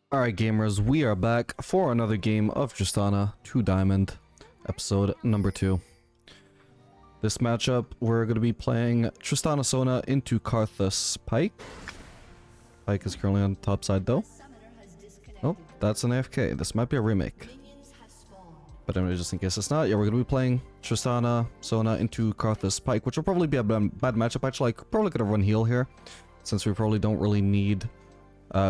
Alright gamers, we are back for another game of Tristana 2 Diamond, episode number 2. This matchup, we're going to be playing Tristana Sona into Karthus Pike. Pike is currently on the top side though. Oh, that's an AFK. This might be a remake. But anyway, just in case it's not, yeah, we're going to be playing Tristana Sona into Karthus Pike, which will probably be a bad matchup. Actually, I probably could have run heal here, since we probably don't really need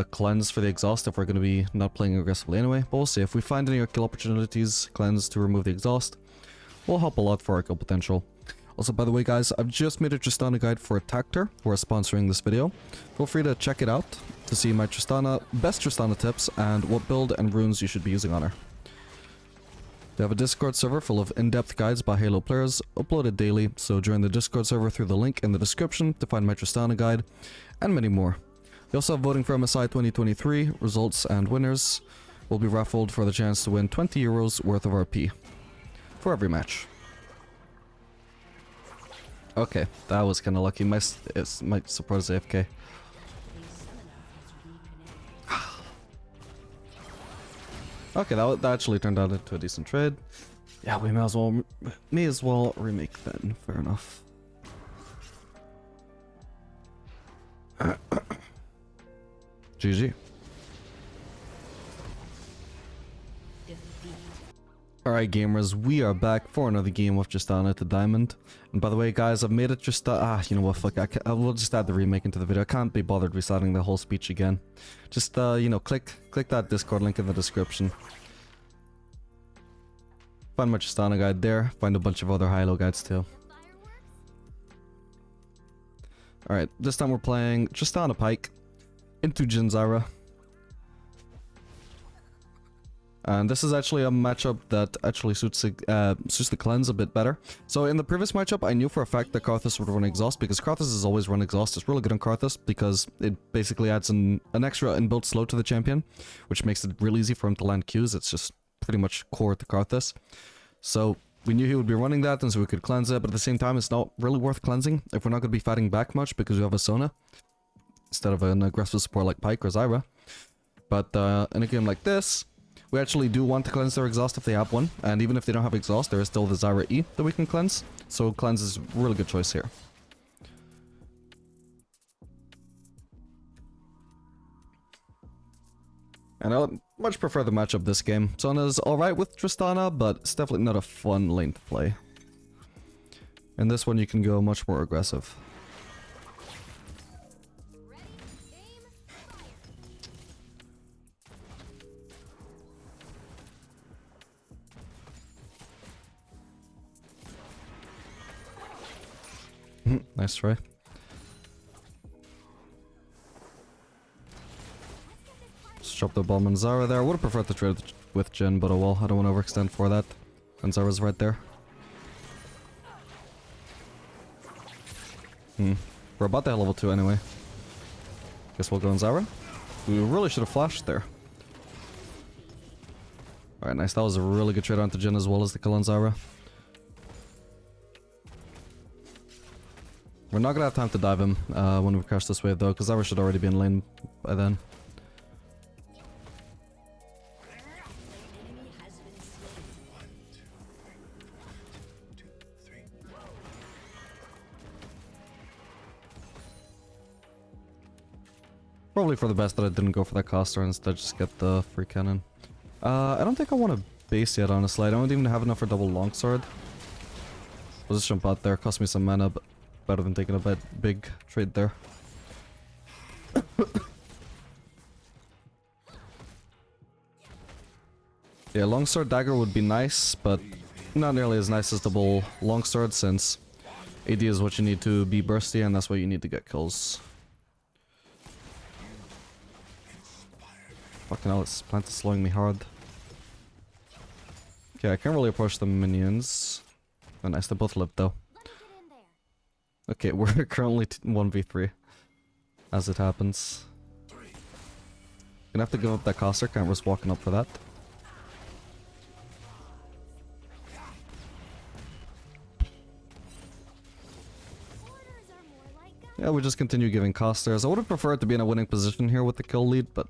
cleanse for the exhaust if we're going to be not playing aggressively anyway. But we'll see. If we find any kill opportunities, cleanse to remove the exhaust will help a lot for our kill potential. Also, by the way guys, I've just made a Tristana guide for Tactor, who are sponsoring this video. Feel free to check it out to see my best Tristana tips and what build and runes you should be using on her. They have a Discord server full of in-depth guides by Halo players, uploaded daily, so join the Discord server through the link in the description to find my Tristana guide, and many more. They also have voting for MSI 2023, results and winners will be raffled for the chance to win 20 euros worth of RP for every match. Okay, that was kind of lucky. My support is AFK. Okay, that actually turned out into a decent trade. Yeah, we may as well remake then. Fair enough. GG. Alright gamers, we are back for another game of Tristana to Diamond. And by the way guys, I've made it just you know what, fuck, I will just add the remake into the video. I can't be bothered reciting the whole speech again. Just you know, click that Discord link in the description. Find my Tristana guide there, find a bunch of other high-low guides too. Alright, this time we're playing Tristana Pike into Jinzara. And this is actually a matchup that actually suits the cleanse a bit better. So in the previous matchup, I knew for a fact that Karthus would run exhaust, because Karthus has always run exhaust. It's really good on Karthus because it basically adds an extra inbuilt slow to the champion, which makes it real easy for him to land Qs. It's just pretty much core to Karthus. So we knew he would be running that, and so we could cleanse it, but at the same time, it's not really worth cleansing if we're not going to be fighting back much because we have a Sona instead of an aggressive support like Pike or Zyra. But in a game like this, we actually do want to cleanse their exhaust if they have one, and even if they don't have exhaust, there is still the Zyra E that we can cleanse, so cleanse is a really good choice here. And I much prefer the matchup this game. Sona's alright with Tristana, but it's definitely not a fun lane to play. In this one you can go much more aggressive. Nice try. Just drop the bomb on Zara there. I would have preferred to trade with Jin, but oh well, I don't want to overextend for that. And Zara's right there. We're about to have level 2 anyway. Guess we'll go on Zara. We really should have flashed there. Alright, nice. That was a really good trade onto Jin as well as the kill on Zara. We're not gonna have time to dive him when we crash this wave though, because Zyra should already be in lane by then. Probably for the best that I didn't go for that caster and instead just get the free cannon. I don't think I want to base yet, honestly. I don't even have enough for double longsword. I'll just jump out there, cost me some mana, but better than taking a big trade there. Yeah, longsword dagger would be nice, but not nearly as nice as double longsword, since AD is what you need to be bursty, and that's what you need to get kills. Fucking hell, this plant is slowing me hard. Okay, I can't really approach the minions. Oh nice, they both live though. Okay, we're currently 1v3 as it happens. Gonna have to give up that caster, can't risk walking up for that. Yeah, we just continue giving casters. I would have preferred to be in a winning position here with the kill lead, but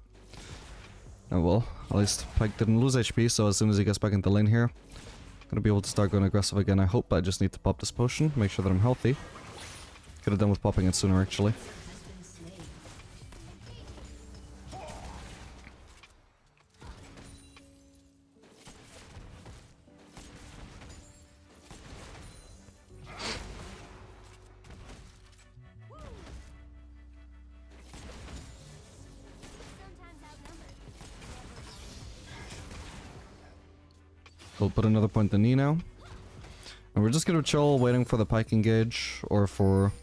Oh well, at least Pike didn't lose HP, so as soon as he gets back into lane here, gonna be able to start going aggressive again, I hope. I just need to pop this potion, make sure that I'm healthy. Could have done with popping it sooner, actually. We'll put another point in E now. And we're just gonna chill, waiting for the Pike engage, or for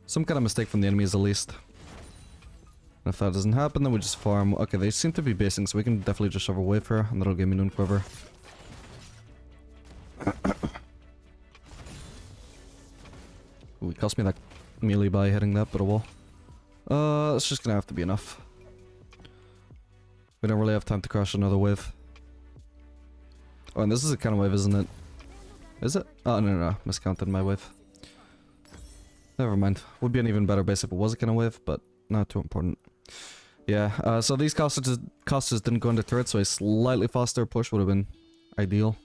some kind of mistake from the enemies at least. And if that doesn't happen, then we just farm. Okay, they seem to be basing, so we can definitely just shove a wave here, and that'll give me Noon Quiver. Ooh, it cost me that melee by hitting that, but oh well. It's just gonna have to be enough. We don't really have time to crash another wave. Oh, and this is a kind of wave, isn't it? Is it? Oh, no, miscounted my wave. Never mind. Would be an even better base if it was a kind of wave, but not too important. Yeah, so these casters didn't go into turret, so a slightly faster push would have been ideal.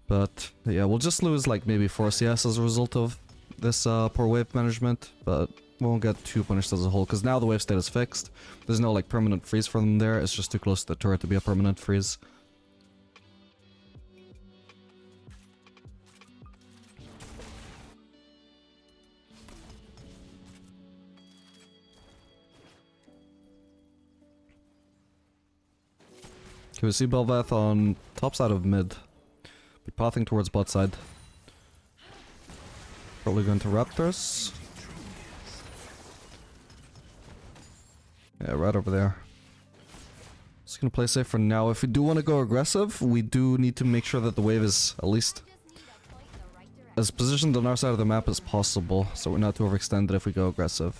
But, yeah, we'll just lose, like, maybe 4 CS as a result of this poor wave management, but we won't get too punished as a whole, because now the wave state is fixed. There's no, like, permanent freeze for them there, it's just too close to the turret to be a permanent freeze. Okay, we see Bel'Veth on top side of mid. Be pathing towards bot side. Probably going to Raptors. Yeah, right over there. Just gonna play safe for now. If we do want to go aggressive, we do need to make sure that the wave is at least as positioned on our side of the map as possible, so we're not too overextended if we go aggressive.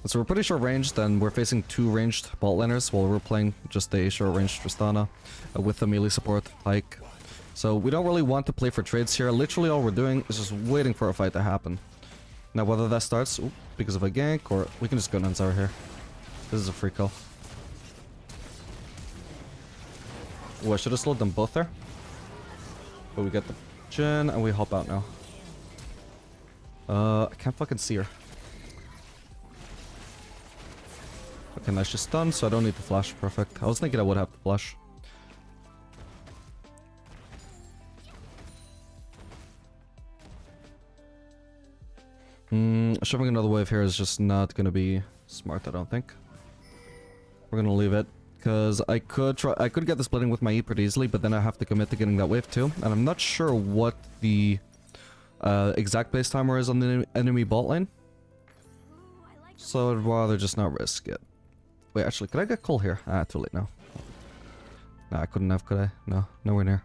So we're pretty short ranged, and we're facing 2 ranged bot laners while we're playing just a short ranged Tristana with the melee support Pike. So we don't really want to play for trades here. Literally all we're doing is just waiting for a fight to happen. Now whether that starts because of a gank, or we can just go Nanzar here. This is a free kill. Oh, I should have slowed them both there. But we get the Jhin and we hop out now. I can't fucking see her. Okay, nice, just stunned, so I don't need to flash. Perfect. I was thinking I would have to flash. Shoving another wave here is just not gonna be smart, I don't think. We're gonna leave it, because I could get the splitting with my E pretty easily, but then I have to commit to getting that wave too, and I'm not sure what the exact base timer is on the enemy bot lane. So I'd rather just not risk it. Wait, actually, could I get Cole here? Ah, too late now. Nah, I couldn't have, could I? No, nowhere near.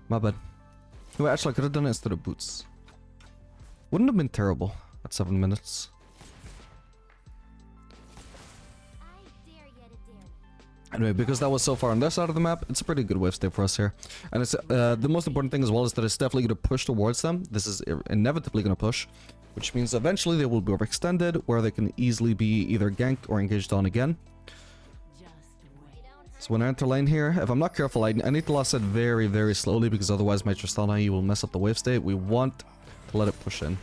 My bad. Wait, actually, I could have done it instead of boots. Wouldn't have been terrible at 7 minutes. Anyway, because that was so far on their side of the map, it's a pretty good wave state for us here. And it's the most important thing as well is that it's definitely going to push towards them. This is inevitably going to push, which means eventually they will be overextended, where they can easily be either ganked or engaged on again. So when I enter lane here, if I'm not careful, I need to last it very, very slowly, because otherwise my Tristana will mess up the wave state. We want to let it push in.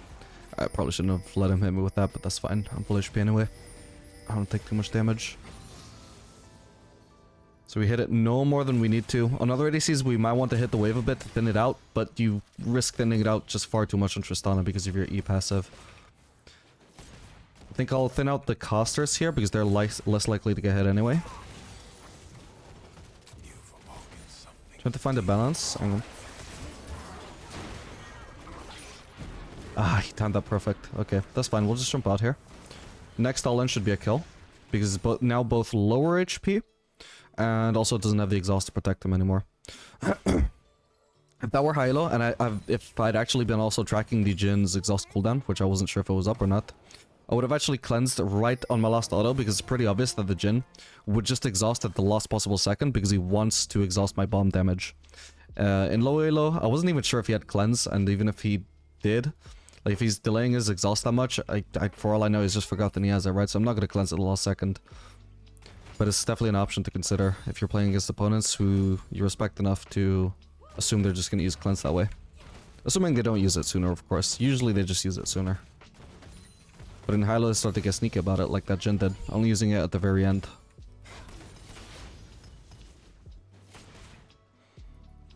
I probably shouldn't have let him hit me with that, but that's fine. I'm full HP anyway. I don't take too much damage. So we hit it no more than we need to. On other ADCs, we might want to hit the wave a bit to thin it out, but you risk thinning it out just far too much on Tristana because of your E passive. I think I'll thin out the casters here because they're less likely to get hit anyway. Trying to find a balance. Hang on. Ah, he timed that perfect. Okay, that's fine. We'll just jump out here. Next all in should be a kill, because it's now both lower HP and also doesn't have the exhaust to protect him anymore. If that were high-low, and if I'd actually been also tracking the Jin's exhaust cooldown, which I wasn't sure if it was up or not, I would have actually cleansed right on my last auto, because it's pretty obvious that the Jhin would just exhaust at the last possible second, because he wants to exhaust my bomb damage. In low elo, I wasn't even sure if he had cleanse, and even if he did, Like, if he's delaying his exhaust that much, for all I know, he's just forgotten he has it, right? So I'm not going to cleanse it the last second. But it's definitely an option to consider if you're playing against opponents who you respect enough to assume they're just going to use cleanse that way. Assuming they don't use it sooner, of course. Usually they just use it sooner. But in high-low, they start to get sneaky about it, like that Jhin did. Only using it at the very end.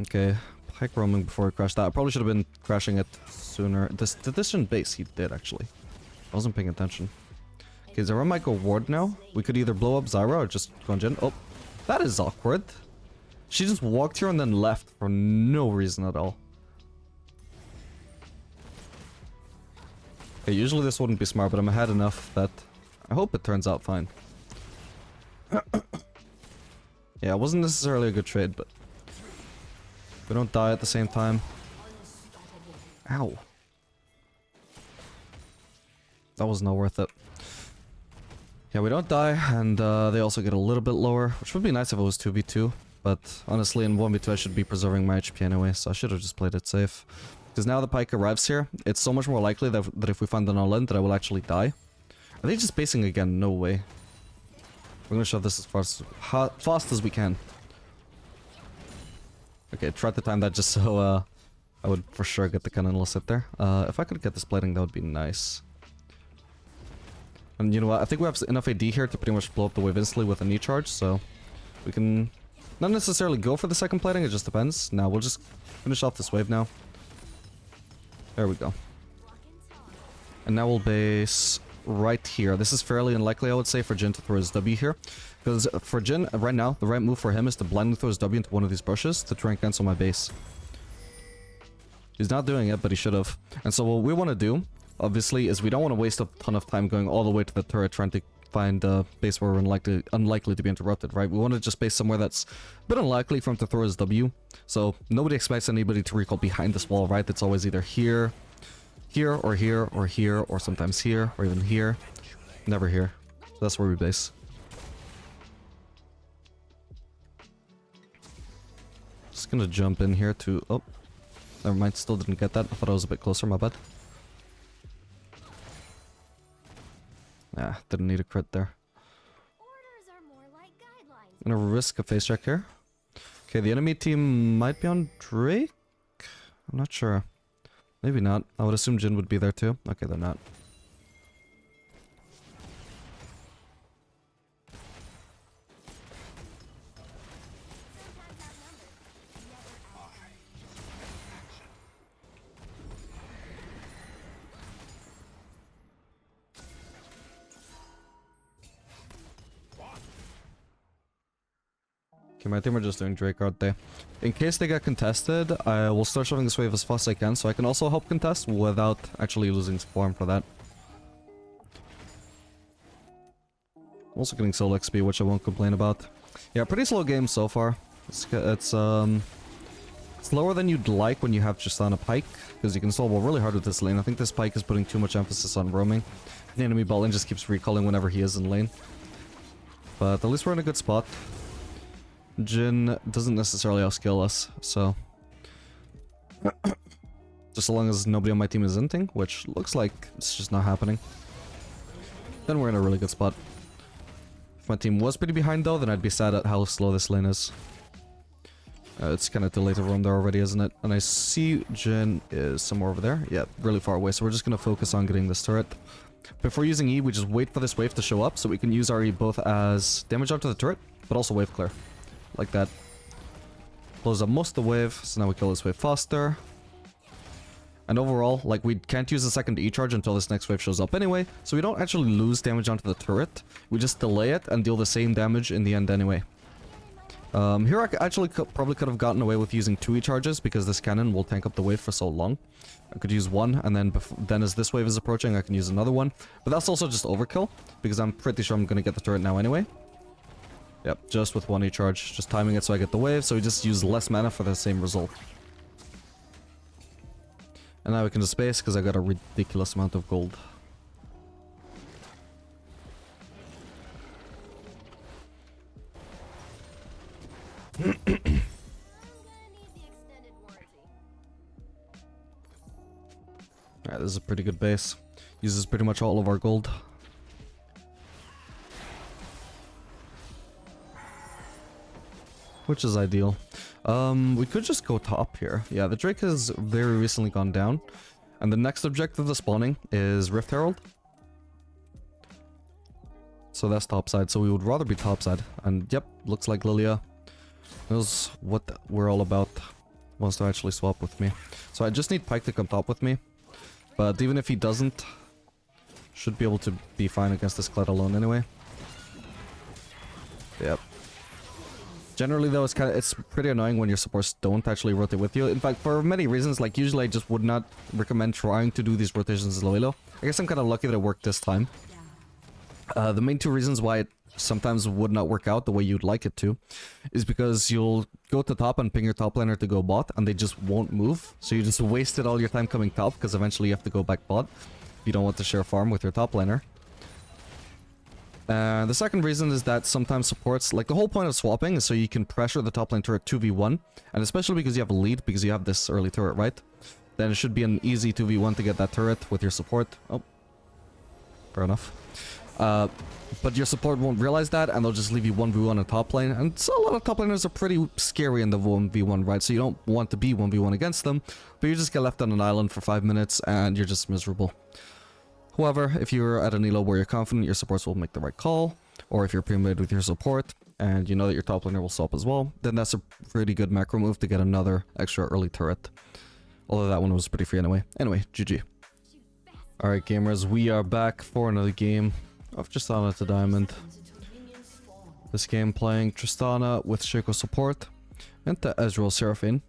Okay, Pike roaming before he crashed that. I probably should have been crashing it sooner. Did this Jhin base? He did, actually. I wasn't paying attention. Okay, Zyra might go ward now. We could either blow up Zyra or just go on Jhin. Oh, that is awkward. She just walked here and then left for no reason at all. Okay, usually this wouldn't be smart, but I'm ahead enough that I hope it turns out fine. Yeah, it wasn't necessarily a good trade, but we don't die at the same time. Ow. That was not worth it. Yeah, we don't die, and they also get a little bit lower, which would be nice if it was 2v2. But honestly, in 1v2 I should be preserving my HP anyway, so I should have just played it safe. Because now the Pike arrives here, it's so much more likely that if we find an all-in that I will actually die. Are they just basing again? No way. We're gonna shove this as fast as we can. Okay, try to time that just so I would for sure get the cannon sit there. If I could get this plating, that would be nice. And you know what, I think we have enough AD here to pretty much blow up the wave instantly with a knee charge, so we can not necessarily go for the second plating, it just depends. Now we'll just finish off this wave now. There we go. And now we'll base right here. This is fairly unlikely, I would say, for Jhin to throw his W here. Because for Jhin, right now, the right move for him is to blindly throw his W into one of these bushes to try and cancel my base. He's not doing it, but he should have. And so what we want to do, obviously, is we don't want to waste a ton of time going all the way to the turret trying to find a base where we're unlikely to be interrupted, right? We want to just base somewhere that's a bit unlikely for him to throw his W. So nobody expects anybody to recall behind this wall, right? It's always either here, here, or here, or here, or sometimes here, or even here. Never here. So that's where we base. Just gonna jump in here to... Oh, never mind. Still didn't get that. I thought I was a bit closer. My bad. Nah, didn't need a crit there. I'm gonna risk a face check here. Okay, the enemy team might be on Drake? I'm not sure. Maybe not. I would assume Jhin would be there too. Okay, they're not. Okay, my team are just doing Drake, aren't they? In case they get contested, I will start shoving this wave as fast as I can, so I can also help contest without actually losing form for that. I'm also getting solo XP, which I won't complain about. Yeah, pretty slow game so far. It's slower than you'd like when you have just on a Pike, because you can solo really hard with this lane. I think this Pike is putting too much emphasis on roaming. The enemy bot lane just keeps recalling whenever he is in lane. But at least we're in a good spot. Jhin doesn't necessarily outskill us, so... just so long as nobody on my team is inting, which looks like it's just not happening, then we're in a really good spot. If my team was pretty behind though, then I'd be sad at how slow this lane is. It's kind of too late to roam there already, isn't it? And I see Jhin is somewhere over there. Yeah, really far away, so we're just gonna focus on getting this turret. Before using E, we just wait for this wave to show up, so we can use our E both as damage onto the turret, but also wave clear. Like that. Blows up most of the wave, so now we kill this wave faster. And overall, like, we can't use the second E charge until this next wave shows up anyway, so we don't actually lose damage onto the turret. We just delay it and deal the same damage in the end anyway. Here I actually probably could have gotten away with using 2 E charges, because this cannon will tank up the wave for so long. I could use one, and then as this wave is approaching, I can use another one. But that's also just overkill, because I'm pretty sure I'm going to get the turret now anyway. Yep, just with 1 E charge, just timing it so I get the wave, so we just use less mana for the same result. And now we can just space, because I got a ridiculous amount of gold. Alright, this This is a pretty good base. Uses pretty much all of our gold. Which is ideal. We could just go top here. Yeah, the Drake has very recently gone down. And the next objective of spawning is Rift Herald. So that's topside. So we would rather be topside. And yep, looks like Lilia knows what we're all about. Wants to actually swap with me. So I just need Pyke to come top with me. But even if he doesn't, should be able to be fine against this Kled alone anyway. Yep. Generally though, it's pretty annoying when your supports don't actually rotate with you. In fact, for many reasons, like usually I just would not recommend trying to do these rotations as low. I guess I'm kind of lucky that it worked this time. The main two reasons why it sometimes would not work out the way you'd like it to is because you'll go to top and ping your top laner to go bot and they just won't move. So you just wasted all your time coming top because eventually you have to go back bot. You don't want to share farm with your top laner. The second reason is that sometimes supports, like the whole point of swapping is so you can pressure the top lane turret 2v1, and especially because you have a lead, because you have this early turret, right? Then it should be an easy 2v1 to get that turret with your support. Oh, fair enough. But your support won't realize that, and they'll just leave you 1v1 on top lane, and so a lot of top laners are pretty scary in the 1v1, right? So you don't want to be 1v1 against them, but you just get left on an island for 5 minutes, and you're just miserable. However, if you're at an elo where you're confident your supports will make the right call, or if you're pre-made with your support, and you know that your top laner will swap as well, then that's a pretty good macro move to get another extra early turret. Although that one was pretty free anyway. Anyway, GG. Alright gamers, we are back for another game of Tristana to Diamond. This game playing Tristana with Shaco support into Ezreal Seraphine.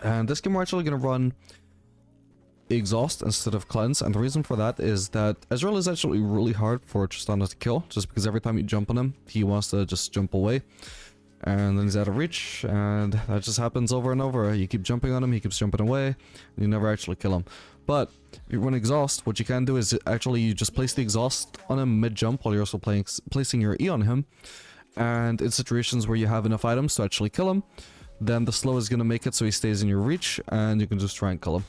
And this game we're actually going to run Exhaust instead of Cleanse, and the reason for that is that Ezreal is actually really hard for Tristana to kill, just because every time you jump on him, he wants to just jump away, and then he's out of reach, and that just happens over and over. You keep jumping on him, he keeps jumping away, and you never actually kill him. But if you run Exhaust, what you can do is actually you just place the Exhaust on him mid-jump while you're also placing your E on him, and in situations where you have enough items to actually kill him, then the slow is going to make it so he stays in your reach, and you can just try and kill him.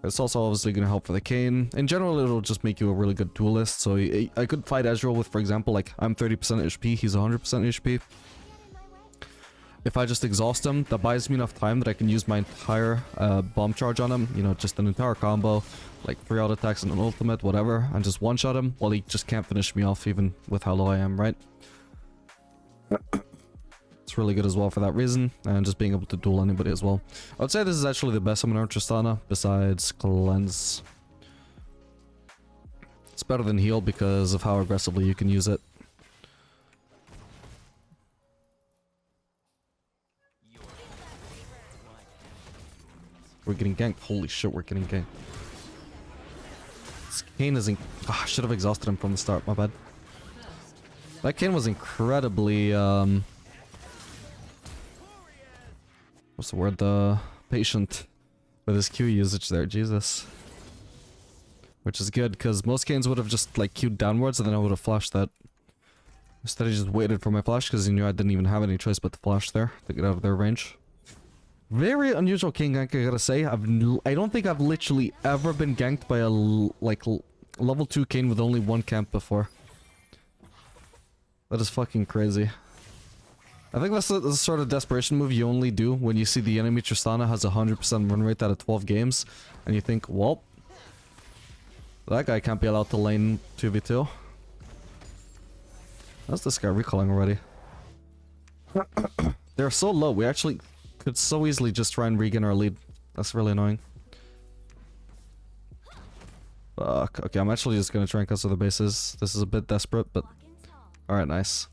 It's also obviously going to help for the Kayn. In general, it'll just make you a really good duelist. So I could fight Ezreal with, for example, like I'm 30% HP, he's 100% HP. If I just exhaust him, that buys me enough time that I can use my entire bomb charge on him. You know, just an entire combo, like 3 auto attacks and an ultimate, whatever, and just one-shot him while he just can't finish me off even with how low I am, right? It's really good as well for that reason, and just being able to duel anybody as well. I would say this is actually the best summoner of Tristana, besides Cleanse. It's better than Heal because of how aggressively you can use it. We're getting ganked. Holy shit, we're getting ganked. This Kayn is I should have exhausted him from the start, my bad. That Kayn was incredibly, what's the word? Patient with his Q usage there, Jesus. Which is good, because most Kains would have just, like, Q'd downwards, and then I would have flashed that. Instead, I just waited for my flash, because he knew I didn't even have any choice but to flash there, to get out of their range. Very unusual Kayn gank, I gotta say. I don't think I've literally ever been ganked by a, like, level 2 Kayn with only one camp before. That is fucking crazy. I think that's the sort of desperation move you only do when you see the enemy Tristana has a 100% run rate out of 12 games, and you think, well, that guy can't be allowed to lane 2v2. How's this guy recalling already? They're so low, we actually could so easily just try and regain our lead. That's really annoying. Fuck, okay, I'm actually just gonna try and cut other bases. This is a bit desperate, but... Alright, nice.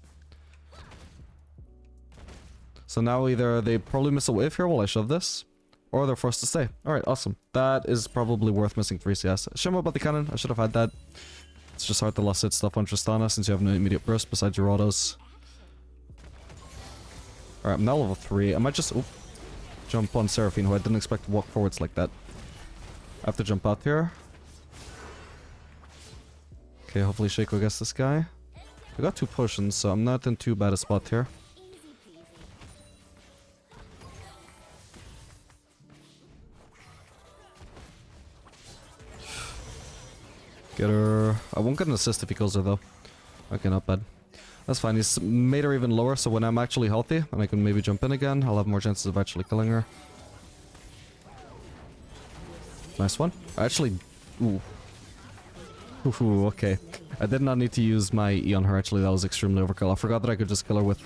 So now either they probably miss a wave here while I shove this, or they're forced to stay. Alright, awesome. That is probably worth missing 3 CS. Shame about the cannon, I should have had that. It's just hard to last hit stuff on Tristana since you have no immediate burst besides your autos. Alright, I'm now level 3. I might just jump on Seraphine, who I didn't expect to walk forwards like that. I have to jump out here. Okay, hopefully Shaco gets this guy. I got 2 potions, so I'm not in too bad a spot here. Get her... I won't get an assist if he kills her though. Okay, not bad. That's fine, he's made her even lower, so when I'm actually healthy, and I can maybe jump in again, I'll have more chances of actually killing her. Nice one. Actually... Ooh. Ooh, okay. I did not need to use my E on her, actually, that was extremely overkill. I forgot that I could just kill her with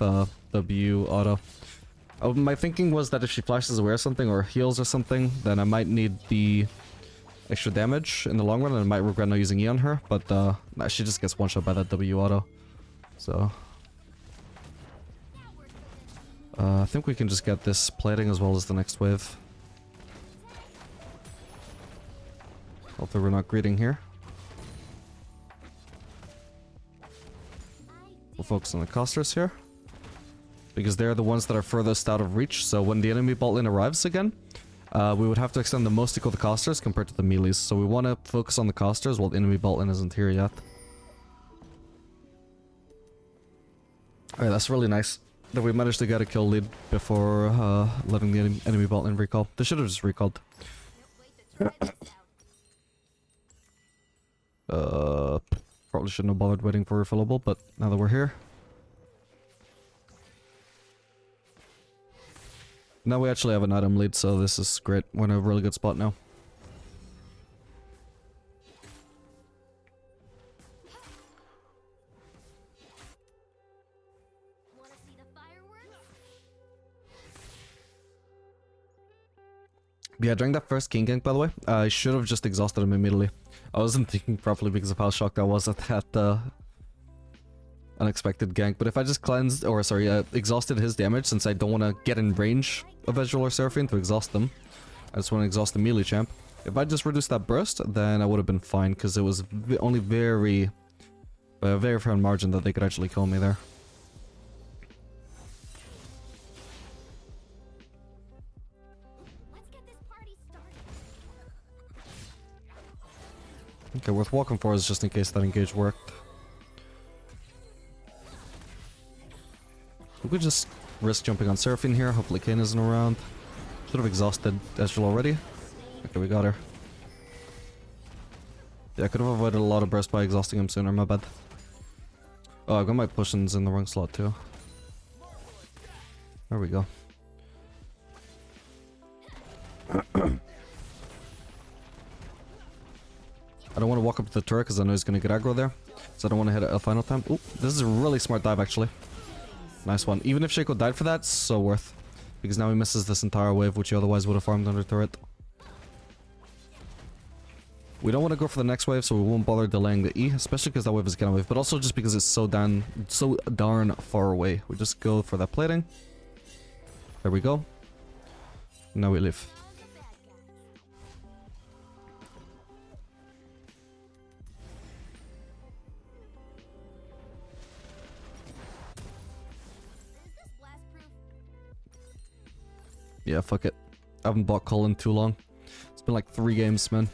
W auto. My thinking was that if she flashes away or something, or heals or something, then I might need the extra damage in the long run, and I might regret not using E on her, but nah, she just gets one-shot by that W auto. So... I think we can just get this plating as well as the next wave. Hopefully we're not greeting here. We'll focus on the casters here, because they're the ones that are furthest out of reach, so when the enemy bot lane arrives again, we would have to extend the most to kill the casters compared to the melees, so we want to focus on the casters while the enemy bot lane isn't here yet. Alright, that's really nice that we managed to get a kill lead before letting the enemy bot lane recall. They should have just recalled. Probably shouldn't have bothered waiting for refillable, but now that we're here. Now we actually have an item lead, so this is great. We're in a really good spot now. Yeah, during that first king gank, by the way, I should have just exhausted him immediately. I wasn't thinking properly because of how shocked I was at that unexpected gank. But if I just cleansed, or sorry, exhausted his damage, since I don't want to get in range of Ezreal or Seraphine to exhaust them, I just want to exhaust the melee champ. If I just reduced that burst, then I would have been fine, because it was only by a very fine margin that they could actually kill me there. Okay, worth walking for is just in case that engage worked. We could just risk jumping on Seraphine here. Hopefully Kayn isn't around. Should have exhausted Ezreal already. Okay, we got her. Yeah, I could have avoided a lot of burst by exhausting him sooner, my bad. Oh, I got my push-ins in the wrong slot too. There we go. I don't want to walk up to the turret because I know he's going to get aggro there. So I don't want to hit it a final time. Ooh, this is a really smart dive actually. Nice one. Even if Shaco died for that, so worth. Because now he misses this entire wave, which he otherwise would have farmed under turret. We don't want to go for the next wave, so we won't bother delaying the E, especially because that wave is a cannon wave, but also just because it's so darn far away. We just go for that plating. There we go. Now we leave. Yeah, fuck it. I haven't bought Cull in too long. It's been like 3 games, man.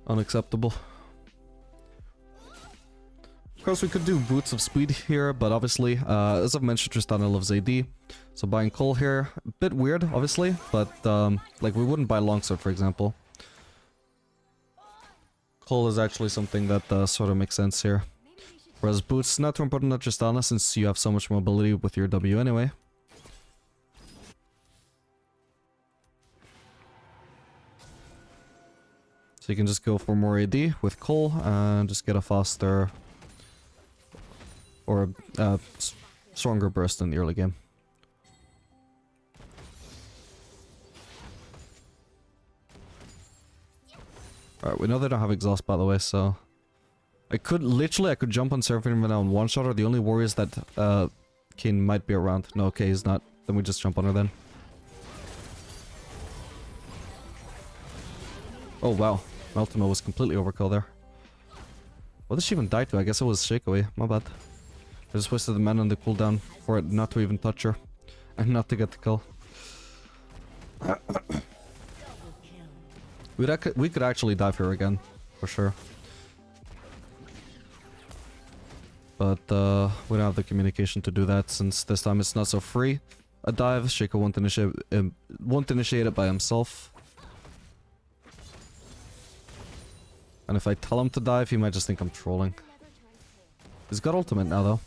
Unacceptable. Of course, we could do Boots of Speed here, but obviously, as I've mentioned, Tristana loves AD. So buying Cull here, a bit weird, obviously, but like we wouldn't buy Longsword, for example. Cull is actually something that sort of makes sense here. Whereas Boots, not too important at Tristana, since you have so much mobility with your W anyway. So you can just go for more AD with Cull and just get a faster or stronger burst in the early game. Alright, we know they don't have exhaust, by the way, so I could jump on Seraphine right now and one-shot her. The only worry is that Kayn might be around. No, okay, he's not. Then we just jump on her then. Oh wow, my ultimate was completely overkill there. What did she even die to? I guess it was Shakeaway, my bad. I just wasted the mana on the cooldown for it not to even touch her. And not to get the kill. We could actually dive here again, for sure. But we don't have the communication to do that, since this time it's not so free. A dive, Shaco won't initiate it by himself. And if I tell him to dive, he might just think I'm trolling. He's got ultimate now, though.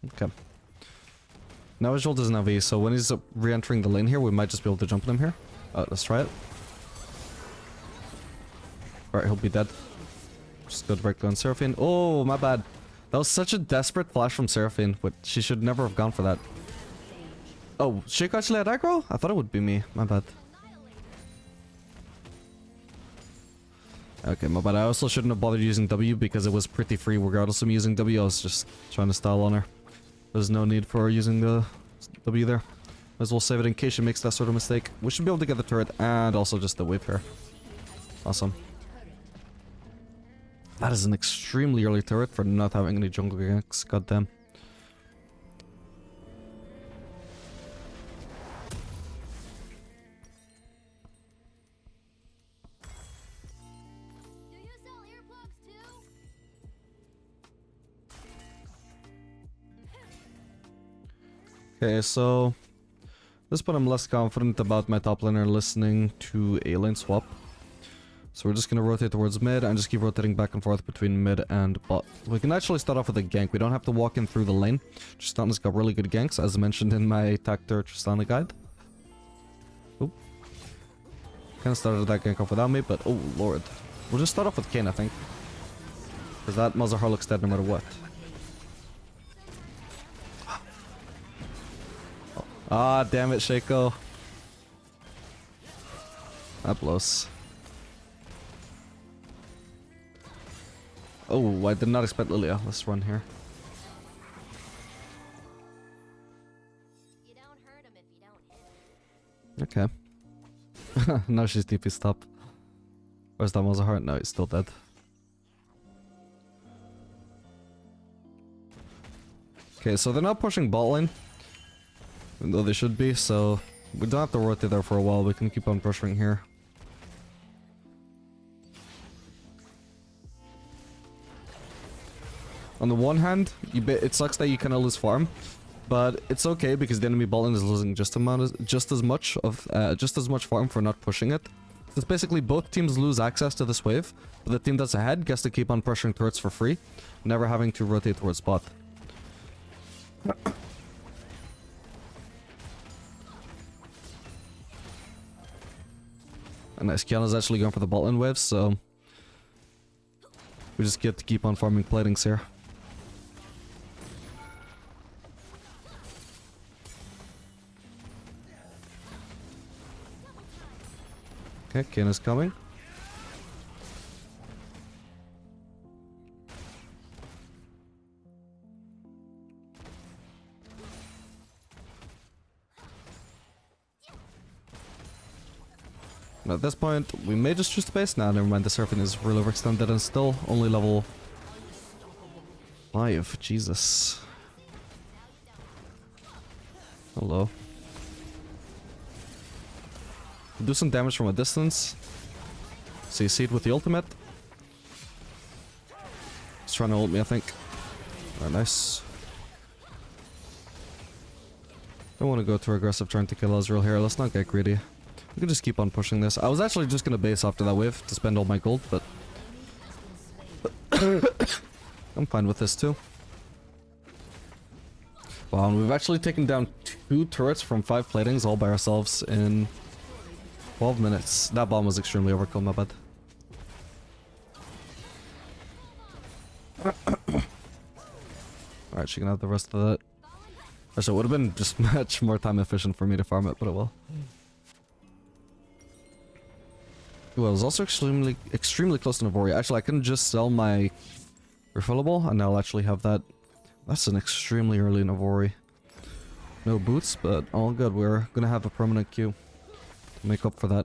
Okay. Now his ult doesn't have E, so when he's re-entering the lane here, we might just be able to jump on him here. Let's try it. Alright, he'll be dead. Just go directly on Seraphine. Oh, my bad. That was such a desperate flash from Seraphine, but she should never have gone for that. Oh, Sheik actually had aggro? I thought it would be me. My bad. Okay, my bad. I also shouldn't have bothered using W because it was pretty free regardless of me using W. I was just trying to style on her. There's no need for using the W there. Might as well save it in case she makes that sort of mistake. We should be able to get the turret and also just the wave here. Awesome. That is an extremely early turret for not having any jungle ganks. Goddamn. Okay, so at this point I'm less confident about my top laner listening to a lane swap. So we're just gonna rotate towards mid and just keep rotating back and forth between mid and bot. We can actually start off with a gank. We don't have to walk in through the lane. Tristana's got really good ganks, as mentioned in my Tactor Tristana guide. Oop. Kinda started that gank off without me, but oh lord. We'll just start off with Kayn, I think. Because that Malzahar looks dead no matter what. Ah, damn it, Shaco. That blows. Oh, I did not expect Lilia. Let's run here. You don't hurt him if you don't hit him. Okay. Now she's DP stop. Where's that Malzahar? No, he's still dead. Okay, so they're not pushing bot lane. Even though they should be, so we don't have to rotate there for a while. We can keep on pressuring here. On the one hand, it sucks that you kind of lose farm, but it's okay because the enemy bot lane is losing just as much farm for not pushing it. So it's basically both teams lose access to this wave, but the team that's ahead gets to keep on pressuring turrets for free, never having to rotate towards bot. And nice, Kiana's actually going for the bot lane waves, so we just get to keep on farming platings here. Okay, Kiana's coming. At this point, we may just choose the base. Nah, never mind, the Seraphine is really overextended and still only level 5. Jesus. Hello. Do some damage from a distance. So you see it with the ultimate. He's trying to ult me, I think. Alright, nice. Don't want to go too aggressive trying to kill Ezreal here. Let's not get greedy. We can just keep on pushing this. I was actually just gonna base after that wave to spend all my gold, but I'm fine with this too. Wow, and we've actually taken down 2 turrets from 5 platings all by ourselves in 12 minutes. That bomb was extremely overkill, my bad. Alright, she can have the rest of that. Actually, it would have been just much more time efficient for me to farm it, but it will. Ooh, I was also extremely close to Navori. Actually, I can just sell my refillable, and I'll actually have that. That's an extremely early Navori. No boots, but all good. We're gonna have a permanent queue to make up for that.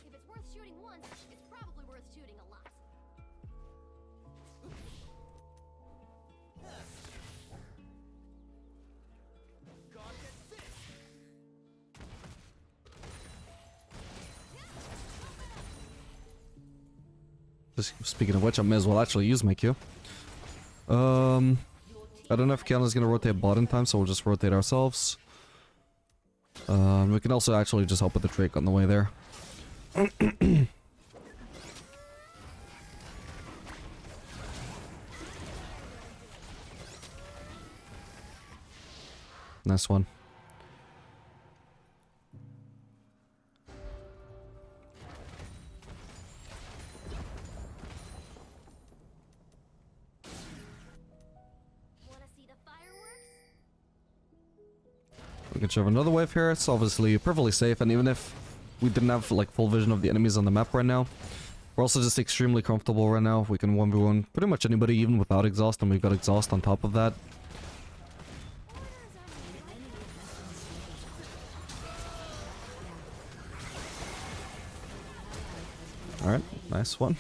If it's worth shooting once, it's probably worth shooting a lot. Speaking of which, I may as well actually use my Q. I don't know if Kiana's gonna rotate bot in time, so we'll just rotate ourselves. We can also actually just help with the Drake on the way there. Nice one. Wanna see the fireworks? We can shove another wave here. It's obviously perfectly safe, and even if we didn't have like full vision of the enemies on the map right now, we're also just extremely comfortable right now. We can 1v1 pretty much anybody even without exhaust, and we've got exhaust on top of that. Alright, nice one.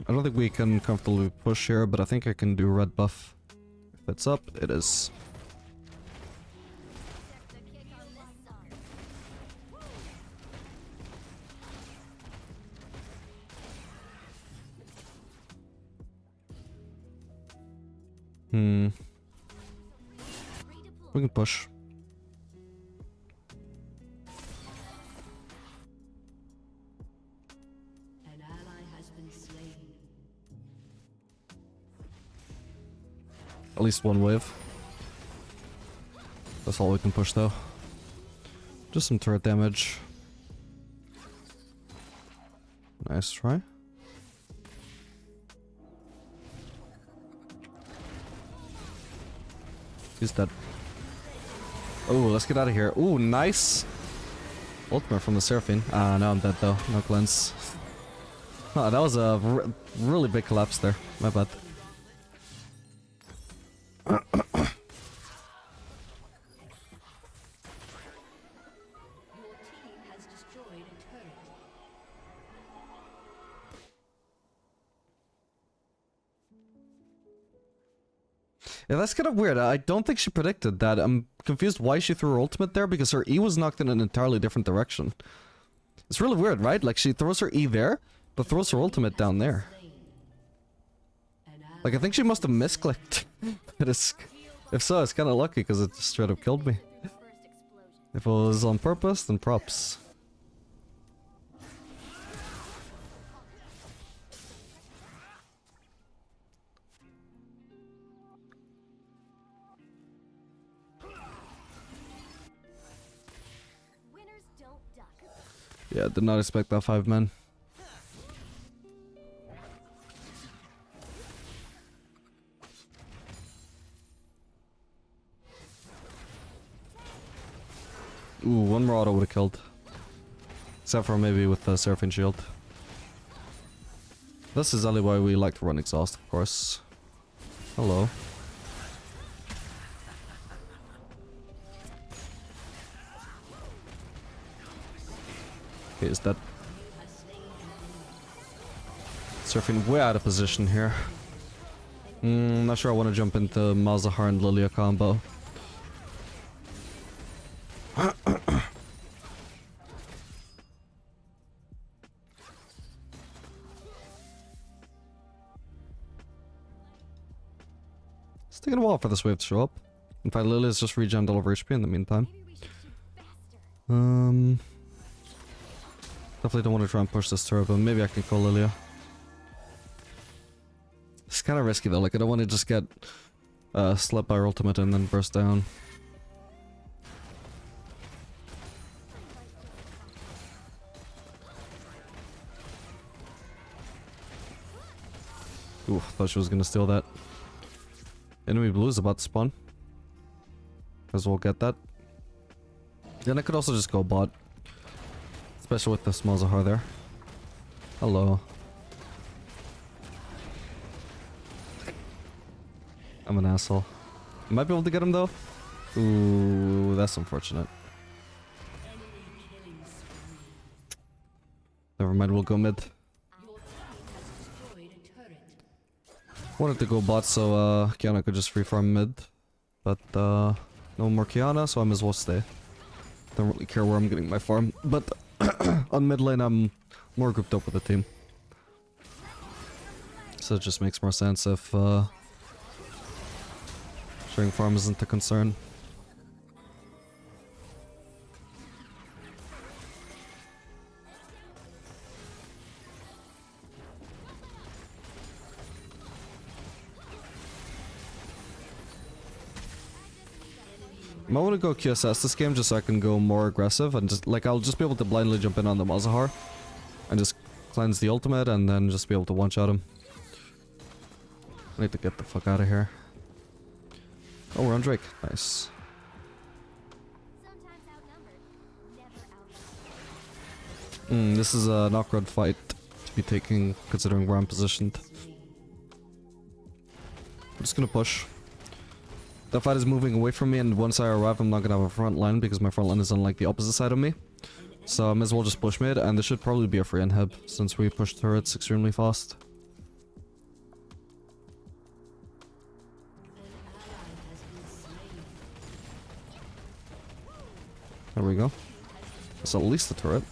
I don't think we can comfortably push here, but I think I can do red buff. If it's up, it is. We can push. An ally has been slain. At least one wave. That's all we can push though. Just some turret damage. Nice try. He's dead. Oh, let's get out of here. Ooh, nice. Ultimate from the Seraphine. Ah, now I'm dead though. No cleanse. Oh, that was a really big collapse there. My bad. Yeah, that's kind of weird. I don't think she predicted that. I'm confused why she threw her ultimate there, because her E was knocked in an entirely different direction. It's really weird, right? Like, she throws her E there, but throws her ultimate down there. Like, I think she must have misclicked. If so, it's kind of lucky, because it just straight up killed me. If it was on purpose, then props. Yeah, did not expect that 5 men. Ooh, one more auto would have killed. Except for maybe with the Seraphine shield. This is exactly why we like to run exhaust, of course. Hello. Okay, is that Seraphine way out of position here? Not sure I want to jump into Malzahar and Lilia combo. It's taking a while for this wave to show up. In fact, Lilia's just regened all over HP in the meantime. Definitely don't want to try and push this turret, but maybe I can call Lilia. It's kind of risky though, like I don't want to just get slept by her ultimate and then burst down. Ooh, thought she was gonna steal that. Enemy blue is about to spawn. As well get that. Then I could also just go bot. Especially with the small Zahar there. Hello. I'm an asshole. I might be able to get him though. Ooh, that's unfortunate. Never mind, we'll go mid. Destroyed a turret. Wanted to go bot so Kiana could just free farm mid. But no more Kiana, so I might as well stay. Don't really care where I'm getting my farm. But on mid lane I'm more grouped up with the team. So it just makes more sense if sharing farm isn't a concern. I want to go QSS this game just so I can go more aggressive and just like I'll just be able to blindly jump in on the Malzahar and just cleanse the ultimate and then just be able to one-shot him. I need to get the fuck out of here. Oh, we're on Drake. Nice. Sometimes outnumbered, never out. This is a knock-rod fight to be taking considering where I'm positioned. I'm just gonna push. The fight is moving away from me, and once I arrive, I'm not gonna have a front line because my front line is on like the opposite side of me. So I may as well just push mid, and this should probably be a free inhib since we push turrets extremely fast. There we go. That's at least a turret.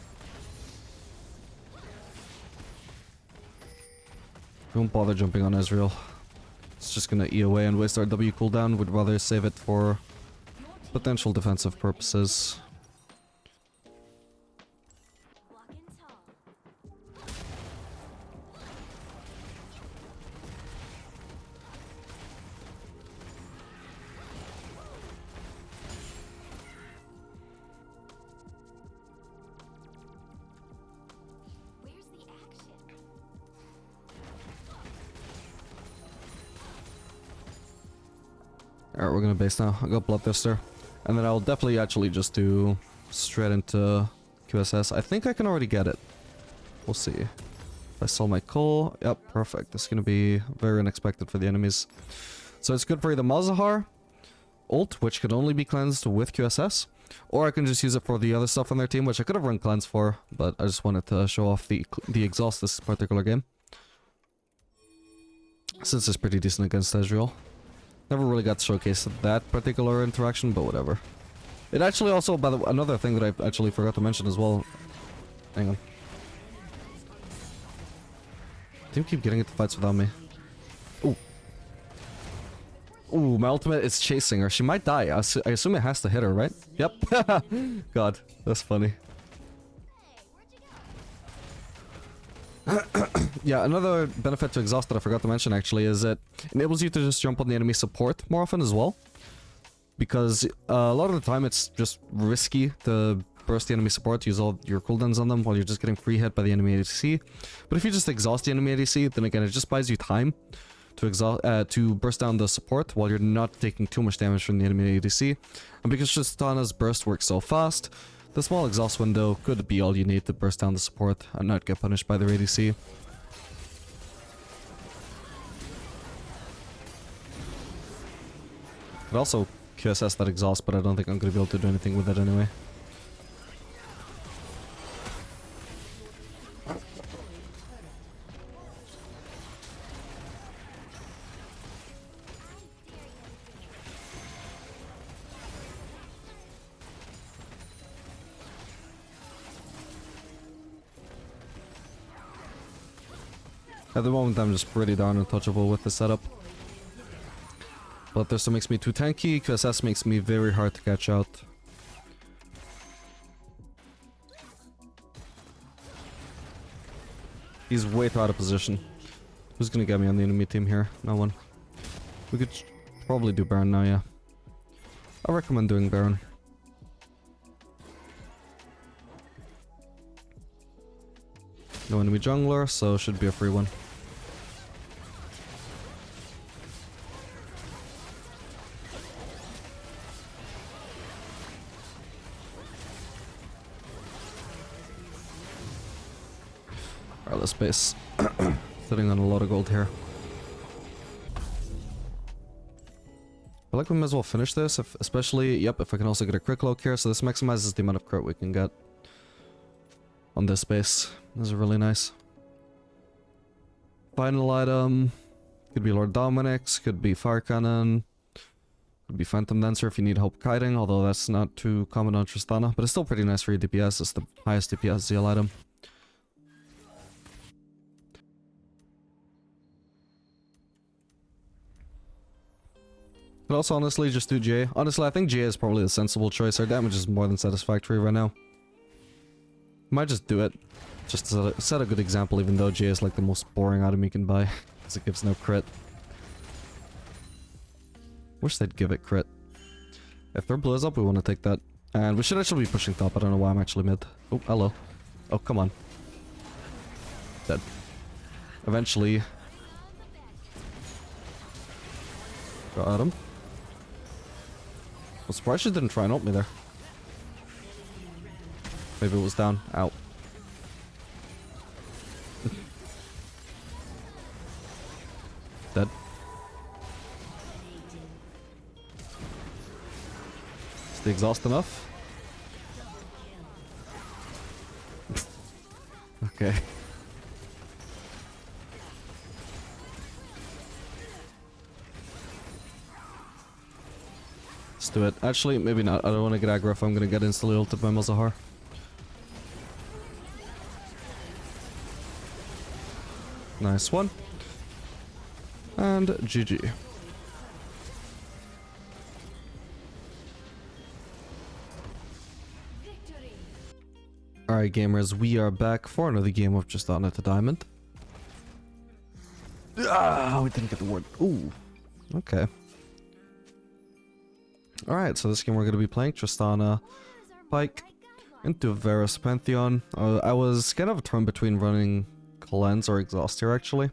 Don't bother jumping on Ezreal. It's just gonna E away and waste our W cooldown. We'd rather save it for potential defensive purposes. Walking tall. Where's the action? Alright, we're gonna base now. I got Bloodthirster. And then I'll definitely actually just do straight into QSS. I think I can already get it. We'll see. If I sell my coal. Yep, perfect. This is gonna be very unexpected for the enemies. So it's good for either Malzahar ult, which could only be cleansed with QSS, or I can just use it for the other stuff on their team, which I could have run cleanse for, but I just wanted to show off the exhaust this particular game. Since it's pretty decent against Ezreal. Never really got to showcase that particular interaction, but whatever. It actually also, by the way, another thing that I actually forgot to mention as well. Hang on. Team keep getting into fights without me. Ooh. Ooh, my ultimate is chasing her. She might die. I assume it has to hit her, right? Yep. God, that's funny. Yeah, another benefit to exhaust that I forgot to mention actually is it enables you to just jump on the enemy support more often as well. Because a lot of the time it's just risky to burst the enemy support, use all your cooldowns on them while you're just getting free hit by the enemy ADC. But if you just exhaust the enemy ADC, then again it just buys you time to burst down the support while you're not taking too much damage from the enemy ADC. And because Tristana's burst works so fast, the small exhaust window could be all you need to burst down the support and not get punished by their ADC. Could also QSS that exhaust, but I don't think I'm going to be able to do anything with it anyway. At the moment I'm just pretty darn untouchable with the setup. Bloodthirster makes me too tanky, QSS makes me very hard to catch out. He's way too out of position. Who's gonna get me on the enemy team here? No one. We could probably do Baron now, yeah. I recommend doing Baron. No enemy jungler, so should be a free one. Alright, let's base. Sitting on a lot of gold here. I like we might as well finish this, especially, yep, if I can also get a crit cloak here, so this maximizes the amount of crit we can get on this base. This is really nice. Final item. Could be Lord Dominic's, could be Fire Cannon. Could be Phantom Dancer if you need help kiting, although that's not too common on Tristana. But it's still pretty nice for your DPS. It's the highest DPS Zeal item. But also, honestly, just do GA. Honestly, I think GA is probably the sensible choice. Our damage is more than satisfactory right now. Might just do it. Just to set a good example, even though GA is like the most boring item you can buy. Because it gives no crit. Wish they'd give it crit. If their blue is up, we want to take that. And we should actually be pushing top. I don't know why I'm actually mid. Oh, hello. Oh, come on. Dead. Eventually. Got him. I'm surprised she didn't try and ult me there. Maybe it was down. Out. Dead. Is the exhaust enough? Okay. Let's do it. Actually, maybe not. I don't want to get aggro if I'm going to get instantly ulted by Malzahar. Nice one. And GG. Alright gamers, we are back for another game of Tristana to Diamond. Ah, we didn't get the word. Ooh. Okay. Alright, so this game we're going to be playing Tristana Pike into Varus Pantheon. I was kind of torn between running Cleanse or Exhaust here actually.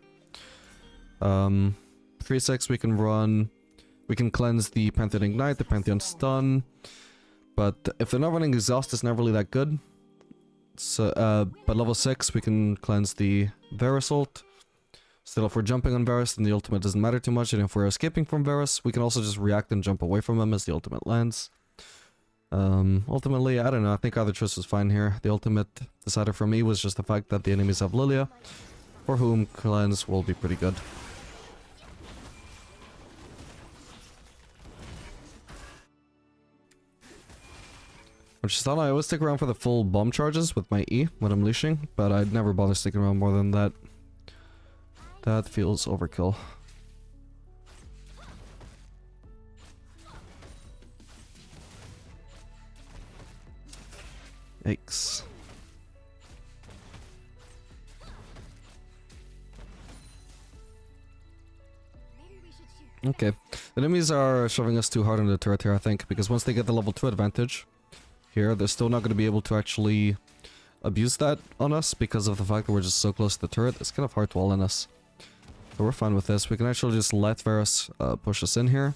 3-6 we can cleanse the Pantheon Ignite, the Pantheon Stun. But if they're not running Exhaust, it's not really that good. So, but level 6 we can cleanse the Varus ult. Still, if we're jumping on Varus, then the ultimate doesn't matter too much, and if we're escaping from Varus, we can also just react and jump away from him as the ultimate lands. Ultimately, I don't know, I think either choice was fine here. The ultimate decider for me was just the fact that the enemies have Lilia, for whom cleanse will be pretty good. On Tristana, I always stick around for the full bomb charges with my E when I'm leashing, but I'd never bother sticking around more than that. That feels overkill. Yikes. Okay. The enemies are shoving us too hard into the turret here, I think, because once they get the level 2 advantage here, they're still not going to be able to actually abuse that on us because of the fact that we're just so close to the turret. It's kind of hard to all in us. So we're fine with this. We can actually just let Varus push us in here.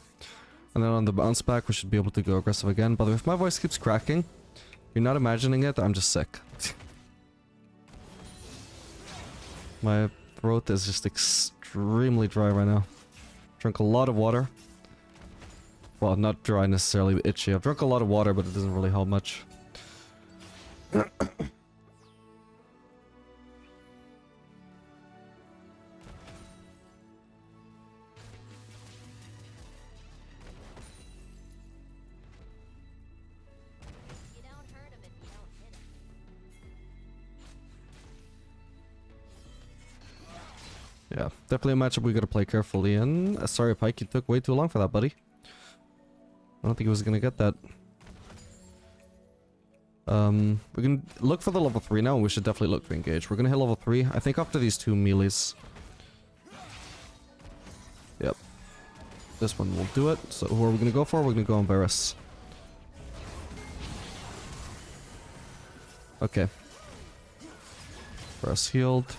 And then on the bounce back, we should be able to go aggressive again. By the way, if my voice keeps cracking, you're not imagining it, I'm just sick. My throat is just extremely dry right now. Drink a lot of water. Well, not dry necessarily, but itchy. I've drunk a lot of water, but it doesn't really help much. Yeah, definitely a matchup we gotta play carefully in. Sorry, Pike, you took way too long for that, buddy. I don't think he was gonna get that. We can look for the level 3 now, and we should definitely look to engage. We're gonna hit level 3, I think after these 2 melees. Yep. This one will do it. So who are we gonna go for? We're gonna go on Varus. Okay. Varus healed.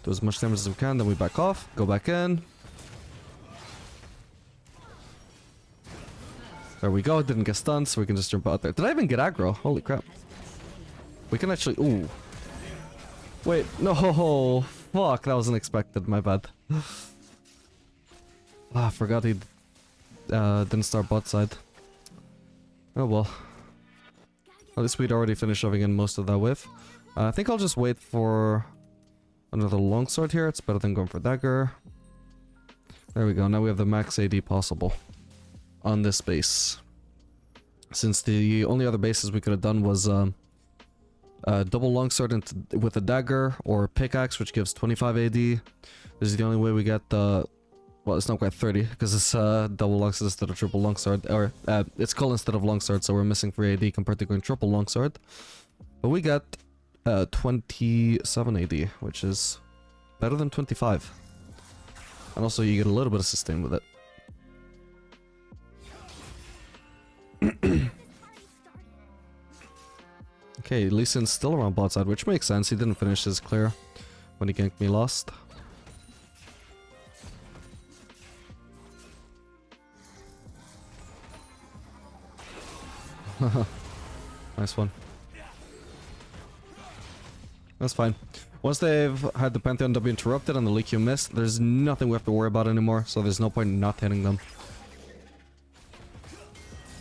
Do as much damage as we can, then we back off, go back in. There we go, didn't get stunned, so we can just jump out there. Did I even get aggro? Holy crap. We can actually... Ooh. Wait, no, fuck, that was unexpected, my bad. Ah, I forgot he didn't start bot side. Oh well. At least we'd already finished shoving in most of that wave. I think I'll just wait for another longsword here. It's better than going for dagger. There we go. Now we have the max AD possible on this base. Since the only other bases we could have done was double longsword with a dagger or pickaxe, which gives 25 AD. This is the only way we get the... Well, it's not quite 30, because it's double longsword instead of triple longsword. Or, it's skull instead of longsword, so we're missing 3 AD compared to going triple longsword. But we got 27 AD, which is better than 25. And also you get a little bit of sustain with it. Okay, Lee Sin's still around bot side, which makes sense. He didn't finish his clear when he ganked me last. Nice one. That's fine. Once they've had the Pantheon W interrupted and the Lee Q missed, there's nothing we have to worry about anymore, so there's no point in not hitting them.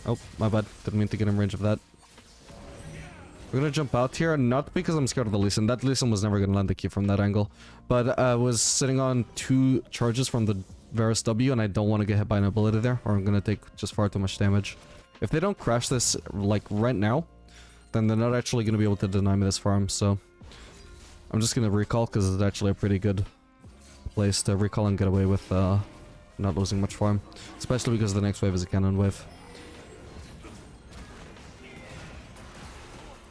Oh, my bad. Didn't mean to get in range of that. We're gonna jump out here, not because I'm scared of the Lee Sin. That Lee Sin was never gonna land the key from that angle. But I was sitting on 2 charges from the Varus W, and I don't want to get hit by an ability there, or I'm gonna take just far too much damage. If they don't crash this, like, right now, then they're not actually gonna be able to deny me this farm, so... I'm just gonna recall, because it's actually a pretty good place to recall and get away with, not losing much farm. Especially because the next wave is a cannon wave.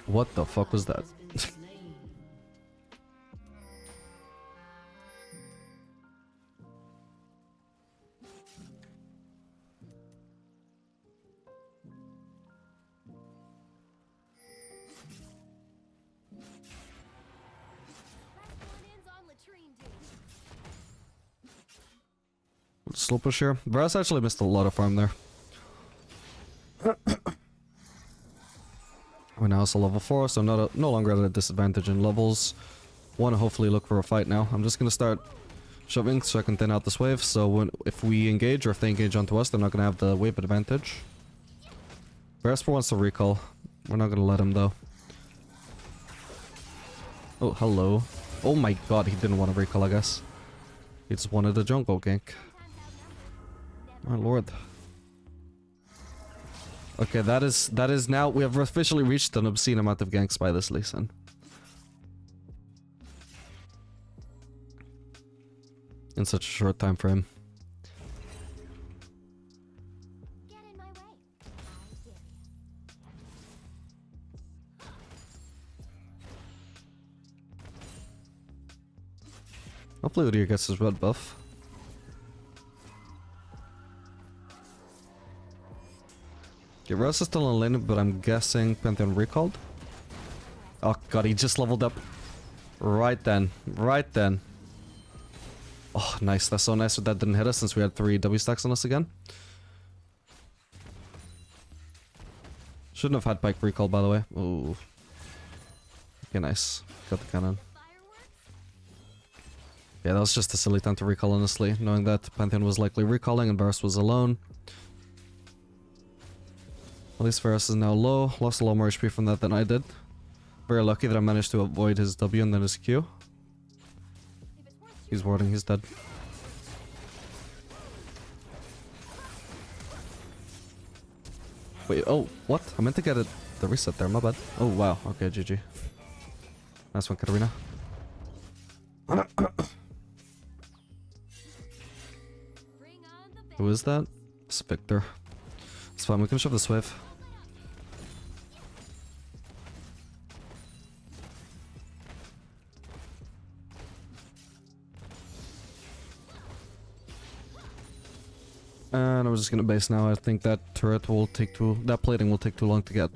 What the fuck was that? Slow push here. Varus actually missed a lot of farm there. We're now also level 4, so no longer at a disadvantage in levels. Want to hopefully look for a fight now. I'm just going to start shoving so I can thin out this wave, so if we engage or if they engage onto us, they're not going to have the wave advantage. Varus wants to recall. We're not going to let him though. Oh, hello. Oh my god, he didn't want to recall, I guess. He just wanted a jungle gank. My lord. Okay, that is now, we have officially reached an obscene amount of ganks by this Lee Sin. In such a short time frame. Get in my way. I dare you. Hopefully Udyr gets his red buff. Okay, Rose is still in lane, but I'm guessing Pantheon recalled. Oh god, he just leveled up. Right then. Right then. Oh, nice. That's so nice that that didn't hit us since we had 3 W stacks on us again. Shouldn't have had Pike recall, by the way. Ooh. Okay, nice. Got the cannon. Yeah, that was just a silly time to recall, honestly, knowing that Pantheon was likely recalling and Varus was alone. At least Varus is now low. Lost a lot more HP from that than I did. Very lucky that I managed to avoid his W and then his Q. He's warding, he's dead. Wait, oh, what? I meant to get it, the reset there, my bad. Oh, wow. Okay, GG. Nice one, Katarina. Who is that? It's Victor. It's fine, we can shove this wave. And I'm just gonna base now. I think that turret will take that plating will take too long to get.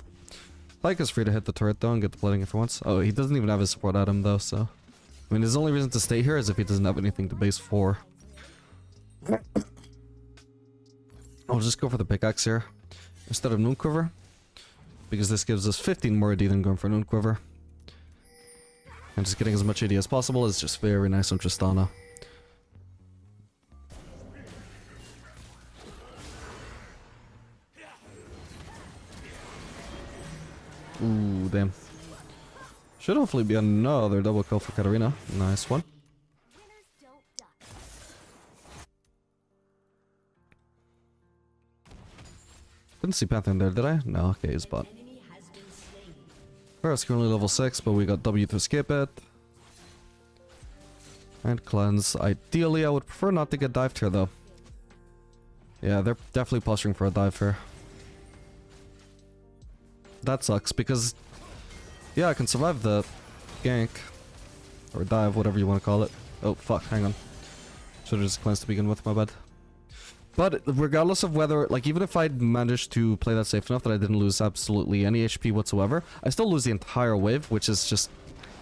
Pyke is free to hit the turret though and get the plating if he wants. Oh, he doesn't even have his support item though, so... I mean, his only reason to stay here is if he doesn't have anything to base for. I'll just go for the pickaxe here instead of Noon Quiver, because this gives us 15 more AD than going for Noon Quiver. And just getting as much AD as possible is just very nice on Tristana. Ooh, damn. Should hopefully be another double kill for Katarina. Nice one. Winners don't duck. Didn't see Pantheon there, did I? No, okay, he's bot. Enemy has been slain. First, currently level 6, but we got W to escape it. And cleanse. Ideally, I would prefer not to get dived here, though. Yeah, they're definitely posturing for a dive here. That sucks, because... yeah, I can survive the gank. Or dive, whatever you want to call it. Oh, fuck, hang on. Should've just cleansed to begin with, my bad. But regardless of whether, like, even if I'd managed to play that safe enough that I didn't lose absolutely any HP whatsoever, I still lose the entire wave, which is just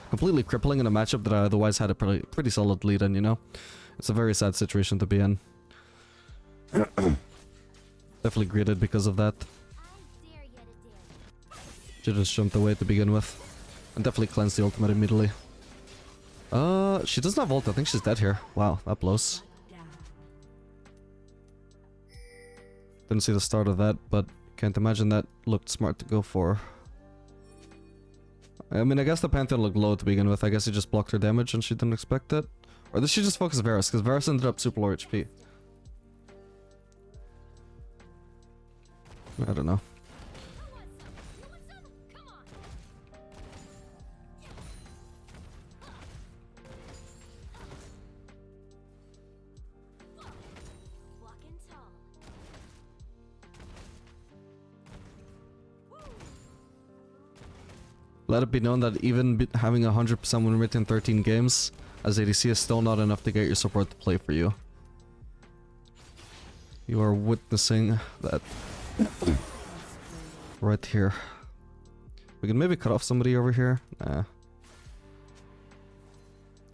completely crippling in a matchup that I otherwise had a pretty solid lead in, you know? It's a very sad situation to be in. Definitely greeted because of that. I dare you to dare. Should just jumped away to begin with. And definitely cleansed the ultimate immediately. She doesn't have ult, I think she's dead here. Wow, that blows. Down. Didn't see the start of that, but can't imagine that looked smart to go for. I mean, I guess the Pantheon looked low to begin with. I guess he just blocked her damage and she didn't expect it. Or did she just focus Varus? Because Varus ended up super low HP. I don't know. You want some? Come on. Walking tall. Let it be known that even having 100% win rate in 13 games as ADC is still not enough to get your support to play for you. You are witnessing that right here. We can maybe cut off somebody over here. Nah.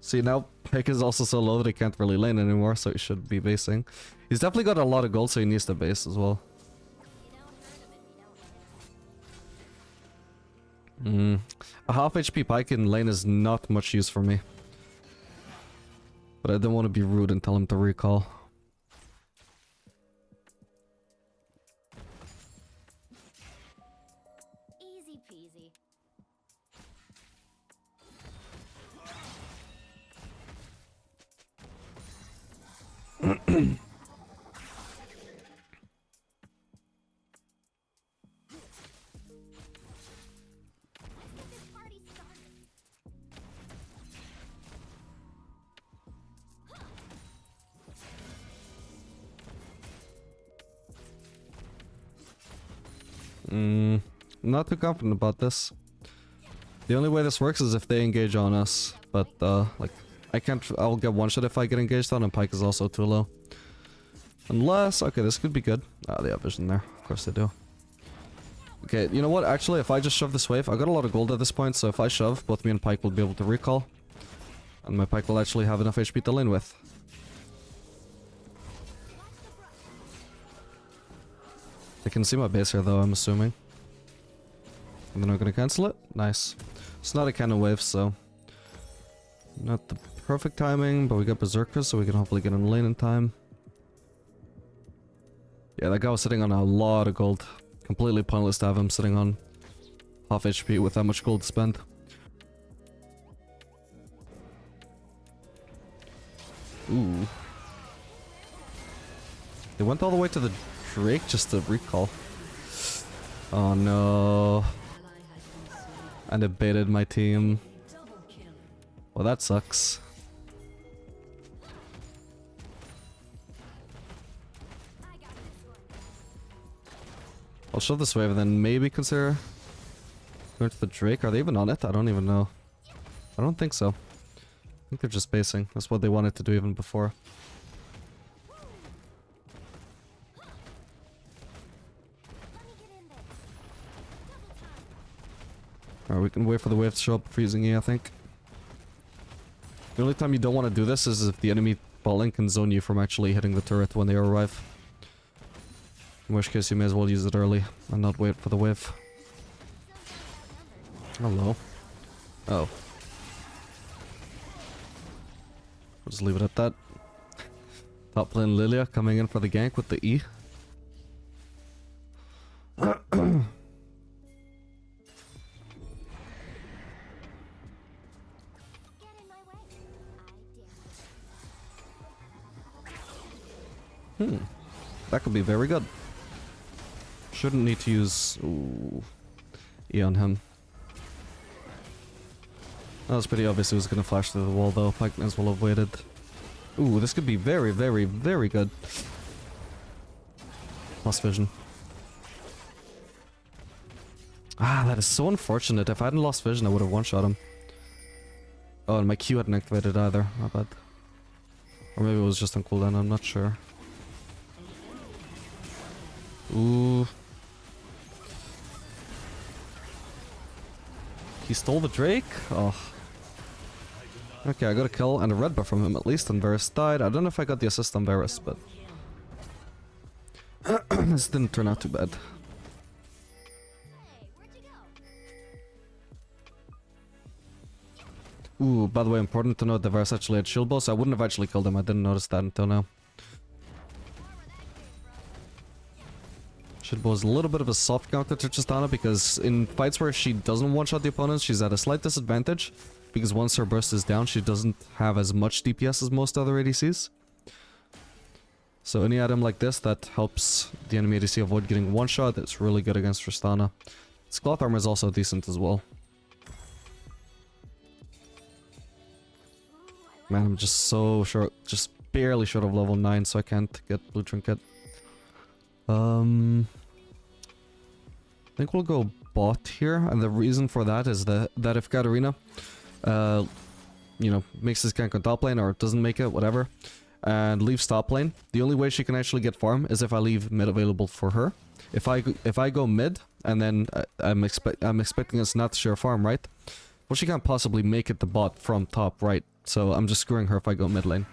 See, now Pyke is also so low that he can't really lane anymore, so he should be basing. He's definitely got a lot of gold, so he needs to base as well. You don't hurt him if you don't hit him. A half HP Pyke in lane is not much use for me. But I don't want to be rude and tell him to recall. Easy peasy. Let's get this party started. Not too confident about this. The only way this works is if they engage on us, but like I'll get one shot if I get engaged on, and Pyke is also too low. Unless, okay, this could be good. Ah, they have vision there. Of course they do. Okay, you know what? Actually, if I just shove this wave, I got a lot of gold at this point, so if I shove, both me and Pyke will be able to recall. And my Pyke will actually have enough HP to lane with. They can see my base here though, I'm assuming. And they're not gonna cancel it? Nice. It's not a cannon wave, so... not the perfect timing, but we got Berserkers, so we can hopefully get in lane in time. Yeah, that guy was sitting on a lot of gold. Completely pointless to have him sitting on half HP with that much gold to spend. Ooh. They went all the way to the Drake just to recall. Oh no. Ally has been slain. And it baited my team. Double kill. Well, that sucks. I got this one. I'll shove this wave and then maybe consider going to the Drake. Are they even on it? I don't even know. I don't think so. I think they're just basing. That's what they wanted to do even before. Let me get in there. Double time. Alright, we can wait for the wave to show up for using E, I think. The only time you don't want to do this is if the enemy bot lane can zone you from actually hitting the turret when they arrive. In which case you may as well use it early and not wait for the wave. Hello. Oh. We'll just leave it at that. Top lane Lilia coming in for the gank with the E. That could be very good. Shouldn't need to use... Ooh, E on him. That was pretty obvious he was going to flash through the wall though. Might as well have waited. Ooh, this could be very, very, very good. Lost vision. Ah, that is so unfortunate. If I hadn't lost vision, I would have one-shot him. Oh, and my Q hadn't activated either. My bad. Or maybe it was just on cooldown, I'm not sure. Ooh. He stole the Drake? Oh. Okay, I got a kill and a red buff from him at least, and Varus died. I don't know if I got the assist on Varus, but... this didn't turn out too bad. Hey, where'd you go? Ooh, by the way, important to note that Varus actually had shield bow, so I wouldn't have actually killed him. I didn't notice that until now. Shield bow is a little bit of a soft counter to Tristana, because in fights where she doesn't one-shot the opponents, she's at a slight disadvantage. Because once her burst is down, she doesn't have as much DPS as most other ADCs. So any item like this that helps the enemy ADC avoid getting one-shot, it's really good against Tristana. Its cloth armor is also decent as well. Man, I'm just so short, just barely short of level 9, so I can't get blue trinket. I think we'll go bot here, and the reason for that is that if Katarina, you know, makes this gank on top lane, or doesn't make it, whatever, and leaves top lane, the only way she can actually get farm is if I leave mid available for her. If I go mid, and then I'm expecting us not to share farm, right? Well, she can't possibly make it the bot from top, right? So I'm just screwing her if I go mid lane.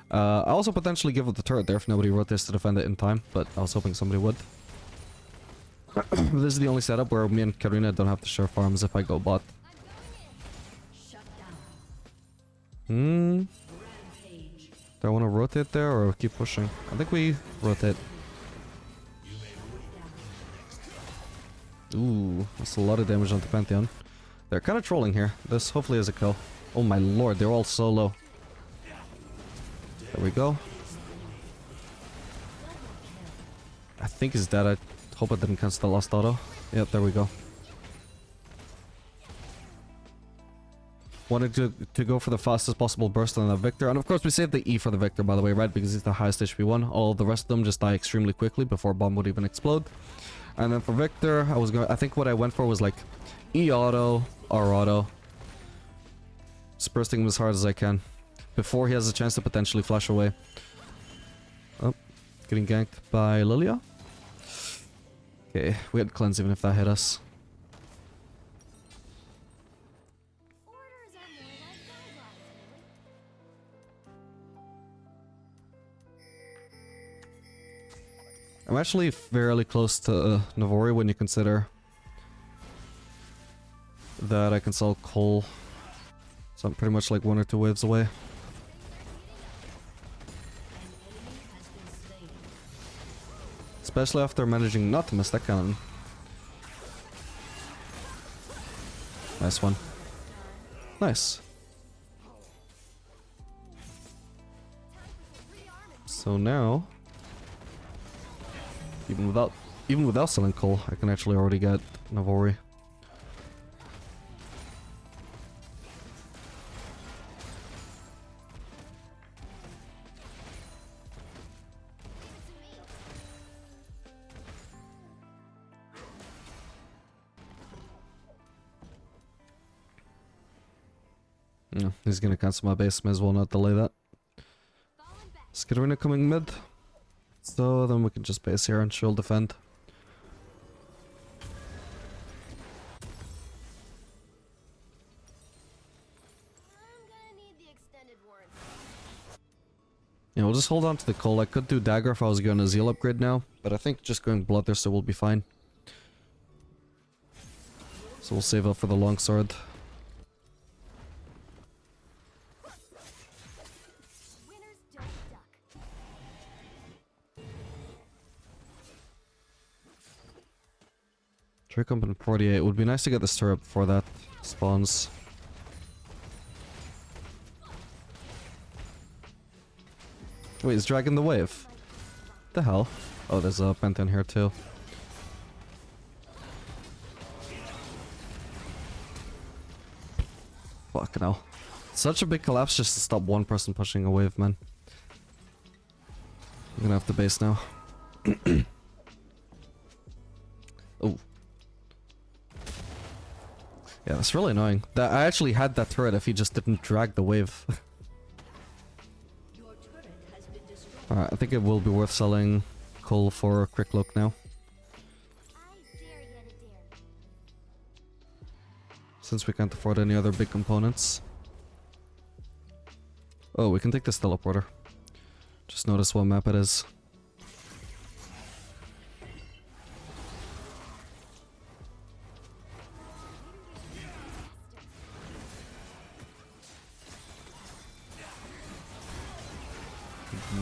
I also potentially give up the turret there if nobody rotates to defend it in time, but I was hoping somebody would. This is the only setup where me and Karina don't have to share farms if I go bot. Do I want to rotate there or keep pushing? I think we rotate. Ooh, that's a lot of damage on the Pantheon. They're kind of trolling here. This hopefully is a kill. Oh my lord, they're all so low. There we go. I think he's dead. I hope I didn't cancel the last auto. Yep, there we go. Wanted to go for the fastest possible burst on the Victor. And of course we saved the E for the Victor, by the way, right? Because he's the highest HP one. All the rest of them just die extremely quickly before bomb would even explode. And then for Victor, I think what I went for was like E auto, R auto. Just bursting him as hard as I can before he has a chance to potentially flash away. Oh, getting ganked by Lilia. Okay, we had cleanse even if that hit us. Orders are more like guidelines, I'm actually fairly close to Navori when you consider that I can sell coal. So I'm pretty much like 1 or 2 waves away. Especially after managing not to miss that cannon. Nice one. Nice. So now, even without selling coal, I can actually already get Navori. Yeah, he's gonna cancel my base, may as well not delay that. Skitterina coming mid. So then we can just base here and she'll defend. I'm gonna need the extended warranty. Yeah, we'll just hold on to the coal. I could do dagger if I was going to zeal upgrade now, but I think just going bloodthirster will be fine. So we'll save up for the longsword. Winners don't duck. Trick up in 48. It would be nice to get this turret before that spawns. Wait, is Dragon the wave? the hell? Oh, there's a Pantheon here too. Fucking hell. Such a big collapse just to stop one person pushing a wave, man. I'm gonna have to base now. Oh. Yeah, that's really annoying. That I actually had that turret if he just didn't drag the wave. Your turret has been destroyed. Alright, I think it will be worth selling coal for a quick look now. I dare you to dare. Since we can't afford any other big components. Oh, we can take this teleporter. Just notice what map it is.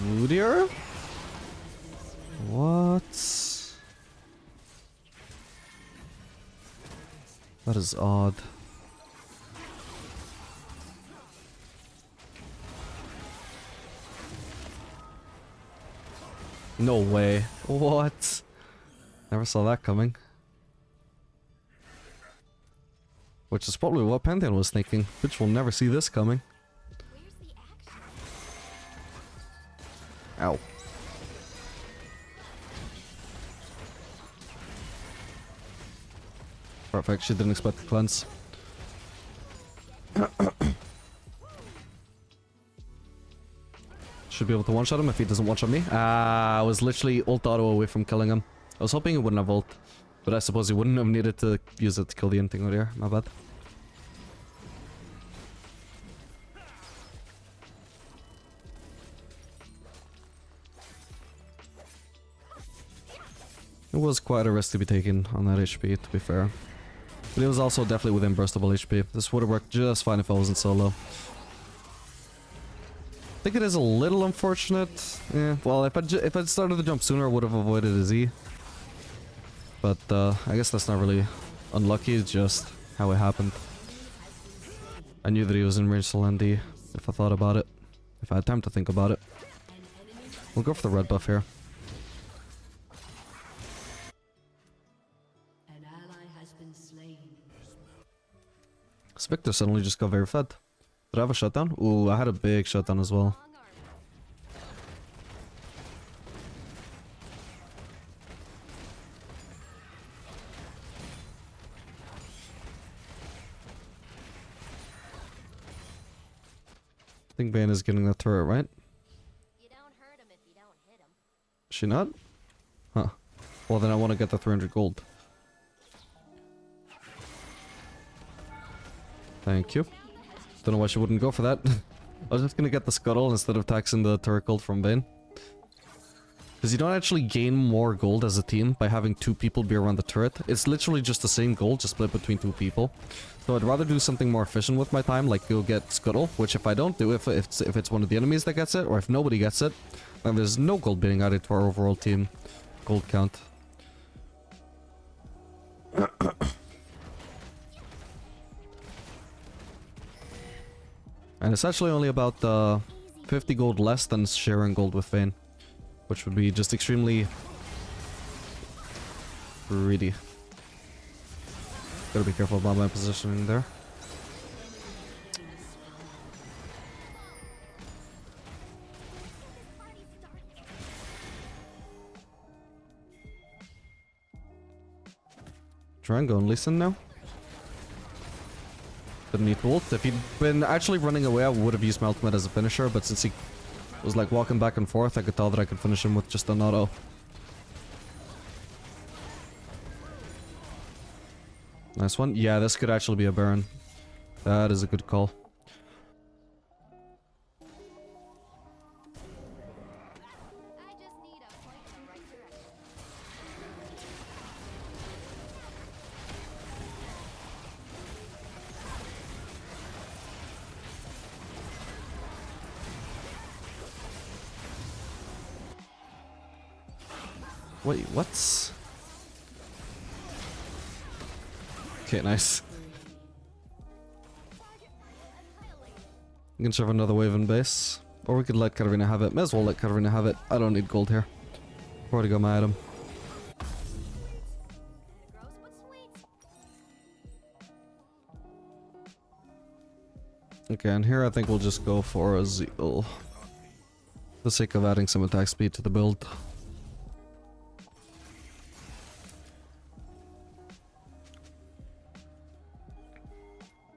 Moodier? What? That is odd. No way. What? Never saw that coming. Which is probably what Pantheon was thinking. Bitch will never see this coming. Where's the action? Ow. Perfect, she didn't expect the cleanse. Should be able to one-shot him if he doesn't one-shot me. I was literally ult auto away from killing him. I was hoping he wouldn't have ult. But I suppose he wouldn't have needed to use it to kill the end thing over here. My bad. It was quite a risk to be taken on that HP, to be fair. But it was also definitely within burstable HP. This would have worked just fine if I wasn't solo. I think it is a little unfortunate. Yeah, well, if I'd started the jump sooner, I would have avoided a Z. But I guess that's not really unlucky, it's just how it happened. I knew that he was in range to land D, if I thought about it. If I had time to think about it. We'll go for the red buff here. An ally has been slain. This Victor suddenly just got very fed. Did I have a shutdown? Ooh, I had a big shutdown as well. Long arm. I think Vayne is getting that turret, right? You don't hurt him if you don't hit him. Is she not? Huh. Well, then I want to get the 300 gold. Thank you. Don't know why she wouldn't go for that. I was just gonna get the scuttle instead of taxing the turret gold from Vayne. Because you don't actually gain more gold as a team by having two people be around the turret. It's literally just the same gold, just split between two people. So I'd rather do something more efficient with my time, like go get scuttle, which if I don't do, if it's one of the enemies that gets it, or if nobody gets it, then there's no gold being added to our overall team gold count. And it's actually only about 50 gold less than sharing gold with Vayne. Which would be just extremely greedy. Gotta be careful about my positioning there. Try and go and listen now. Didn't need to ult. If he'd been actually running away, I would have used my ultimate as a finisher, but since he was like walking back and forth, I could tell that I could finish him with just an auto. Nice one. Yeah, this could actually be a Baron. That is a good call. I just need a point in the right direction. Wait, what? Okay, nice. We can shove another wave in base. Or we could let Katarina have it. May as well let Katarina have it. I don't need gold here. Already got my item. Gross but sweet. Okay, and here I think we'll just go for a Zeal. For the sake of adding some attack speed to the build.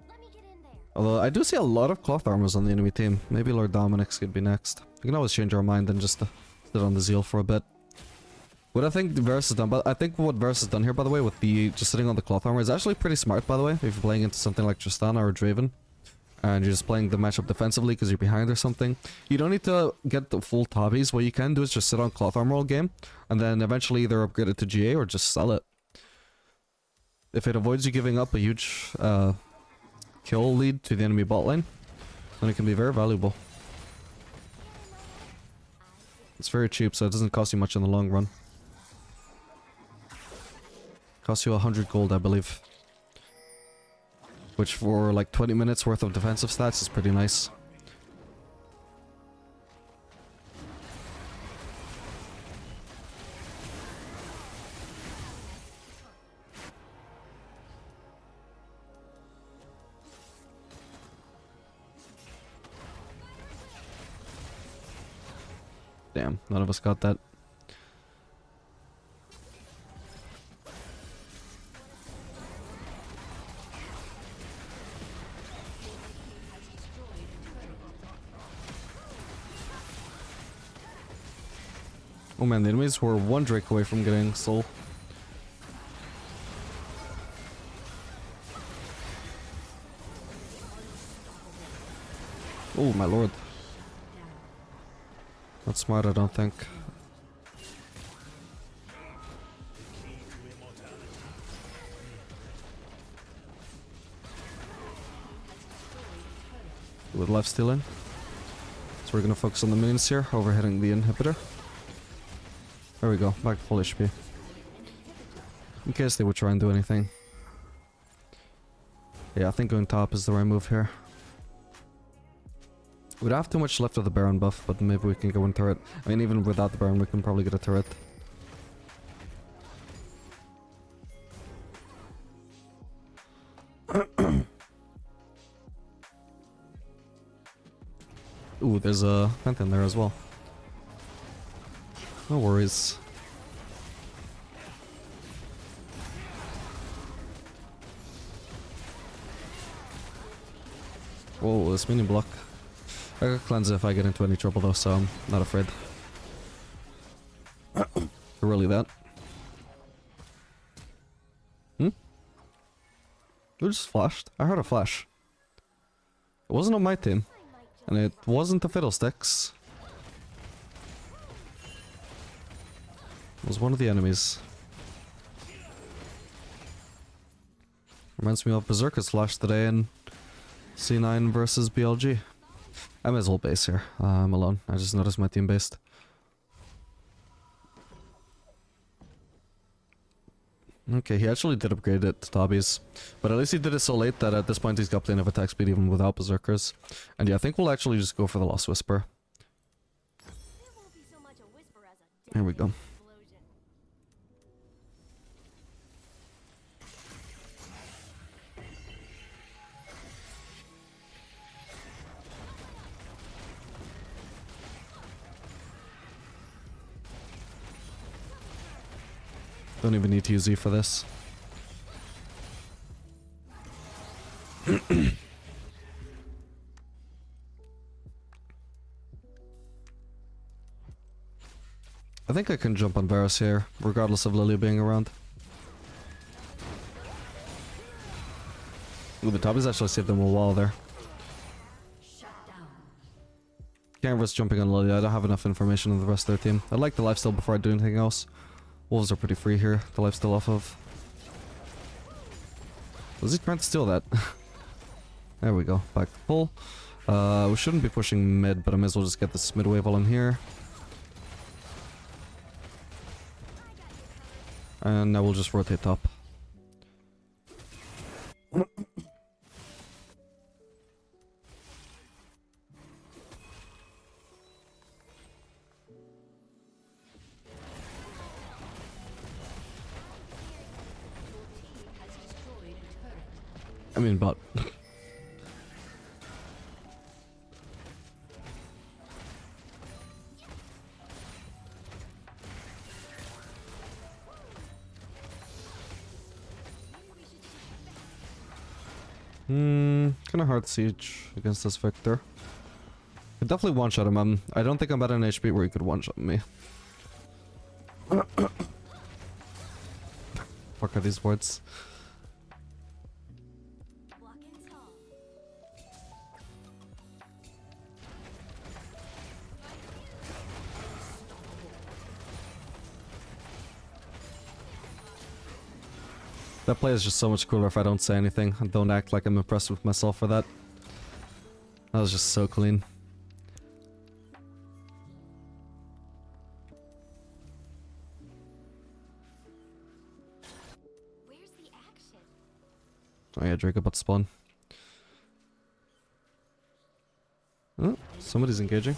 Let me get in there. Although I do see a lot of cloth armors on the enemy team. Maybe Lord Dominic's could be next. We can always change our mind and just sit on the Zeal for a bit. What I think Varus has done, but I think what Varus has done here, by the way, with the just sitting on the cloth armor is actually pretty smart, by the way, if you're playing into something like Tristana or Draven. And you're just playing the matchup defensively because you're behind or something. You don't need to get the full tabbies. What you can do is just sit on cloth armor all game. And then eventually either upgrade it to GA or just sell it. If it avoids you giving up a huge kill lead to the enemy bot lane, then it can be very valuable. It's very cheap, so it doesn't cost you much in the long run. Costs you 100 gold, I believe. Which for like 20 minutes worth of defensive stats is pretty nice. Damn, none of us got that. Oh man, the enemies were one Drake away from getting soul. Oh my lord. Not smart, I don't think. With life steal in. So we're gonna focus on the minions here, overhitting the inhibitor. There we go, back to full HP. In case they would try and do anything. Yeah, I think going top is the right move here. We don't have too much left of the Baron buff, but maybe we can go in turret. I mean, even without the Baron, we can probably get a turret. Ooh, there's a vent in there as well. No worries. Whoa, this mini block. I got cleanse if I get into any trouble though, so I'm not afraid. Really that? Hmm? Who just flashed? I heard a flash. It wasn't on my team. And it wasn't the Fiddlesticks. It was one of the enemies. Reminds me of Berserker's flash today in C9 versus BLG. I'm his whole base here. I'm alone. I just noticed my team based. Okay, he actually did upgrade it to Tabbies. But at least he did it so late that at this point he's got plenty of attack speed even without Berserkers. And yeah, I think we'll actually just go for the Lost Whisper. It won't be so much a whisper as a Here we go. explosion. Don't even need to use E for this. I think I can jump on Varus here, regardless of Lily being around. Ooh, the Tabbies actually saved them a while there. Can't risk jumping on Lily, I don't have enough information on the rest of their team. I'd like the lifesteal before I do anything else. Wolves are pretty free here, the lifesteal off of. Was he trying to steal that? There we go, back to full. We shouldn't be pushing mid, but I may as well just get this mid wave all in here. And now we'll just rotate top. I mean, bot. Kind of hard siege against this Victor. Could definitely one-shot him. I don't think I'm at an HP where he could one-shot me. Fuck are these words? Walking tall. That play is just so much cooler if I don't say anything and don't act like I'm impressed with myself for that. That was just so clean. Where's the action? Oh yeah, Drake about to spawn. Oh, somebody's engaging.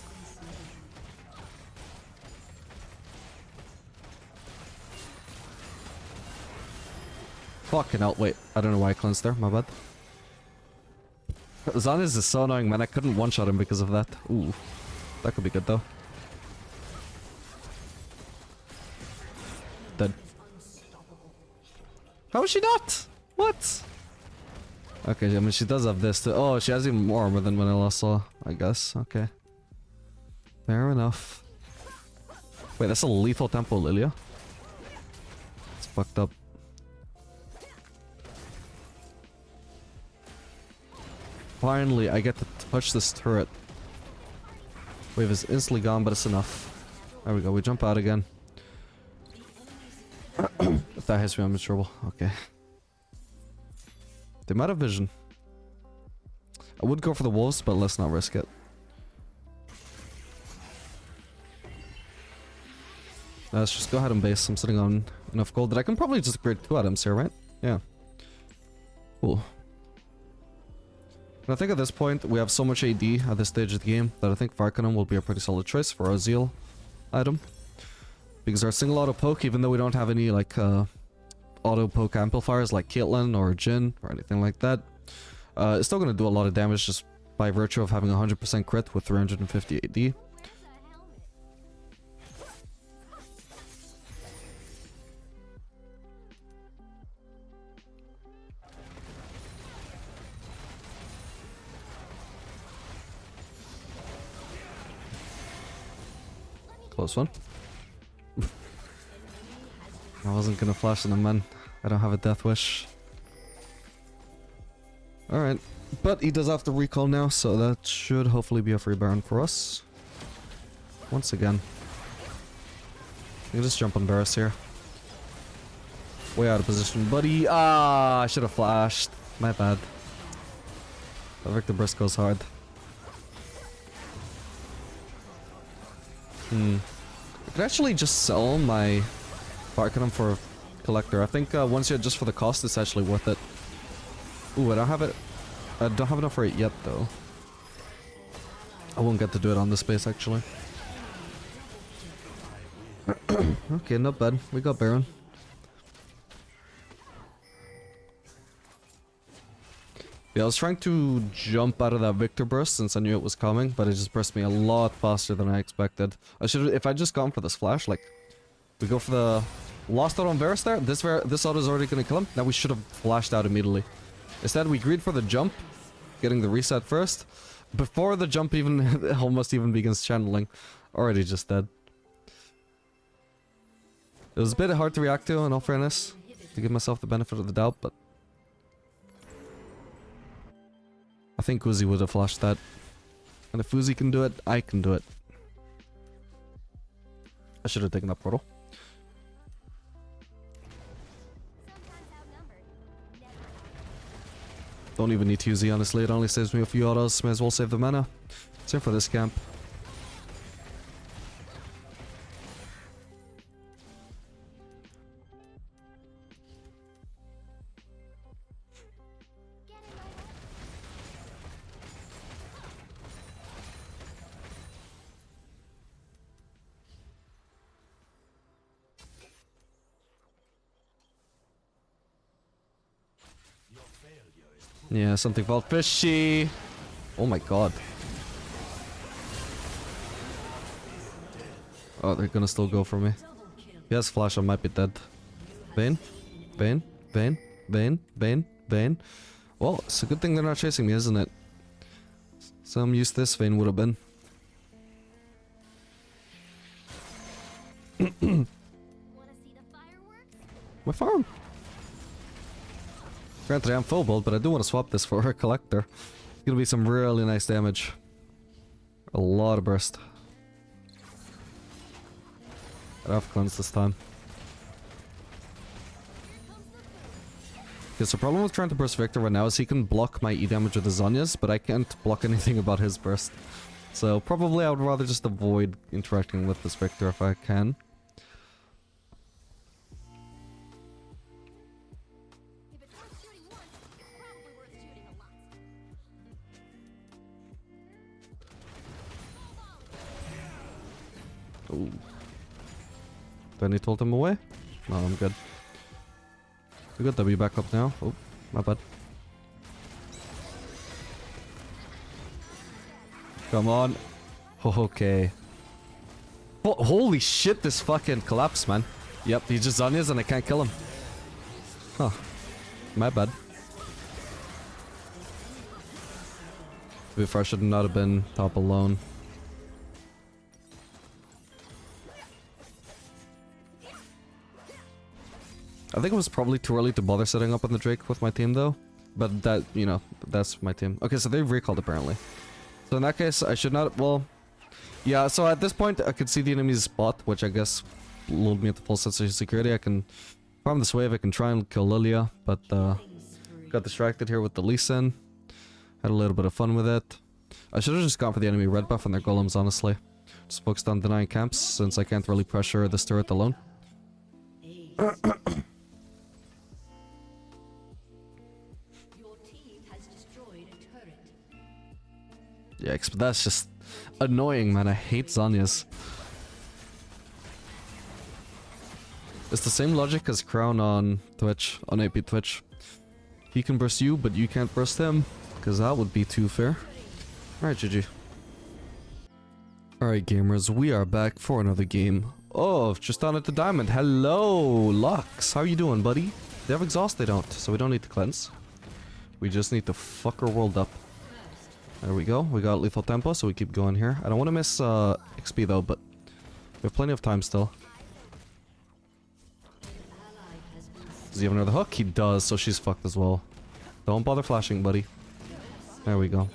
Fucking hell, wait. I don't know why I cleansed there, my bad. Zanis is so annoying, man. I couldn't one-shot him because of that. Ooh. That could be good, though. Dead. How is she not? What? Okay, I mean, she does have this too. Oh, she has even more armor than Vanilla saw, I guess. Okay. Fair enough. Wait, that's a lethal tempo, Lilia? It's fucked up. Finally, I get to touch this turret. Wave is instantly gone, but it's enough. There we go, we jump out again. If that hits me, I'm in trouble. Okay. They might have vision. I would go for the wolves, but let's not risk it. Let's just go ahead and base. I'm sitting on enough gold that I can probably just upgrade 2 items here, right? Yeah. Cool. And I think at this point, we have so much AD at this stage of the game that I think Varkanon will be a pretty solid choice for our Zeal item. Because our single auto poke, even though we don't have any like auto poke amplifiers like Caitlyn or Jhin or anything like that, it's still going to do a lot of damage just by virtue of having 100% crit with 350 AD. Where's a helmet? Close one. I wasn't gonna flash on him, man. I don't have a death wish. Alright. But he does have to recall now, so that should hopefully be a free Baron for us. Once again. You can just jump on Varus here. Way out of position, buddy. Ah, I should have flashed. My bad. The Victor Burst goes hard. I could actually just sell my Arcanum for a collector. I think once you're just for the cost, it's actually worth it. Ooh, I don't have it. I don't have enough for it yet, though. I won't get to do it on this base, actually. Okay, not bad. We got Baron. Yeah, I was trying to jump out of that Victor burst since I knew it was coming, but it just burst me a lot faster than I expected. I should have, if I just gone for this flash, like, we go for the lost out on Varus there. This auto is already gonna kill him. Now we should have flashed out immediately. Instead, we agreed for the jump, getting the reset first. Before the jump even almost even begins channeling, already just dead. It was a bit hard to react to, in all fairness, to give myself the benefit of the doubt, but I think Uzi would have flashed that. And if Uzi can do it, I can do it. I should have taken that portal. Sometimes outnumbered. Never. Don't even need to use Uzi, honestly. It only saves me a few autos. May as well save the mana. Same for this camp. Getting right up. Yeah, something felt fishy. Oh my god. Oh, they're gonna still go for me. He has flash, I might be dead. Vayne? Vayne? Vayne? Vayne? Vayne? Vayne? Well, it's a good thing they're not chasing me, isn't it? Some use this Vayne would have been. Wanna see the fireworks? My farm. Granted, I'm full build, but I do want to swap this for a collector. It's gonna be some really nice damage. A lot of burst. I have cleanse this time. Because the problem with trying to burst Victor right now is he can block my E damage with his Zhonya's, but I can't block anything about his burst. So probably I would rather just avoid interacting with this Victor if I can. If it's worth shooting once, it's probably worth shooting a lot. Ooh. Do I need to ult him away? No, I'm good. We got W back up now. Oh, my bad. Come on. Okay. Oh, holy shit, this fucking collapsed, man. Yep, he just Zhonya's and I can't kill him. Huh. My bad. To be fair, I should not have been top alone. I think it was probably too early to bother setting up on the Drake with my team though. But that, you know, that's my team. Okay, so they've recalled apparently. So in that case, I should not, well... Yeah, so at this point, I could see the enemy's spot, which I guess lulled me into full sense of security. I can farm this wave, I can try and kill Lilia, but got distracted here with the Lee Sin. Had a little bit of fun with it. I should have just gone for the enemy red buff and their golems, honestly. Just focused on denying camps, since I can't really pressure this turret alone. Yikes, but that's just annoying, man. I hate Zhonya's. It's the same logic as Crown on Twitch, on AP Twitch. He can burst you, but you can't burst him, because that would be too fair. Alright, GG. Alright, gamers, we are back for another game of Tristana to Diamond. Hello, Lux. How you doing, buddy? They have exhaust, they don't, so we don't need to cleanse. We just need to fuck our world up. There we go. We got lethal tempo, so we keep going here. I don't want to miss XP though, but we have plenty of time still. Does he have another hook? He does, so she's fucked as well. Don't bother flashing, buddy. There we go.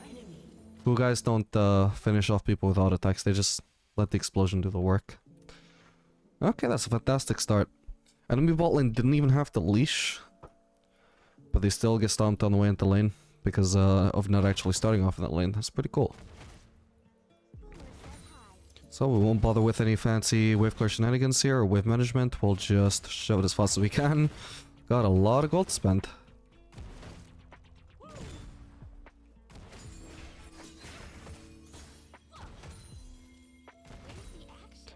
Cool guys don't finish off people with auto attacks. They just let the explosion do the work. Okay, that's a fantastic start. Enemy bot lane didn't even have to leash, but they still get stomped on the way into lane. Because of not actually starting off in that lane. That's pretty cool. So we won't bother with any fancy wave clear shenanigans here or wave management. We'll just shove it as fast as we can. Got a lot of gold to spend.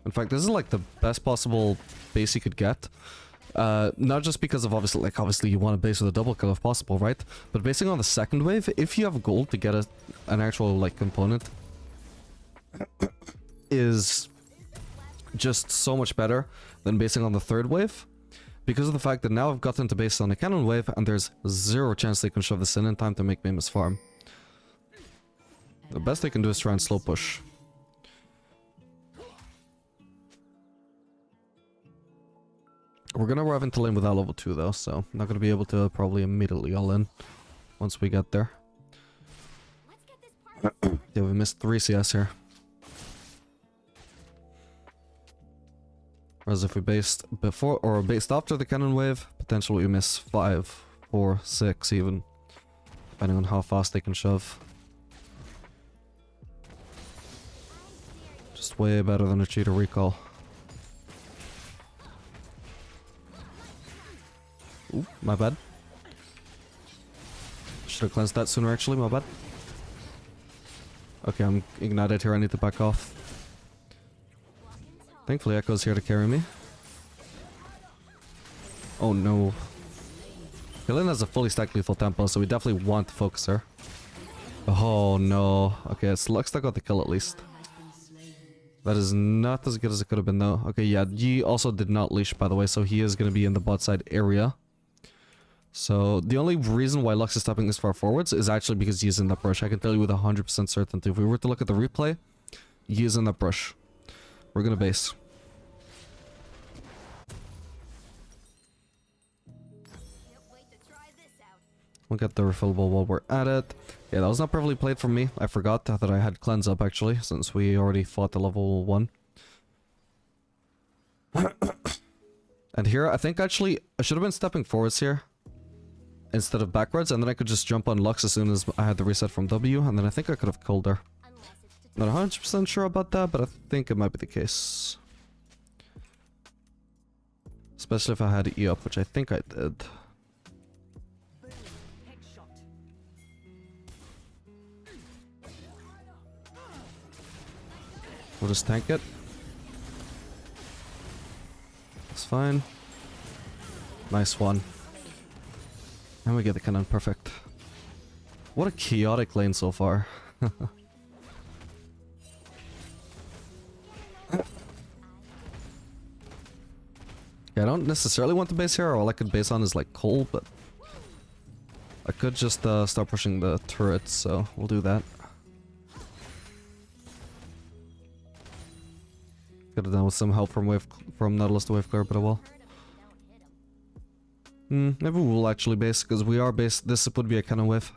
In fact, this is like the best possible base you could get. Not just because of obviously you want to base with a double kill if possible, right? But basing on the second wave, if you have gold to get an actual like component, is just so much better than basing on the third wave. Because of the fact that now I've gotten to base on a cannon wave and there's zero chance they can shove this in time to make me miss farm. The best they can do is try and slow push. We're gonna arrive into lane without level 2 though, so not gonna be able to probably immediately all in once we get there. Yeah, we missed 3 CS here. Whereas if we based before or based after the cannon wave, potentially we miss 5, 4, 6 even, depending on how fast they can shove. Just way better than a cheater recall. Ooh, my bad. Should have cleansed that sooner actually, my bad. Okay, I'm ignited here, I need to back off. Thankfully Echo's here to carry me. Oh no. Killen has a fully stacked lethal tempo, so we definitely want to focus her. Oh no. Okay, it's Lux that got the kill at least. That is not as good as it could have been though. Okay, yeah, Yi also did not leash by the way, so he is going to be in the bot side area. So the only reason why Lux is stepping this far forwards is actually because Yi is in that brush. I can tell you with 100% certainty. If we were to look at the replay, Yi is in that brush. We're going to base. Can't wait to try this out. We'll get the refillable while we're at it. Yeah, that was not perfectly played from me. I forgot that I had cleanse up actually, since we already fought the level 1. And here, I think actually, I should have been stepping forwards here instead of backwards, and then I could just jump on Lux as soon as I had the reset from W, and then I think I could have killed her. Unless it's to Not 100% sure about that, but I think it might be the case. Especially if I had E up, which I think I did. We'll just tank it. That's fine. Nice one. And we get the cannon, perfect. What a chaotic lane so far. Yeah, I don't necessarily want to base here. All I could base on is like Cole, but I could just start pushing the turrets, so we'll do that. Could have done with some help from Nautilus to wave clear, but I will. Maybe we'll actually base, because we are base. This would be a cannon wave.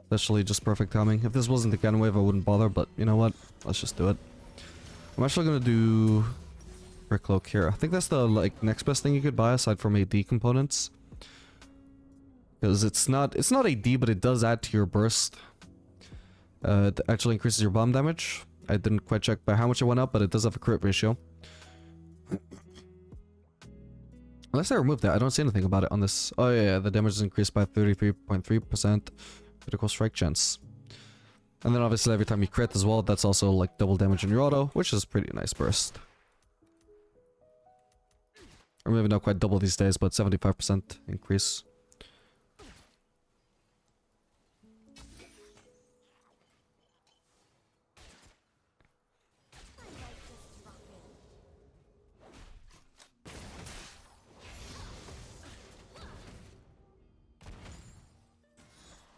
Especially just perfect timing. If this wasn't a cannon wave, I wouldn't bother, but you know what? Let's just do it. I'm actually gonna do Brick Cloak here. I think that's the like next best thing you could buy aside from AD components. Because it's not AD, but it does add to your burst. It actually increases your bomb damage. I didn't quite check by how much it went up, but it does have a crit ratio. Unless I removed that, I don't see anything about it on this. Oh yeah, the damage is increased by 33.3%. Critical strike chance. And then obviously every time you crit as well, that's also like double damage in your auto, which is pretty nice burst. Or maybe not quite double these days, but 75% increase.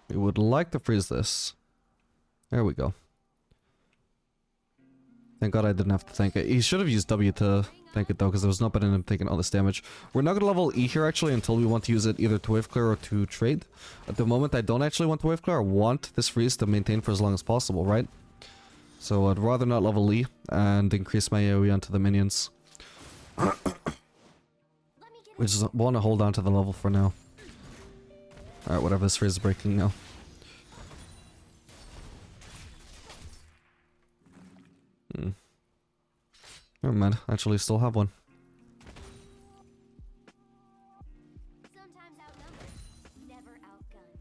We would like to freeze this. There we go. Thank God I didn't have to tank it. He should have used W to tank it though, because there was no point in him taking all this damage. We're not going to level E here actually until we want to use it either to wave clear or to trade. At the moment I don't actually want to wave clear. I want this freeze to maintain for as long as possible, right? So I'd rather not level E and increase my AoE onto the minions. We just want to hold on to the level for now. Alright, whatever, this freeze is breaking now. Never mind, actually still have one. sometimes outnumbered, never outgunned.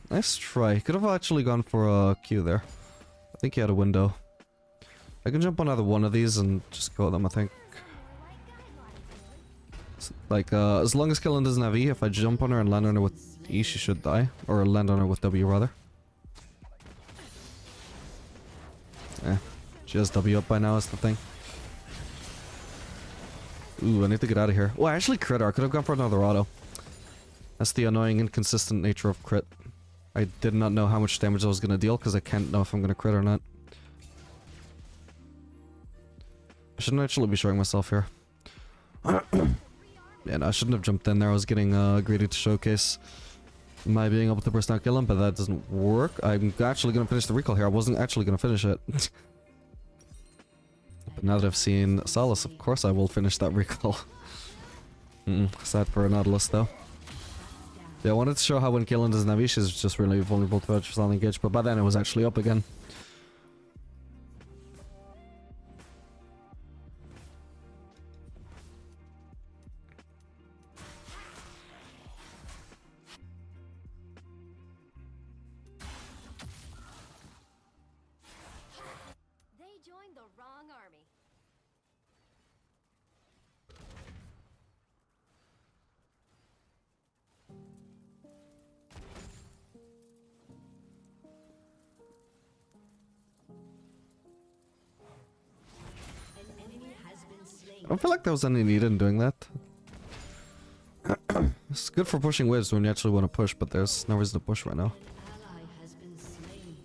Nice try. Could have actually gone for a Q there. I think he had a window. I can jump on either one of these and just go with them, I think. Like, as long as Killen doesn't have E, if I jump on her and land on her with E, she should die. Or land on her with W, rather. Eh. She has W up by now, is the thing. Ooh, I need to get out of here. Oh, I actually crit her. I could have gone for another auto. That's the annoying, inconsistent nature of crit. I did not know how much damage I was going to deal, because I can't know if I'm going to crit or not. I shouldn't actually be showing myself here. Yeah, no, I shouldn't have jumped in there. I was getting greedy to showcase my being able to burst out kill him, but that doesn't work. I'm actually going to finish the recall here. I wasn't actually going to finish it. But now that I've seen Salus, of course I will finish that recall. Sad for a Nautilus, though. Yeah, I wanted to show how when Killen doesn't have E, she's just really vulnerable to Tristana engage, but by then it was actually up again. They joined the I don't feel like there was any need in doing that. It's good for pushing waves when you actually want to push, but there's no reason to push right now. Ally has been slain.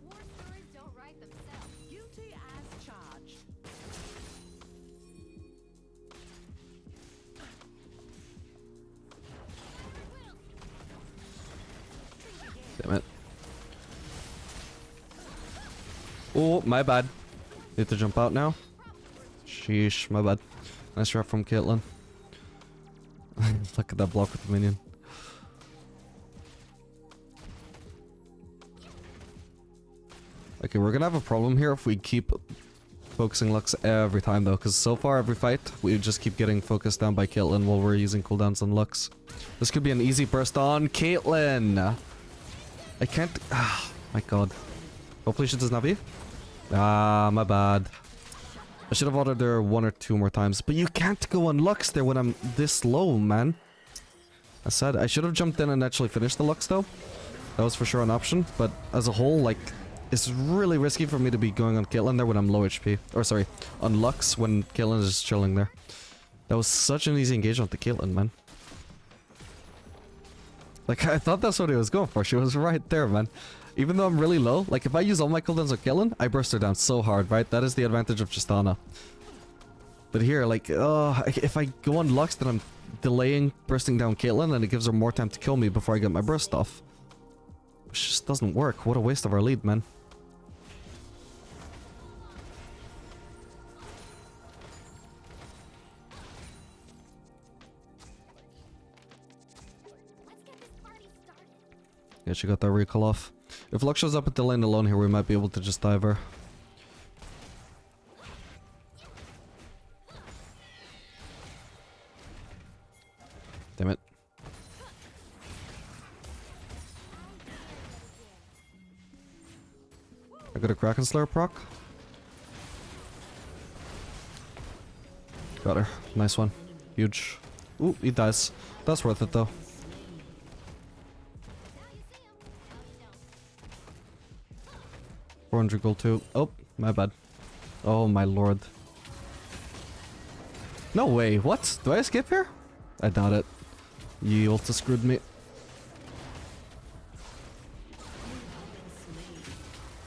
War stories don't write themselves. Guilty as charged. Damn it. Oh, my bad. Need to jump out now. Sheesh, my bad. Nice wrap from Caitlyn. Look at that block with the minion. Okay, we're gonna have a problem here if we keep focusing Lux every time though, because so far every fight we just keep getting focused down by Caitlyn while we're using cooldowns on Lux. This could be an easy burst on Caitlyn. I can't. Ah, my god. Hopefully she doesn't have E. Ah, my bad. I should have ordered her 1 or 2 more times, but you can't go on Lux there when I'm this low, man. I said I should have jumped in and actually finished the Lux though. That was for sure an option, but as a whole, like, it's really risky for me to be going on Caitlyn there when I'm low HP. Or sorry, on Lux when Caitlyn is just chilling there. That was such an easy engagement to Caitlyn, man. Like, I thought that's what he was going for. She was right there, man. Even though I'm really low, like, if I use all my cooldowns on Caitlyn, I burst her down so hard, right? That is the advantage of Tristana. But here, like, if I go on Lux, then I'm delaying bursting down Caitlyn, and it gives her more time to kill me before I get my burst off. Which just doesn't work. What a waste of our lead, man. Let's get this party started. Yeah, she got that recall off. If Lux shows up at the lane alone here, we might be able to just dive her. Damn it. I got a Kraken Slayer proc. Got her. Nice one. Huge. Ooh, he dies. That's worth it though. Now you see 'em. Now you don't. 400 gold too. Oh, my bad. Oh my lord. No way. What? Do I escape here? I doubt it. You also screwed me.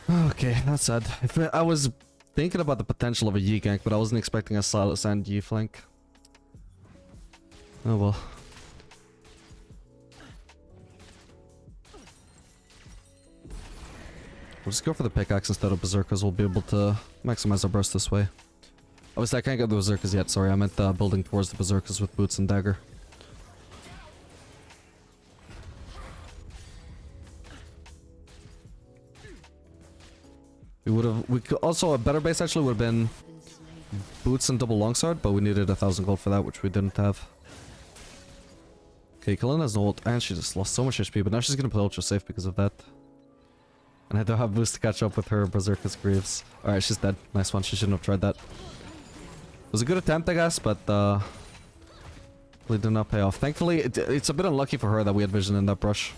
Okay, that's sad. I was thinking about the potential of a Yi gank, but I wasn't expecting a Silas and Yi flank. Oh well. We'll just go for the pickaxe instead of berserkers. We'll be able to maximize our burst this way. Obviously, I can't get the berserkers yet. Sorry, I meant building towards the berserkers with boots and dagger. We could also, a better base actually would have been boots and double longsword, but we needed 1,000 gold for that, which we didn't have. Okay, Kalina has no ult, and she just lost so much HP, but now she's gonna play ultra safe because of that. And I don't have boost to catch up with her Berserker's Greaves. Alright, she's dead. Nice one, she shouldn't have tried that. It was a good attempt, I guess, but really did not pay off. Thankfully, it's a bit unlucky for her that we had vision in that brush.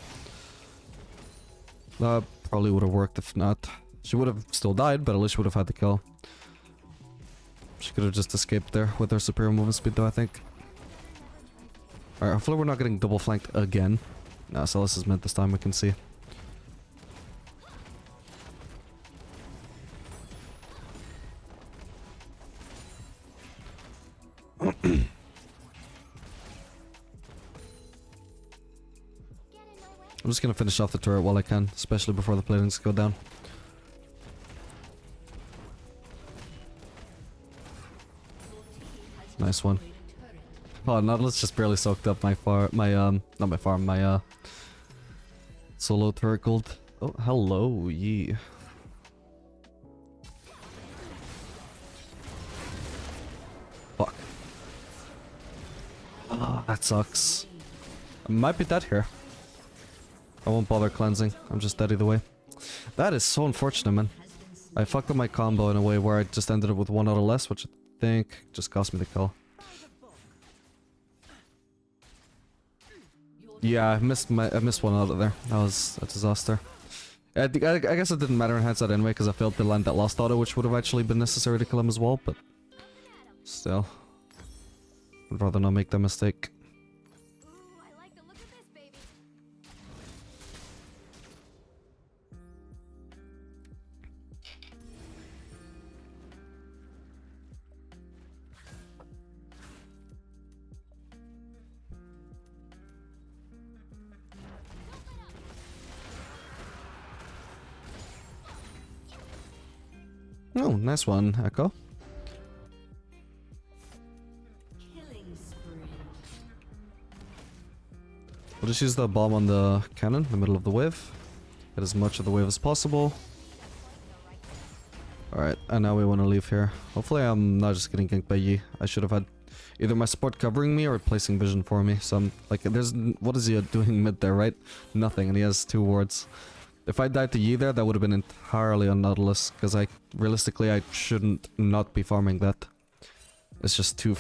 That probably would have worked if not. She would have still died, but at least she would have had the kill. She could have just escaped there with her superior movement speed though, I think. Alright, hopefully we're not getting double flanked again. Nah, Celis is mid this time, we can see. I'm just gonna finish off the turret while I can, especially before the platings go down. Nice one. Oh, Nautilus just barely soaked up my solo turret gold. Oh, hello, Yi. Fuck. Oh, that sucks. I might be dead here. I won't bother cleansing. I'm just dead either way. That is so unfortunate, man. I fucked up my combo in a way where I just ended up with 1 auto less, which I think just cost me the kill. Yeah, I missed 1 out of there. That was a disaster. I guess it didn't matter in hindsight anyway, because I failed to land that last auto, which would have actually been necessary to kill him as well, but... Still. I'd rather not make that mistake. Ooh, I like the look of this, baby. Oh, nice one, Echo. Killing spree. We'll just use the bomb on the cannon in the middle of the wave. Get as much of the wave as possible. Alright, and now we want to leave here. Hopefully I'm not just getting ganked by Yi. I should have had either my support covering me or placing vision for me. So I'm like, there's... What is he doing mid there, right? Nothing, and he has 2 wards. If I died to Yi there, that would have been entirely on Nautilus, because realistically I shouldn't not be farming that. It's just too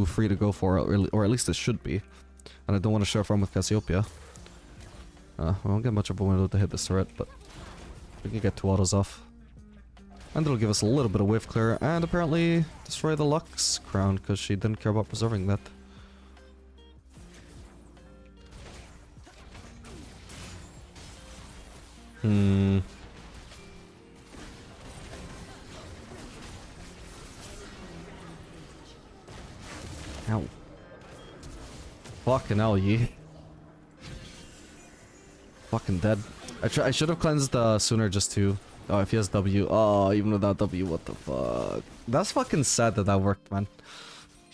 free to go for, or at least it should be. And I don't want to share farm with Cassiopeia. We won't get much of a window to hit this turret, but we can get 2 autos off. And it'll give us a little bit of wave clear, and apparently destroy the Lux crown, because she didn't care about preserving that. Ow. Fucking hell, Yi. Fucking dead. I should have cleansed sooner just to... Oh, if he has W. Oh, even without W, what the fuck? That's fucking sad that worked, man.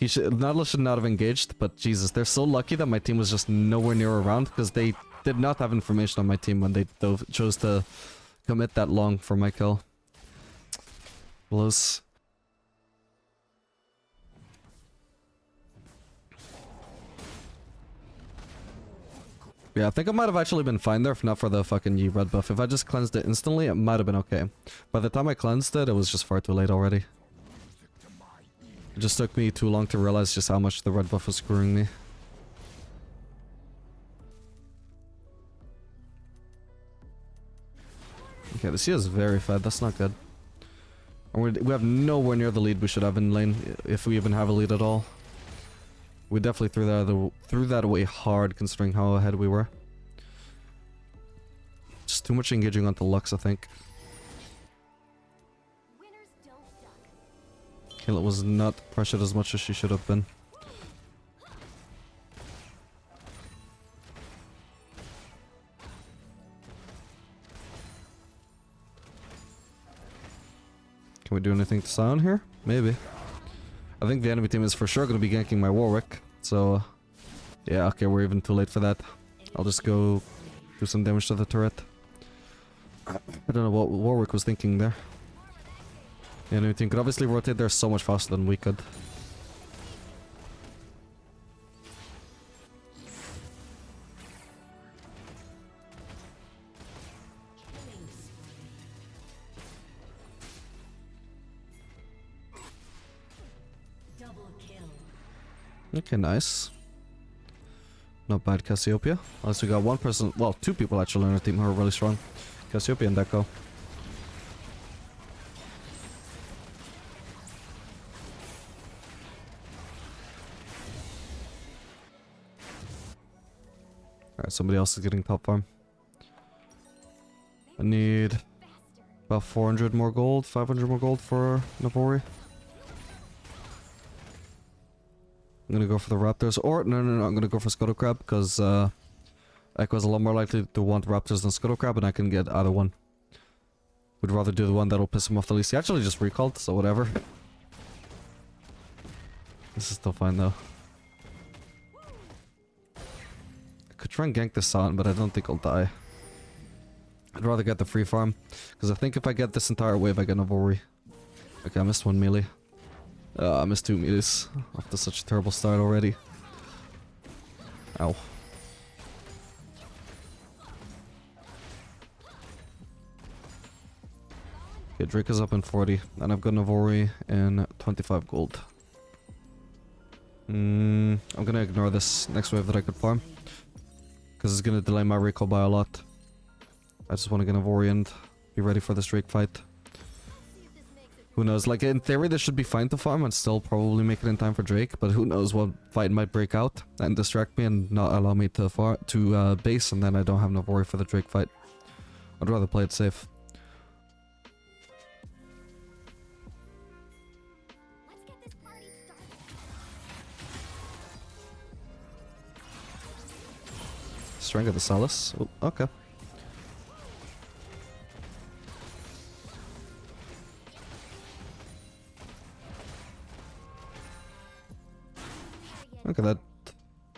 Nautilus should not have engaged, but Jesus, they're so lucky that my team was just nowhere near around, because they did not have information on my team when they chose to commit that long for my kill. Blows. Yeah, I think I might have actually been fine there if not for the fucking Yi red buff. If I just cleansed it instantly, it might have been okay. By the time I cleansed it, it was just far too late already. It just took me too long to realize just how much the red buff was screwing me. Okay, this Yi is very fed. That's not good. And we have nowhere near the lead we should have in lane, if we even have a lead at all. We definitely threw that away hard, considering how ahead we were. Just too much engaging onto Lux, I think. Winners don't duck. Kayla was not pressured as much as she should have been. Can we do anything to Sion here? Maybe. I think the enemy team is for sure going to be ganking my Warwick. So, yeah, okay, we're even too late for that. I'll just go do some damage to the turret. I don't know what Warwick was thinking there. The enemy team could obviously rotate there so much faster than we could. Okay, nice. Not bad, Cassiopeia. Unless we got one person, well, 2 people actually on our team who are really strong. Cassiopeia and Deco. Alright, somebody else is getting top farm. I need about 400 more gold, 500 more gold for Navori. I'm gonna go for the Raptors, or no, I'm gonna go for Scuttle Crab, because Echo's a lot more likely to want Raptors than Scuttle Crab, and I can get either one. Would rather do the one that'll piss him off the least. He actually just recalled, so whatever. This is still fine though. I could try and gank this on, but I don't think I'll die. I'd rather get the free farm, because I think if I get this entire wave, I get Navori. Okay, I missed 1 melee. I missed 2 meters after such a terrible start already. Ow. Okay, Drake is up in 40, and I've got Navori in 25 gold. I'm gonna ignore this next wave that I could farm, because it's gonna delay my recall by a lot. I just want to get a Vori and be ready for this Drake fight. Who knows, like in theory this should be fine to farm and still probably make it in time for Drake, but who knows what fight might break out and distract me and not allow me to base, and then I don't have no Vori for the Drake fight. I'd rather play it safe. Strength of the Salus. Oh, okay. Okay, that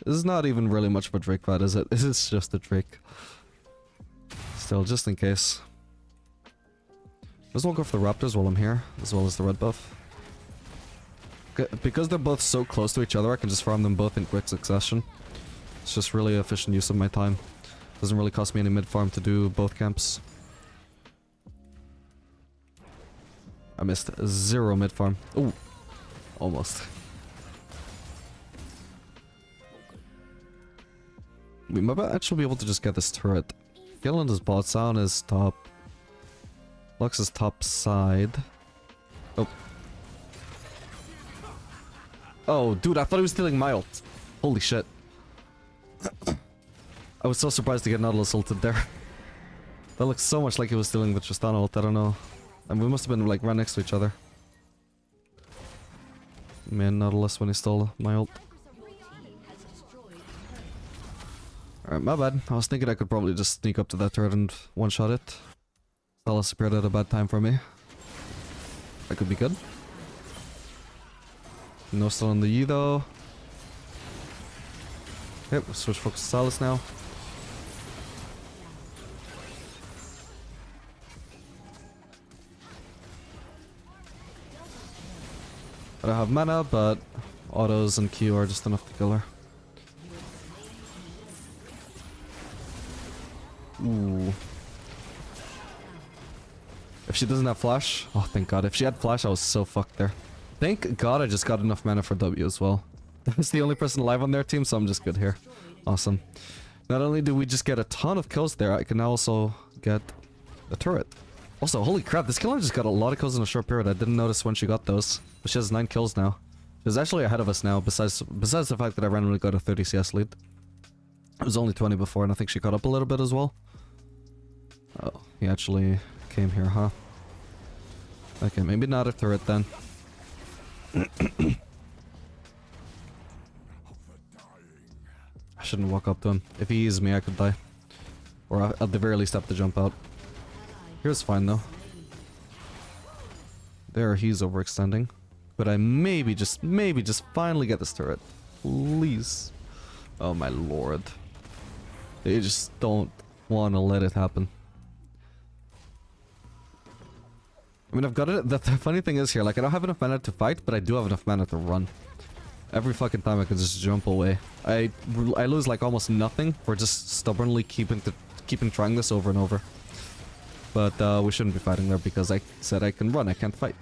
is not even really much of a Drake fight, is it? It's just a Drake. Still, just in case. Might as well go for the Raptors while I'm here, as well as the red buff. Because they're both so close to each other, I can just farm them both in quick succession. It's just really efficient use of my time. Doesn't really cost me any mid farm to do both camps. I missed 0 mid farm. Ooh, almost. We might actually be able to just get this turret. Gillen is bot, Sound is top. Lux is top side. Oh. Oh, dude, I thought he was stealing my ult. Holy shit. I was so surprised to get Nautilus ulted there. That looks so much like he was stealing the Tristana ult, I don't know. And we must have been like right next to each other. Man, Nautilus when he stole my ult. Alright, my bad. I was thinking I could probably just sneak up to that turret and one-shot it. Nautilus appeared at a bad time for me. That could be good. No stun on the E though. Yep, we'll switch focus to Salus now. I don't have mana, but autos and Q are just enough to kill her. Ooh. If she doesn't have flash, oh thank god. If she had flash, I was so fucked there. Thank god I just got enough mana for W as well. That's the only person alive on their team, so I'm just good here. Awesome. Not only do we just get a ton of kills there, I can now also get a turret. Also, holy crap, this killer just got a lot of kills in a short period. I didn't notice when she got those. But she has 9 kills now. She's actually ahead of us now, besides the fact that I randomly got a 30 CS lead. It was only 20 before, and I think she caught up a little bit as well. Oh, he actually came here, huh? Okay, maybe not a turret then. I shouldn't walk up to him. If he eats me, I could die. Or at the very least have to jump out. Here's fine though. There, he's overextending. But I maybe just finally get this turret. Please. Oh my lord. They just don't want to let it happen. I mean, I've got it. The funny thing is here, like, I don't have enough mana to fight, but I do have enough mana to run. Every fucking time I can just jump away. I lose like almost nothing for just stubbornly keeping trying this over and over. But we shouldn't be fighting there because I said I can run, I can't fight.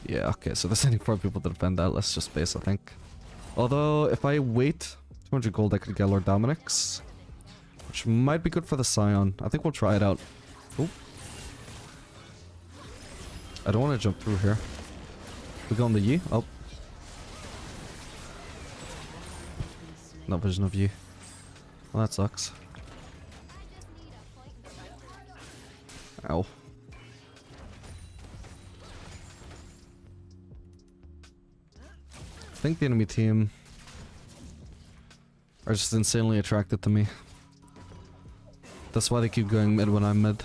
Yeah, okay, so there's only 4 people to defend that. Let's just base, I think. Although, if I wait 200 gold, I could get Lord Dominic's, which might be good for the Scion. I think we'll try it out. Oop. I don't want to jump through here. We go on the Yi? Oh. No vision of Yi. Well, that sucks. Ow. I think the enemy team are just insanely attracted to me. That's why they keep going mid when I'm mid.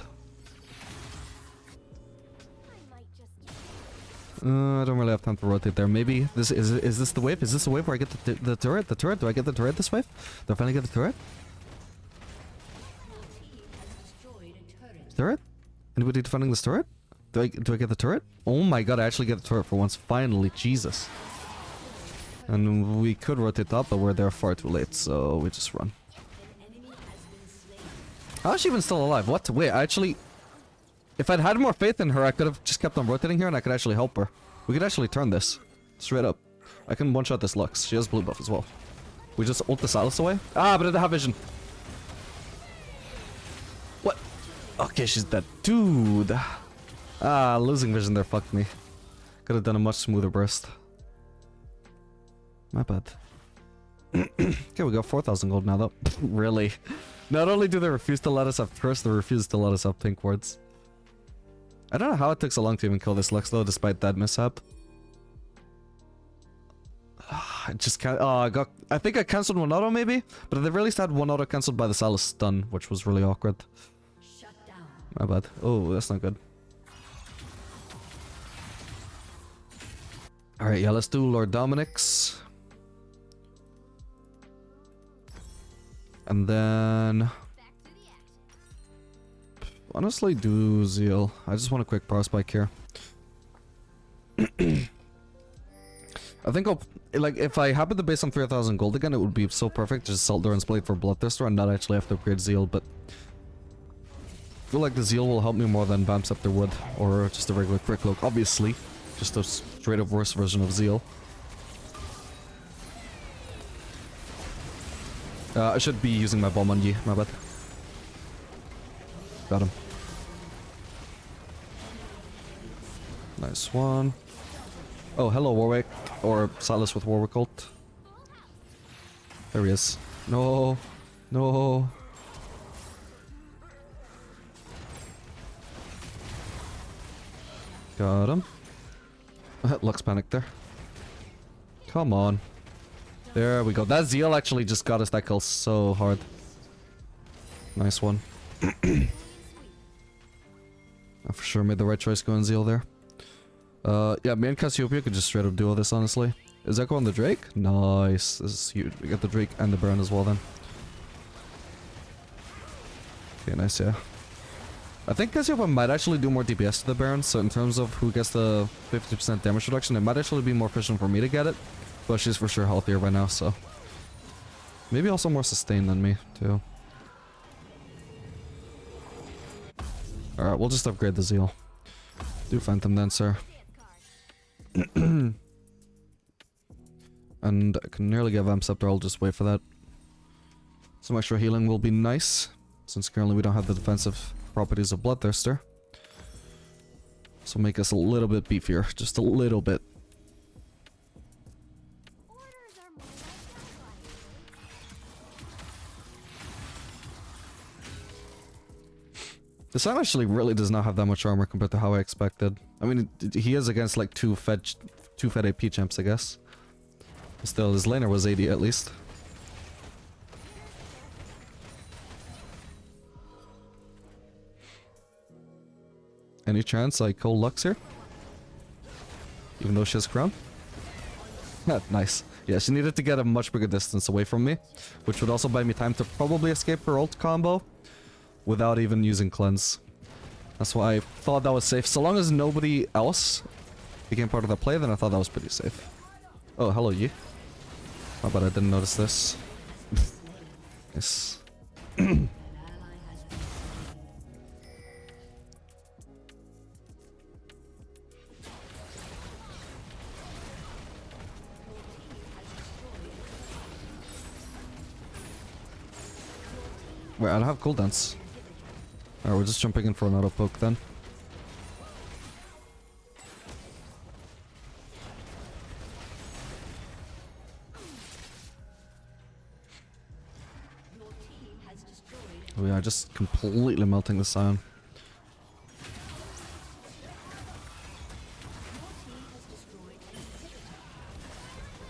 I don't really have time to rotate there. Maybe this is this the wave? Is this the wave where I get the turret? The turret? Do I get the turret this wave? Do I finally get the turret? Turret? Anybody defending this turret? Do I get the turret? Oh my god, I actually get the turret for once. Finally, Jesus. And we could rotate up, but we're there far too late, so we just run. How is she even still alive? What? Wait, I actually... If I'd had more faith in her, I could have just kept on rotating here and I could actually help her. We could actually turn this. Straight up. I can one-shot this Lux. She has blue buff as well. We just ult the Salus away. Ah, but I don't have vision. Okay, she's dead. Dude. Ah, losing vision there fucked me. Could have done a much smoother burst. My bad. Okay, we got 4,000 gold now though. Really? Not only do they refuse to let us have curse, they refuse to let us have pink wards. I don't know how it took so long to even kill this Lux though, despite that mishap. I just can't. Oh, I think I cancelled one auto maybe, but at the very least I had one auto cancelled by the Salus stun, which was really awkward. Shut down. My bad. Oh, that's not good. Alright, yeah, let's do Lord Dominic's. And then... honestly, do Zeal. I just want a quick power spike here. I think I'll... like, if I happen to base on 3,000 gold again, it would be so perfect. Just sell Duran's Blade for Bloodthirster and not actually have to upgrade Zeal, but... I feel like the Zeal will help me more than Bam Scepter would. Or just a regular Quick Cloak, obviously. Just a straight up worse version of Zeal. I should be using my bomb on Yi, my bad. Got him. Nice one. Oh, hello Warwick. Or Silas with Warwick ult. There he is. No. No. Got him. Lux panic there. Come on. There we go. That Zeal actually just got us that kill so hard. Nice one. I for sure made the right choice going Zeal there. Yeah, me and Cassiopeia could just straight up duo this, honestly. Is Echo on the Drake? Nice. This is huge. We got the Drake and the Baron as well then. Okay, nice, yeah. I think Cassiopeia might actually do more DPS to the Baron, so in terms of who gets the 50% damage reduction, it might actually be more efficient for me to get it. But she's for sure healthier by now, so... maybe also more sustained than me, too. Alright, we'll just upgrade the Zeal. Do Phantom Dancer. And I can nearly get Vamp Scepter, I'll just wait for that. Some extra healing will be nice, since currently we don't have the defensive properties of Bloodthirster. So make us a little bit beefier, just a little bit. The Sun actually really does not have that much armor compared to how I expected. I mean, he is against like two fed AP champs, I guess. Still, his laner was 80 at least. Any chance I call Lux here? Even though she has crown? Nice. Yeah, she needed to get a much bigger distance away from me, which would also buy me time to probably escape her ult combo without even using cleanse. That's why I thought that was safe. So long as nobody else became part of the play, then I thought that was pretty safe. Oh, hello Yi. How about I didn't notice this? Nice. Wait, I don't have cooldowns. Alright, we're just jumping in for an auto poke then. Oh yeah, just completely melting the Scion.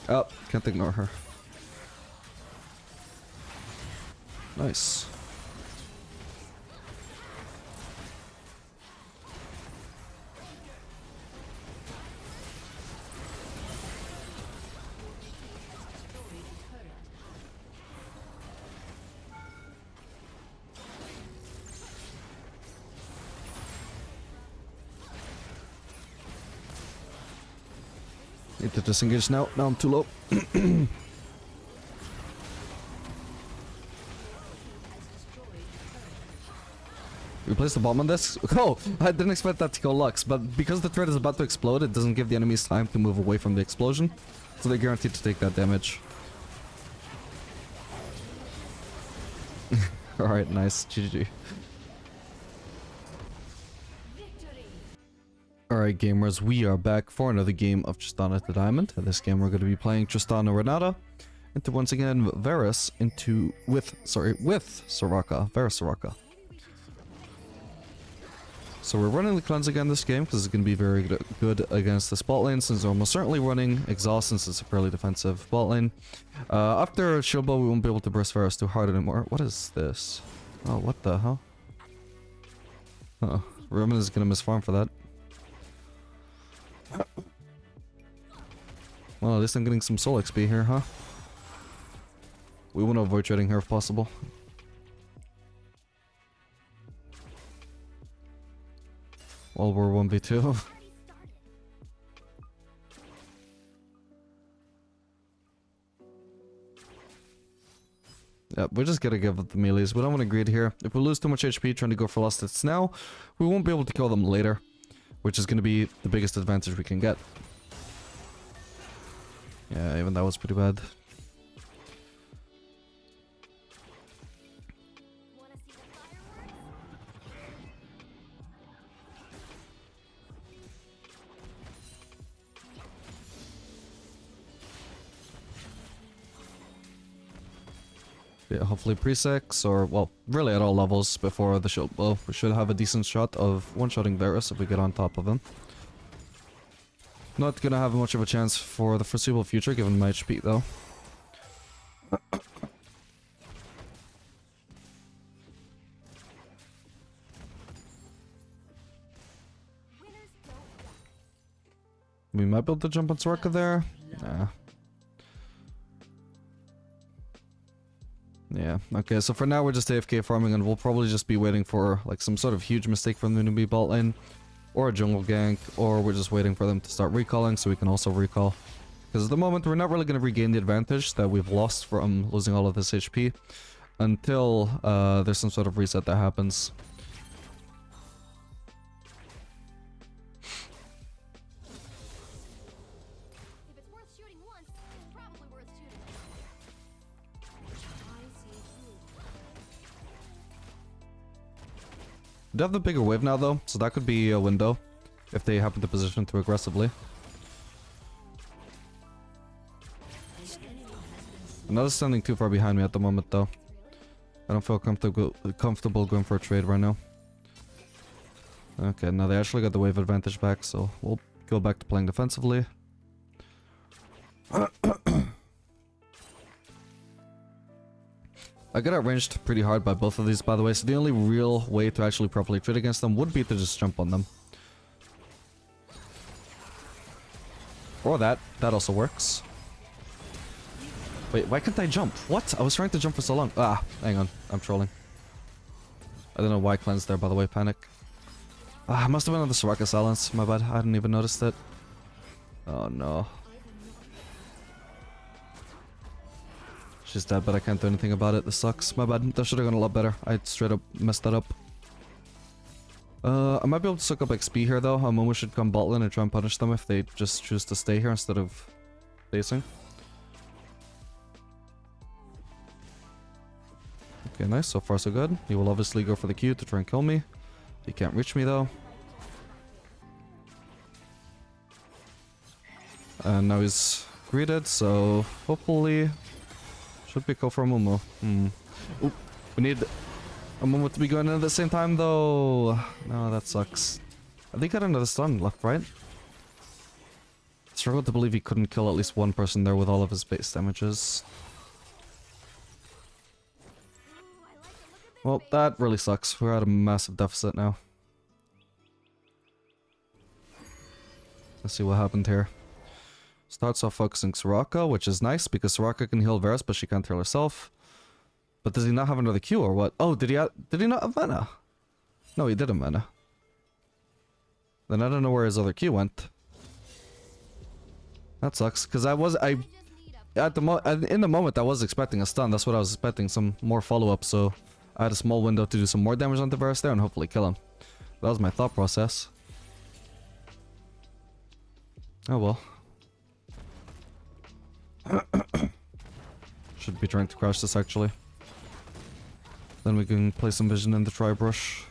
Oh, can't ignore her. Nice. Need to disengage now. Now I'm too low. Replace the bomb on this? Oh, I didn't expect that to go Lux, but because the thread is about to explode, it doesn't give the enemies time to move away from the explosion. So they're guaranteed to take that damage. Alright, nice. GG. Alright gamers, we are back for another game of Tristana to Diamond. In this game we're going to be playing Tristana Renata into once again Varus with Soraka, Varus Soraka. So we're running the cleanse again this game because it's going to be very good against this bot lane, since we're almost certainly running exhaust since it's a fairly defensive bot lane. After shield bow we won't be able to burst Varus too hard anymore. What is this? Oh, what the hell? Roman is going to miss farm for that. Well, at least I'm getting some soul XP here, huh? We want to avoid trading here if possible. Well, we're 1v2. Yeah, we're just gonna give up the melees. We don't want to greed here. If we lose too much HP trying to go for last hits now, we won't be able to kill them later, which is going to be the biggest advantage we can get. Yeah, even that was pretty bad. Yeah, hopefully pre-6 or, well, really at all levels before the shield blow. We should have a decent shot of one-shotting Varus if we get on top of him. Not gonna have much of a chance for the foreseeable future given my HP though. We might be able to jump on Soraka there. Nah. Yeah, okay, so for now we're just AFK farming and we'll probably just be waiting for like some sort of huge mistake from the newbie bot lane. Or a jungle gank, or we're just waiting for them to start recalling so we can also recall. Because at the moment we're not really going to regain the advantage that we've lost from losing all of this HP until there's some sort of reset that happens. If it's worth shooting once, it's probably worth shooting. They have the bigger wave now though, so that could be a window if they happen to position too aggressively. Another standing too far behind me at the moment though. I don't feel comfortable going for a trade right now. Okay, now they actually got the wave advantage back, so we'll go back to playing defensively. I got outranged pretty hard by both of these, by the way, so the only real way to actually properly trade against them would be to just jump on them. Or that also works. Wait, why can't I jump? What? I was trying to jump for so long. Ah, hang on, I'm trolling. I don't know why I cleansed there, by the way, panic. Ah, I must have been on the Soraka silence, my bad, I hadn't even noticed it. Oh no. She's dead, but I can't do anything about it. This sucks. My bad. That should have gone a lot better. I straight up messed that up. I might be able to suck up XP here, though. We should come bot lane and try and punish them if they just choose to stay here instead of facing. Okay, nice. So far, so good. He will obviously go for the Q to try and kill me. He can't reach me, though. And now he's greeted, so hopefully... should be cool for Momo. Oop, we need a Momo to be going in at the same time though. No, that sucks. I think I got another stun left, right? Struggle to believe he couldn't kill at least one person there with all of his base damages. Well, that really sucks. We're at a massive deficit now. Let's see what happened here. Starts off focusing Soraka, which is nice because Soraka can heal Varus, but she can't heal herself. But does he not have another Q or what? Oh, did he not have mana? No, he did have mana. Then I don't know where his other Q went. That sucks, because in the moment I was expecting a stun. That's what I was expecting, some more follow-up, so I had a small window to do some more damage onto Varus there and hopefully kill him. That was my thought process. Oh well. Should be trying to crash this actually. Then we can play some vision in the tri-brush.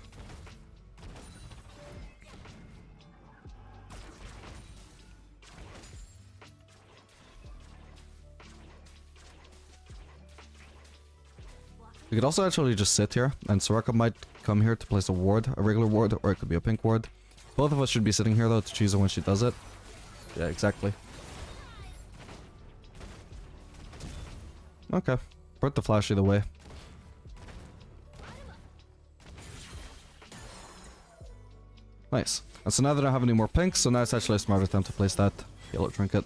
We could also actually just sit here, and Soraka might come here to place a ward, a regular ward, or it could be a pink ward. Both of us should be sitting here though to choose her when she does it. Yeah, exactly. Okay. Worth the flash either way. Nice. And so now they don't have any more pinks, so now it's actually a smarter time to place that yellow trinket.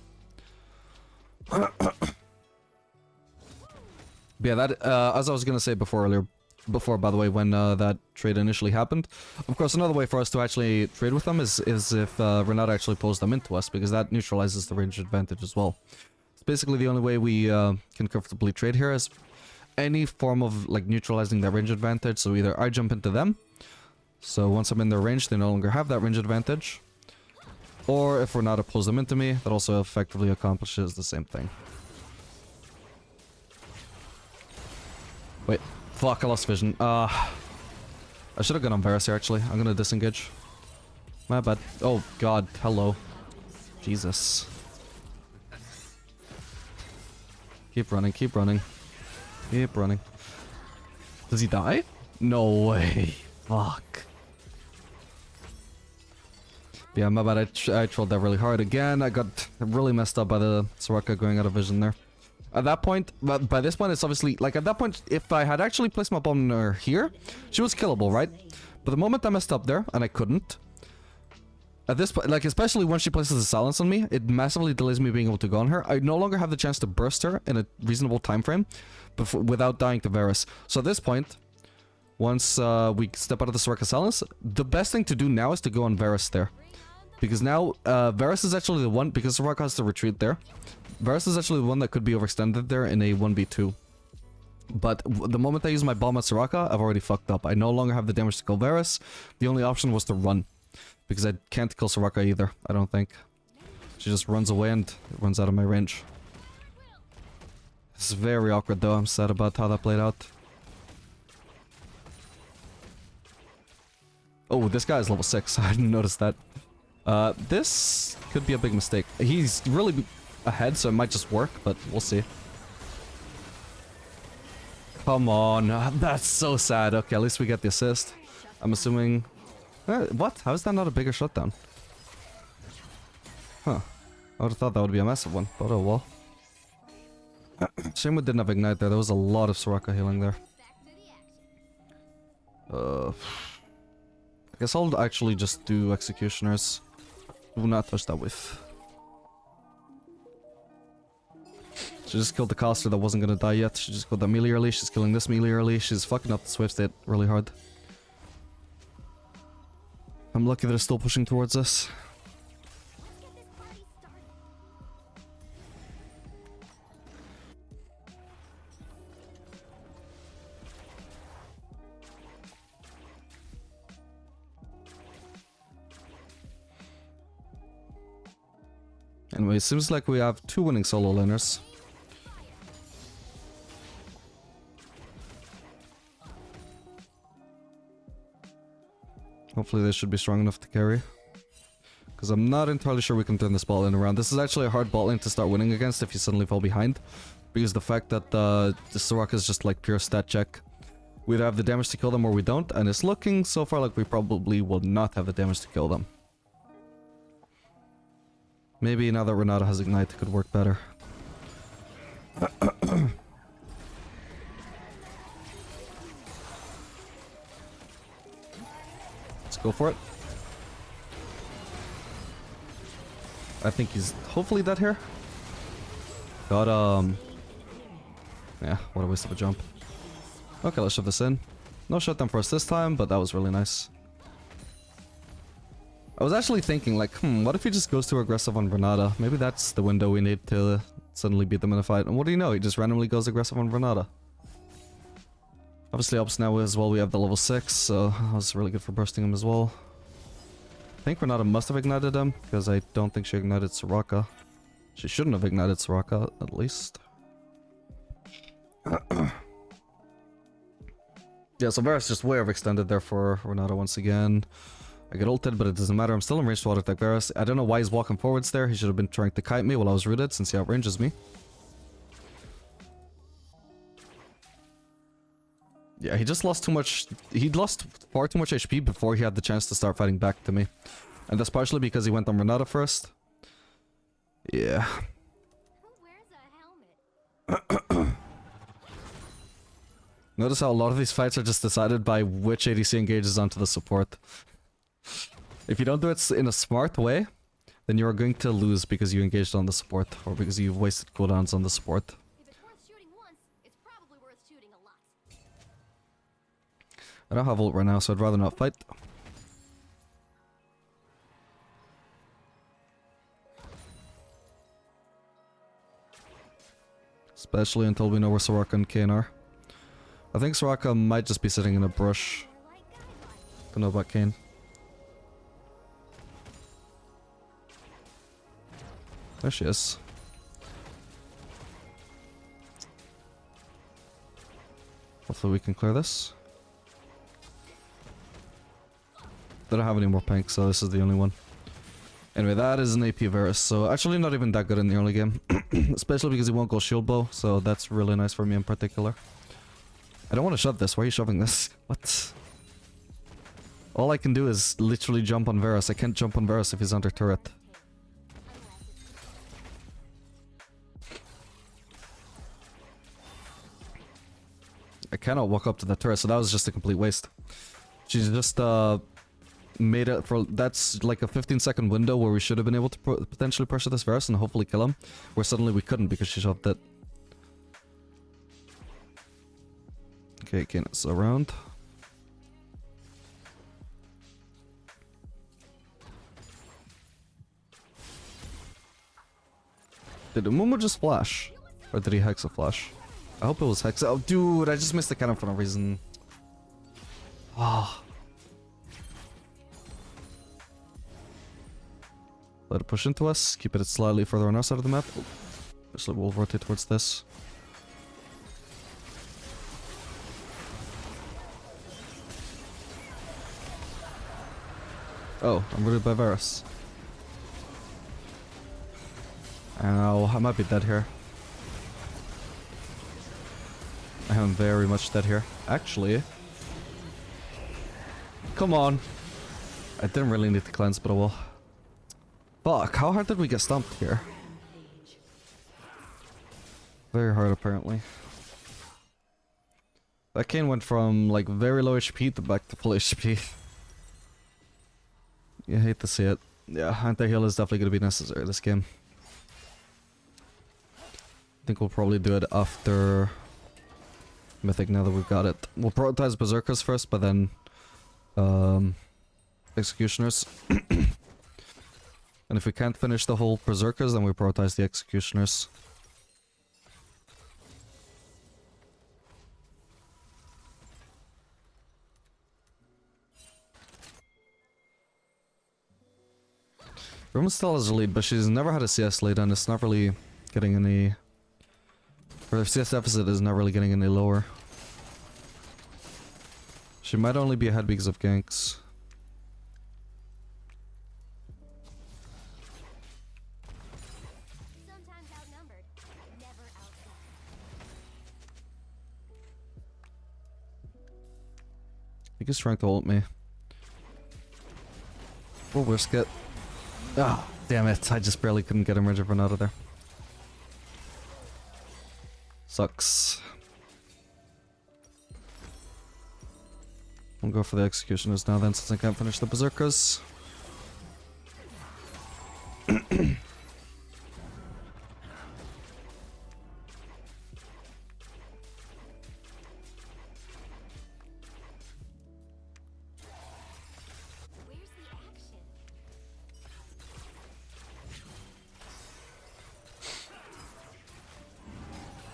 But yeah, that, as I was gonna say before, by the way, when that trade initially happened, of course, another way for us to actually trade with them is if Renata actually pulls them into us, because that neutralizes the range advantage as well. It's basically the only way we can comfortably trade here is any form of, like, neutralizing that range advantage, so either I jump into them, so once I'm in their range, they no longer have that range advantage, or if Renata pulls them into me, that also effectively accomplishes the same thing. Wait, fuck, I lost vision. I should have gone on Varus here, actually. I'm gonna disengage. My bad. Oh, God. Hello. Jesus. Keep running, keep running. Keep running. Does he die? No way. Fuck. Yeah, my bad. I trolled that really hard again. I got really messed up by the Soraka going out of vision there. At that point, by this point, it's obviously, like, at that point, if I had actually placed my bomb on her here, she was killable, right? But the moment I messed up there, and I couldn't, at this point, like, especially when she places a silence on me, it massively delays me being able to go on her. I no longer have the chance to burst her in a reasonable time frame without dying to Varus. So at this point, once we step out of the Soraka silence, the best thing to do now is to go on Varus there. Because now, Varus is actually the one, because Soraka has to retreat there. Varus is actually the one that could be overextended there in a 1v2. But the moment I use my bomb at Soraka, I've already fucked up. I no longer have the damage to kill Varus. The only option was to run. Because I can't kill Soraka either, I don't think. She just runs away and runs out of my range. It's very awkward though, I'm sad about how that played out. Oh, this guy is level 6, I didn't notice that. This could be a big mistake. He's really ahead, so it might just work, but we'll see. Come on, that's so sad. Okay, at least we get the assist. I'm assuming... what? How is that not a bigger shutdown? Huh. I would have thought that would be a massive one, but oh well. Shame we didn't have Ignite there. There was a lot of Soraka healing there. I guess I'll actually just do Executioners. Do not touch that whiff. She just killed the caster that wasn't gonna die yet. She just killed that melee early. She's killing this melee early. She's fucking up the swift state really hard. I'm lucky they're still pushing towards us. Anyway, it seems like we have 2 winning solo laners. Hopefully they should be strong enough to carry. Because I'm not entirely sure we can turn this bot lane around. This is actually a hard bot lane to start winning against if you suddenly fall behind. Because the fact that the Soraka is just like pure stat check. We either have the damage to kill them or we don't. And it's looking so far like we probably will not have the damage to kill them. Maybe now that Renata has Ignite, it could work better. Let's go for it. I think he's hopefully dead here. Got, yeah, what a waste of a jump. Okay, let's shove this in. No shutdown for us this time, but that was really nice. I was actually thinking, like, what if he just goes too aggressive on Renata? Maybe that's the window we need to suddenly beat them in a fight. And what do you know? He just randomly goes aggressive on Renata. Obviously, helps now as well. We have the level 6, so that was really good for bursting him as well. I think Renata must have ignited him, because I don't think she ignited Soraka. She shouldn't have ignited Soraka, at least. Yeah, so Varus just way overextended there for Renata once again. I get ulted, but it doesn't matter. I'm still in range to auto-attack Varus. I don't know why he's walking forwards there. He should have been trying to kite me while I was rooted, since he outranges me. Yeah, he just lost too much. He lost far too much HP before he had the chance to start fighting back to me. And that's partially because he went on Renata first. Yeah. Who wears a helmet? Notice how a lot of these fights are just decided by which ADC engages onto the support. If you don't do it in a smart way, then you are going to lose because you engaged on the support, or because you've wasted cooldowns on the support. If it's worth shooting once, it's probably worth shooting a lot. I don't have ult right now, so I'd rather not fight. Especially until we know where Soraka and Kayn are. I think Soraka might just be sitting in a brush. Don't know about Kayn. There she is. Hopefully we can clear this. They don't have any more pinks, so this is the only one. Anyway, that is an AP Varus, so actually not even that good in the early game. Especially because he won't go shield bow, so that's really nice for me in particular. I don't want to shove this. Why are you shoving this? What? All I can do is literally jump on Varus. I can't jump on Varus if he's under turret. I cannot walk up to the turret, so that was just a complete waste. She's just made it for... That's like a 15-second window where we should have been able to potentially pressure this Varus and hopefully kill him. Where suddenly we couldn't because she shoved it. Okay, Kayn is around. Did Umumu just flash? Or did he hex a flash? I hope it was hex. Oh, dude, I just missed the cannon for no reason. Ah. Let it push into us. Keep it slightly further on our side of the map. Oh. So we'll rotate towards this. Oh, I'm rooted by Varus. Ow, I might be dead here. I am very much dead here. Actually... Come on! I didn't really need to cleanse, but I will. Fuck, how hard did we get stumped here? Very hard, apparently. That Kayn went from, like, very low HP to back to full HP. You hate to see it. Yeah, anti-heal is definitely going to be necessary this game. I think we'll probably do it after Mythic now that we've got it. We'll prioritize Berserkers first, but then Executioners. And if we can't finish the whole Berserkers, then we prioritize the Executioners. Roman still has a lead, but she's never had a CS lead, and it's not really getting any... Her CS deficit is not really getting any lower. She might only be ahead because of ganks. Sometimes outnumbered, never outdone. I think he's trying to ult me. We'll risk it. Ah, oh, damn it. I just barely couldn't get him Regiven out of there. Sucks. I'll go for the Executioners now then, since I can't finish the Berserkers. Where's the action?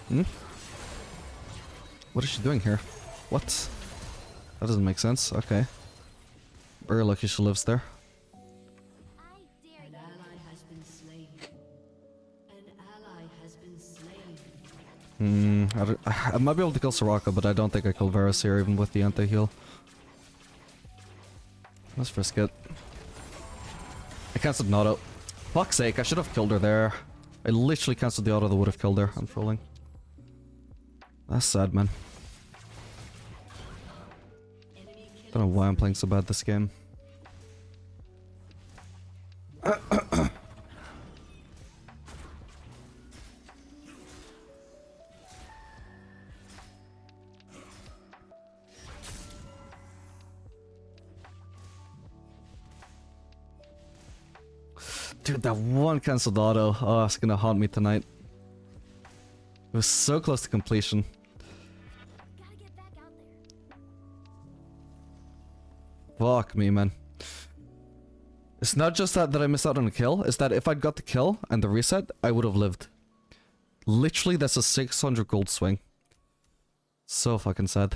Hmm? What is she doing here? What? That doesn't make sense. Okay. Very lucky she lives there. I dare An you. ally has been slain. An ally has been slain. I might be able to kill Soraka, but I don't think I kill Varus here, even with the anti-heal. Let's risk it. I cancelled an auto. Fuck's sake, I should have killed her there. I literally cancelled the auto that would have killed her. I'm trolling. That's sad, man. Don't know why I'm playing so bad this game. Dude, that one cancelled auto. Oh, it's gonna haunt me tonight. It was so close to completion. Gotta get back out there. Fuck me, man. It's not just that I missed out on a kill. It's that if I'd got the kill and the reset, I would have lived. Literally, that's a 600 gold swing. So fucking sad.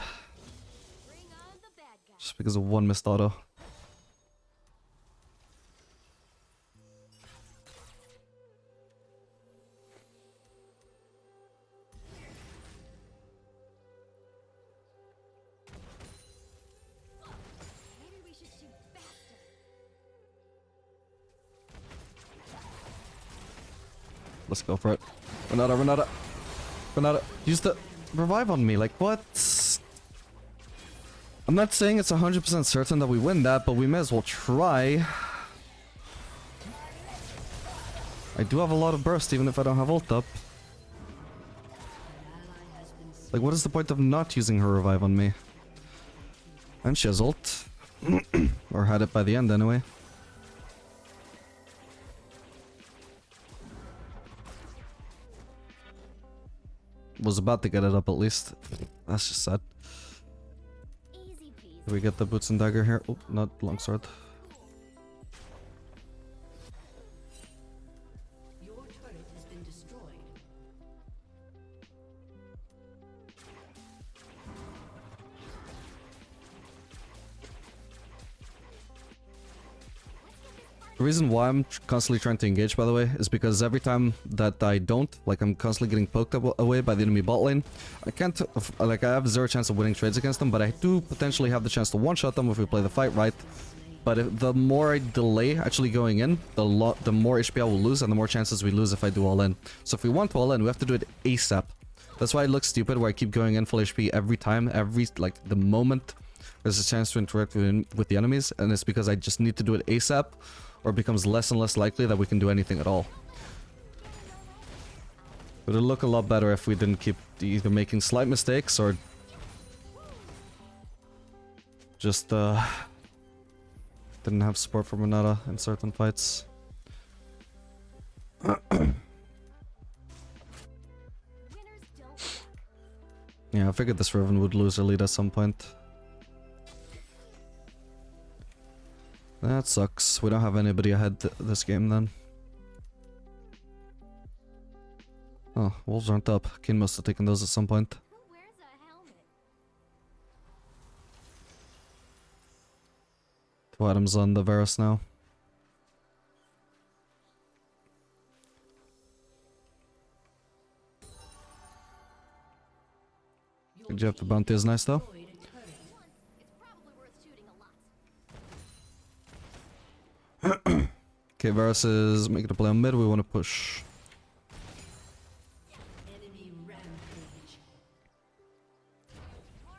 Bring on the bad guy. Just because of one missed auto. Maybe we should shoot faster. Let's go for it. Renata. Use the revive on me. Like, what? I'm not saying it's 100% certain that we win that, but we may as well try. I do have a lot of burst, even if I don't have ult up. Like, what is the point of not using her revive on me? And she has ult. Or had it by the end, anyway. Was about to get it up at least. That's just sad. Easy peasy. Do we get the boots and dagger here? Oh, not longsword. Your turret has been destroyed. The reason why I'm constantly trying to engage, by the way, is because every time that I don't, like I'm constantly getting poked away by the enemy bot lane, I can't, like I have zero chance of winning trades against them, but I do potentially have the chance to one-shot them if we play the fight right. But the more I delay actually going in, the more HP I will lose, and the more chances we lose if I do all in. So if we want to all in, we have to do it ASAP. That's why it looks stupid where I keep going in full HP every time, like the moment there's a chance to interact with the enemies, and it's because I just need to do it ASAP, or it becomes less and less likely that we can do anything at all. It would look a lot better if we didn't keep either making slight mistakes or just didn't have support from Renata in certain fights. Winners don't Yeah, I figured this Riven would lose her lead at some point. That sucks. We don't have anybody ahead this game then. Oh, wolves aren't up. Kane must have taken those at some point. Who wears a helmet? Two items on the Varus now. Your Good job, the team bounty is nice though. destroyed a turret. It's probably worth shooting a lot. Okay, Varus is making a play on mid. We want to push. Enemy rampage. An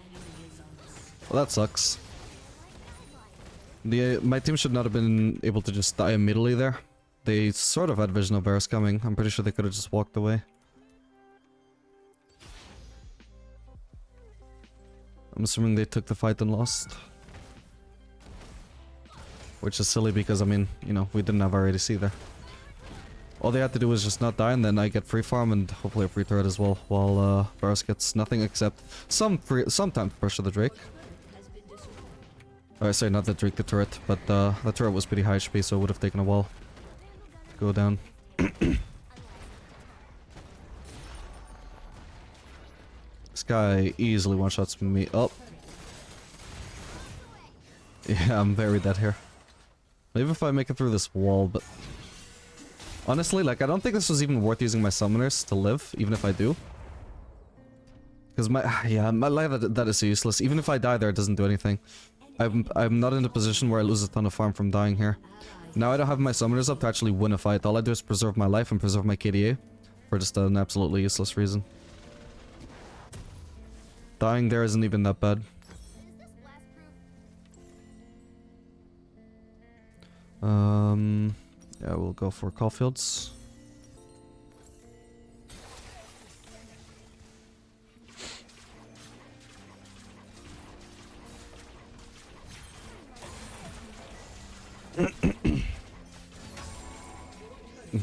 enemy is on the Well, that sucks. My team should not have been able to just die immediately there. They sort of had vision of Varus coming. I'm pretty sure they could have just walked away. I'm assuming they took the fight and lost. Which is silly because, I mean, you know, we didn't have our ADC there. All they had to do was just not die, and then I get free farm and hopefully a free turret as well, while Varus gets nothing except some time to pressure the Drake. has been destroyed. Oh, sorry, not the Drake, the turret, but the turret was pretty high HP, so it would have taken a while to go down. This guy easily one-shots me up. Yeah, I'm very dead here. Maybe if I make it through this wall, but... Honestly, like, I don't think this was even worth using my summoners to live, even if I do. Because my life, that is useless. Even if I die there, it doesn't do anything. I'm not in a position where I lose a ton of farm from dying here. Now I don't have my summoners up to actually win a fight. All I do is preserve my life and preserve my KDA. For just an absolutely useless reason. Dying there isn't even that bad. Yeah, we'll go for Caulfields.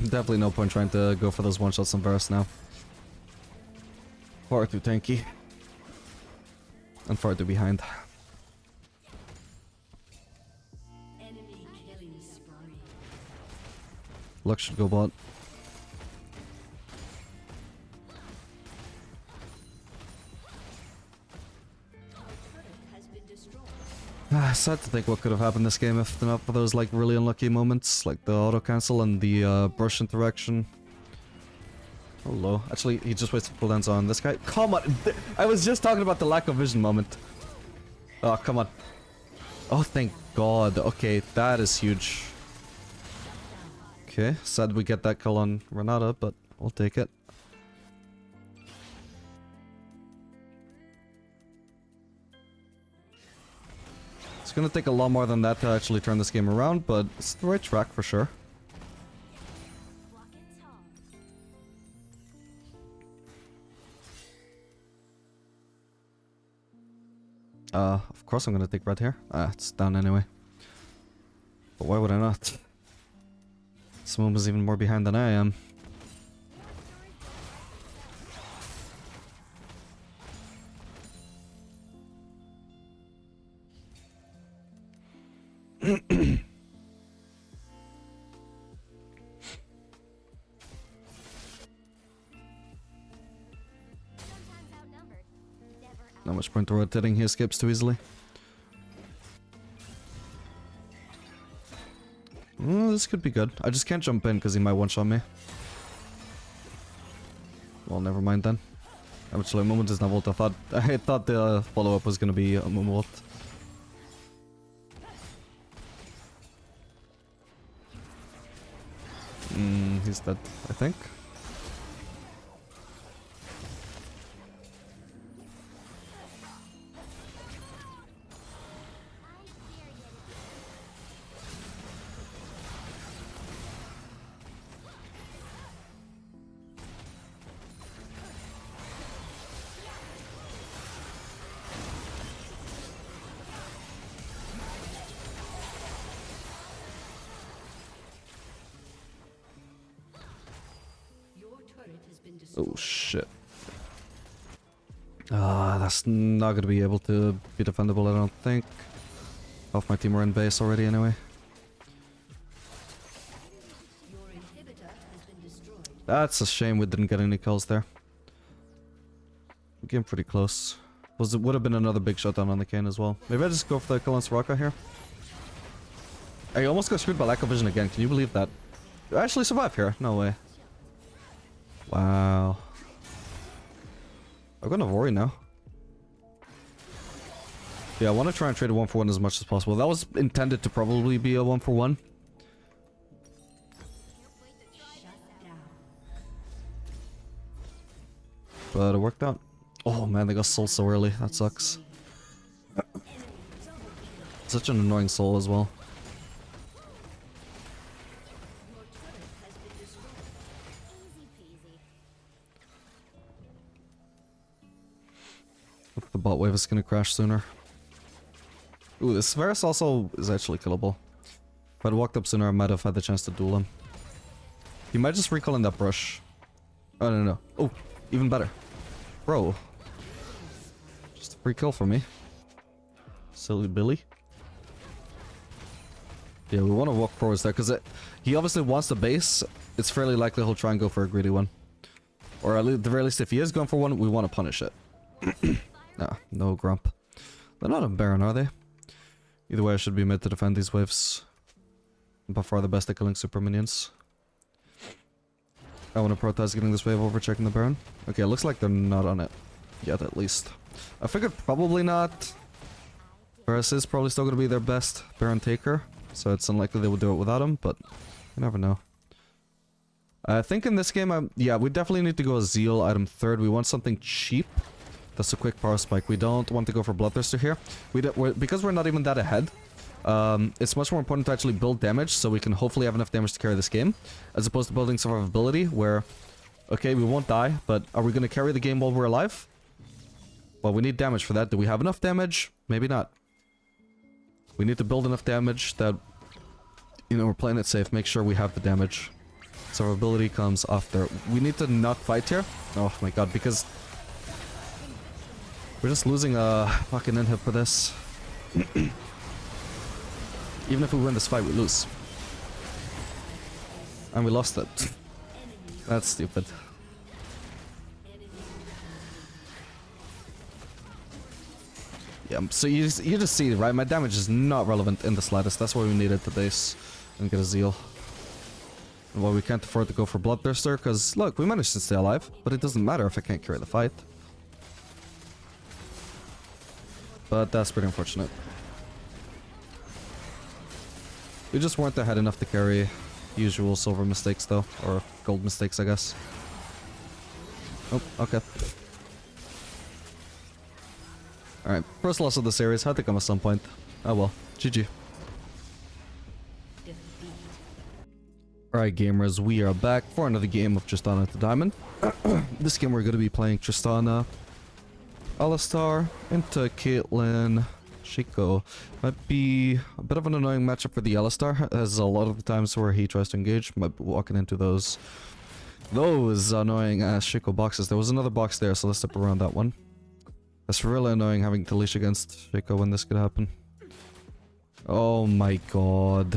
Definitely no point trying to go for those one-shots on Varus now. Far too tanky. And far too behind. Enemy killing spree. Lux should go bot. Has been destroyed. Sad to think what could have happened this game if not for those like really unlucky moments, like the auto cancel and the brush interaction. Oh, low. Actually, he just wasted cooldowns on this guy. Come on! I was just talking about the lack of vision moment. Oh, come on. Oh, thank God. Okay, that is huge. Okay, sad we get that kill on Renata, but we'll take it. It's gonna take a lot more than that to actually turn this game around, but it's the right track for sure. Of course I'm gonna take red here. It's down anyway. But why would I not? Someone was even more behind than I am. Not much point to rotating, he escapes too easily. This could be good. I just can't jump in because he might one-shot me. Well, never mind then. Actually, moment is not ult. I thought the follow-up was gonna be a ult. He's dead, I think. Oh shit. That's not gonna be able to be defendable, I don't think. Half my team are in base already anyway. Your inhibitor has been destroyed. That's a shame we didn't get any kills there. We came pretty close. It would have been another big shutdown on the Kayn as well. Maybe I just go for the kill on Soraka here. I almost got screwed by lack of vision again, can you believe that? I actually survived here, no way. Wow. I'm gonna worry now. Yeah, I want to try and trade a 1-for-1 as much as possible. That was intended to probably be a 1-for-1. But it worked out. Oh man, they got soul so early. That sucks. Such an annoying soul as well. The bot wave is gonna crash sooner. Ooh, this Varus also is actually killable. If I'd walked up sooner, I might have had the chance to duel him. He might just recall in that brush. Oh, no. Oh, even better. Bro. Just a free kill for me. Silly Billy. Yeah, we want to walk forwards there, because he obviously wants the base. It's fairly likely he'll try and go for a greedy one. Or at the very least, if he is going for one, we want to punish it. Nah, no grump. They're not a Baron, are they? Either way, I should be mid to defend these waves. I'm by far the best at killing super minions. I want to prioritize getting this wave over checking the Baron. Okay, it looks like they're not on it yet, at least. I figured probably not. Varus is probably still going to be their best Baron taker, so it's unlikely they would do it without him, but you never know. I think in this game, yeah, we definitely need to go Zeal item third. We want something cheap. That's a quick power spike. We don't want to go for Bloodthirster here. Because we're not even that ahead, It's much more important to actually build damage so we can hopefully have enough damage to carry this game, as opposed to building survivability where, okay, we won't die, but are we going to carry the game while we're alive? Well, we need damage for that. Do we have enough damage? Maybe not. We need to build enough damage that, you know, we're playing it safe. Make sure we have the damage. Survivability comes after. We need to not fight here. Oh my god, because we're just losing a fucking inhib for this. Even if we win this fight, we lose. And we lost it. That's stupid. Yeah, so you just see, right? My damage is not relevant in the slightest. That's why we needed to base and get a zeal. And why we can't afford to go for Bloodthirster, because look, we managed to stay alive, but it doesn't matter if I can't carry the fight. But that's pretty unfortunate. We just weren't ahead enough to carry usual silver mistakes though, or gold mistakes I guess. Oh, okay. Alright, first loss of the series, had to come at some point. Oh well, GG. Alright gamers, we are back for another game of Tristana to Diamond. This game we're going to be playing Tristana, Alistar, into Caitlyn, Shaco. Might be a bit of an annoying matchup for the Alistar, as a lot of the times where he tries to engage, might be walking into those annoying ass Shaco boxes. There was another box there, so let's step around that one. That's really annoying having to leash against Shaco when this could happen. Oh my god.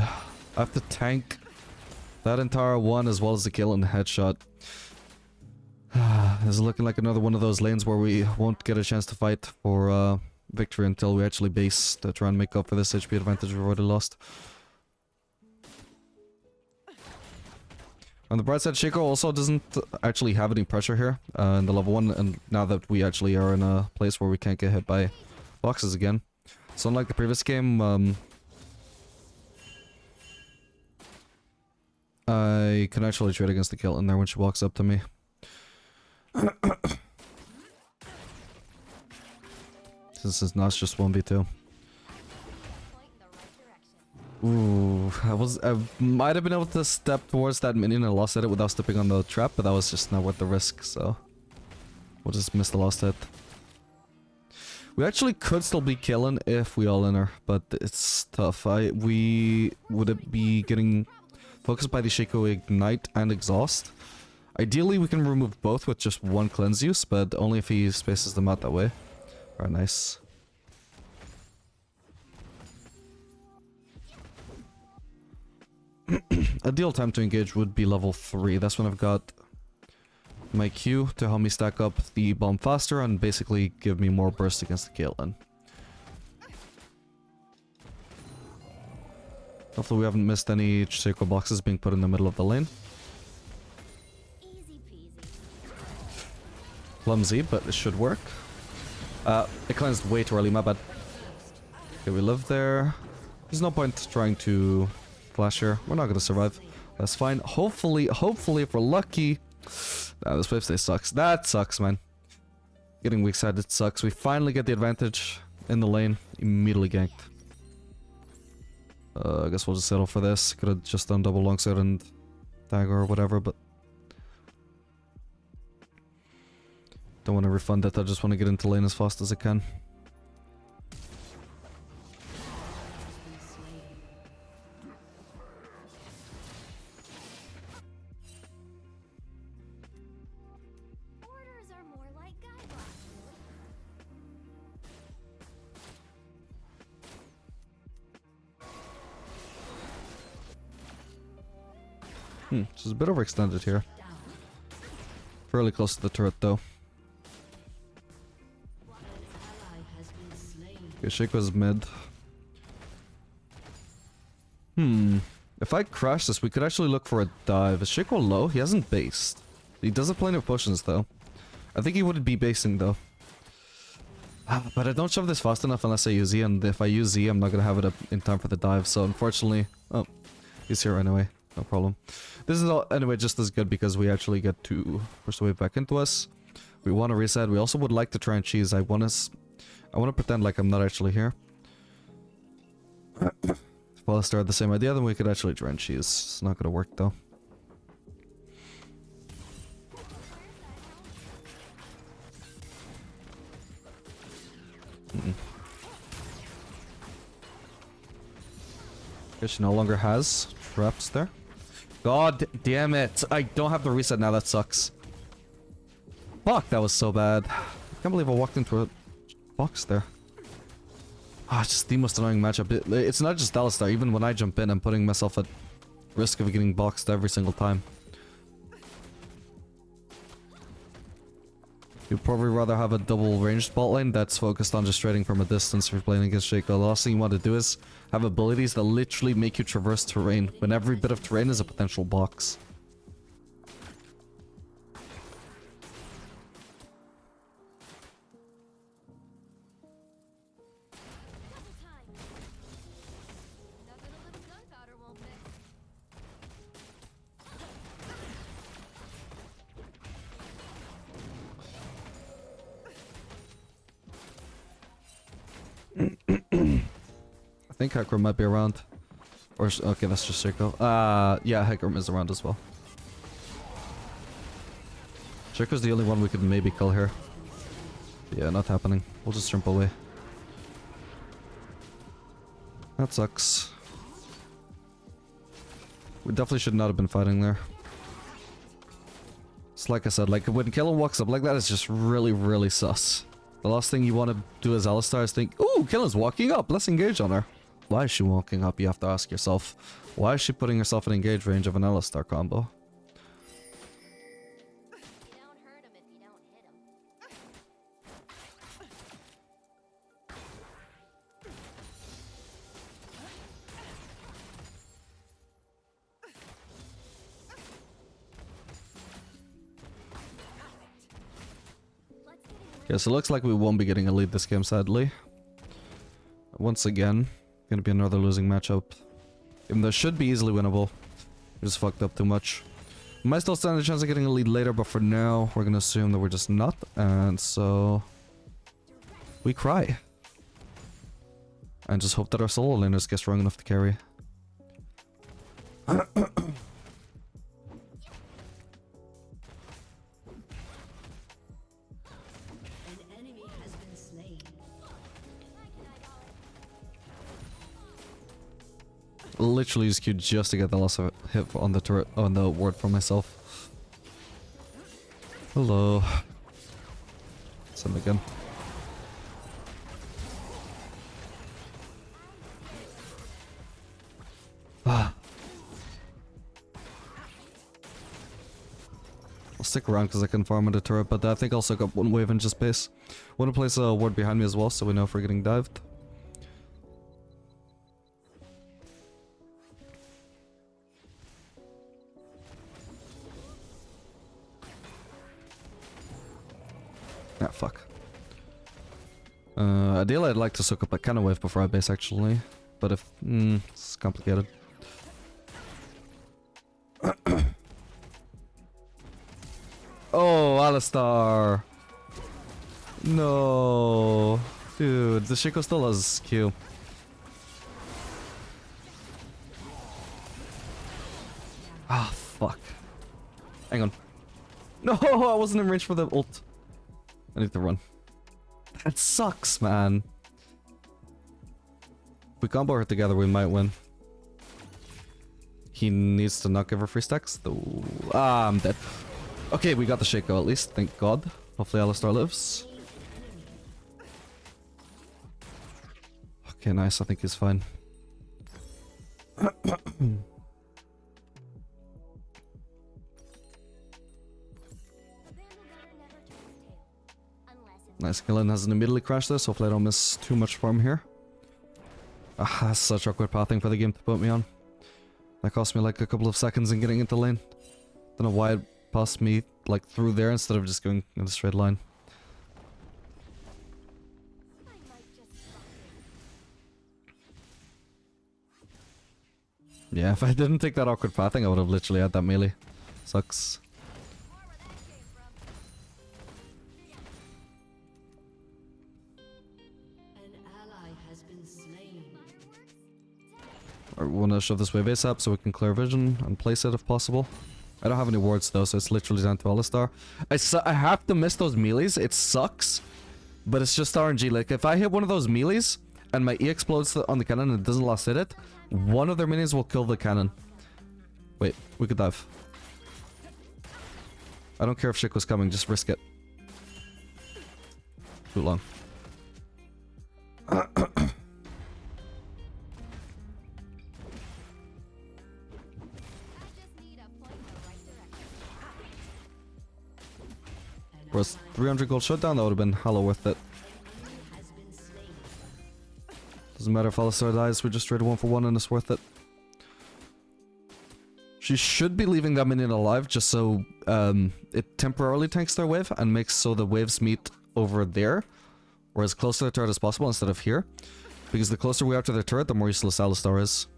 I have to tank that entire one as well as the kill and the headshot. This is looking like another one of those lanes where we won't get a chance to fight for victory until we actually base to try and make up for this HP advantage we've already lost. On the bright side, Shaco also doesn't actually have any pressure here in the level 1, and now that we actually are in a place where we can't get hit by boxes again. So unlike the previous game, I can actually trade against the kill in there when she walks up to me. Since it's not just 1v2. Ooh, I might have been able to step towards that minion and lost hit it without stepping on the trap, but that was just not worth the risk, so we'll just miss the last hit. We actually could still be killing if we all in her, but it's tough. We would be getting focused by the Shaco Ignite and Exhaust. Ideally, we can remove both with just one cleanse use, but only if he spaces them out that way. Alright, nice. Ideal time to engage would be level 3. That's when I've got my Q to help me stack up the bomb faster and basically give me more burst against the Caitlyn. Hopefully we haven't missed any Shaco boxes being put in the middle of the lane. Easy peasy. Clumsy, but it should work. It cleansed way too early, my bad. Okay, we live there. There's no point trying to flash here. We're not gonna survive. That's fine. Hopefully, if we're lucky. Nah, this wave stay sucks. That sucks, man. Getting weak-sided sucks. We finally get the advantage in the lane. Immediately ganked. I guess we'll just settle for this. Could have just done double longsword and dagger or whatever, but don't want to refund it. I just want to get into lane as fast as I can. Orders are more like guidelines. This is a bit overextended here. Fairly close to the turret though. Okay, Shaco's mid. If I crash this, we could actually look for a dive. Is Shaco low? He hasn't based. He does have plenty of potions though. I think he would be basing though. But I don't shove this fast enough unless I use Z, and if I use Z, I'm not gonna have it up in time for the dive. So unfortunately, oh, he's here anyway. No problem. This is all anyway just as good because we actually get to push the wave back into us. We want to reset. We also would like to try and cheese. I want to pretend like I'm not actually here. Alistar had the same idea, then we could actually drench. It's not gonna work though. Guess she no longer has traps there. God damn it! I don't have the reset now, that sucks. Fuck, that was so bad. I can't believe I walked into a box there. Ah, it's just the most annoying matchup. It's not just Alistar, even when I jump in, I'm putting myself at risk of getting boxed every single time. You'd probably rather have a double ranged bot lane that's focused on just trading from a distance if you're playing against Shaco. The last thing you want to do is have abilities that literally make you traverse terrain, when every bit of terrain is a potential box. I think Hecarim might be around. Or, okay, that's just Shaco. Yeah, Hecarim is around as well. Shaco's the only one we could maybe kill here. Yeah, not happening. We'll just jump away. That sucks. We definitely should not have been fighting there. It's like I said, like when Killen walks up like that, it's just really, really sus. The last thing you want to do as Alistar is think, ooh, Killen's walking up, let's engage on her. Why is she walking up? You have to ask yourself. Why is she putting herself in engage range of an Alistar combo? You don't hurt him if you don't hit him. Okay, so it looks like we won't be getting a lead this game, sadly. Once again, gonna be another losing matchup. Even though it should be easily winnable. We just fucked up too much. Might still stand a chance of getting a lead later, but for now, we're gonna assume that we're just not. And so... we cry. And just hope that our solo laners get strong enough to carry. An enemy has been slain. Literally just queued just to get the last hit on the turret, on the ward for myself. Hello. Send again. I'll stick around because I can farm at the turret, but I think I'll soak up one wave and just pace. Want to place a ward behind me as well, so we know if we're getting dived. Ah, fuck. Ideally I'd like to soak up a cannon wave before I base actually, but if... it's complicated. Oh, Alistar! No! Dude, the Shaco still has Q. Ah, fuck. Hang on. No, I wasn't in range for the ult. I need to run. That sucks, man. If we combo her together, we might win. He needs to not give her free stacks, though. Ah, I'm dead. Okay, we got the Shaco at least, thank God. Hopefully Alistar lives. Okay, nice, I think he's fine. Nice, Killen hasn't immediately crashed this, hopefully I don't miss too much farm here. Ah, that's such awkward pathing for the game to put me on. That cost me like a couple of seconds in getting into lane. Don't know why it passed me like through there instead of just going in a straight line. Yeah, if I didn't take that awkward pathing, I would have literally had that melee. Sucks. An ally has been slain. I want to shove this wave ASAP so we can clear vision and place it if possible. I don't have any wards though, so it's literally down to Alistar. I have to miss those melees. It sucks, but it's just RNG. Like, if I hit one of those melees and my E explodes on the cannon and it doesn't last hit it, one of their minions will kill the cannon. Wait, we could dive. I don't care if Shik was coming, just risk it. Too long. Whereas 300 gold shutdown, that would have been hella worth it. Doesn't matter if Alistar dies, we just trade 1 for 1 and it's worth it. She should be leaving that minion alive just so it temporarily tanks their wave and makes so the waves meet over there, or as close to the turret as possible instead of here. Because the closer we are to the turret, the more useless Alistar is.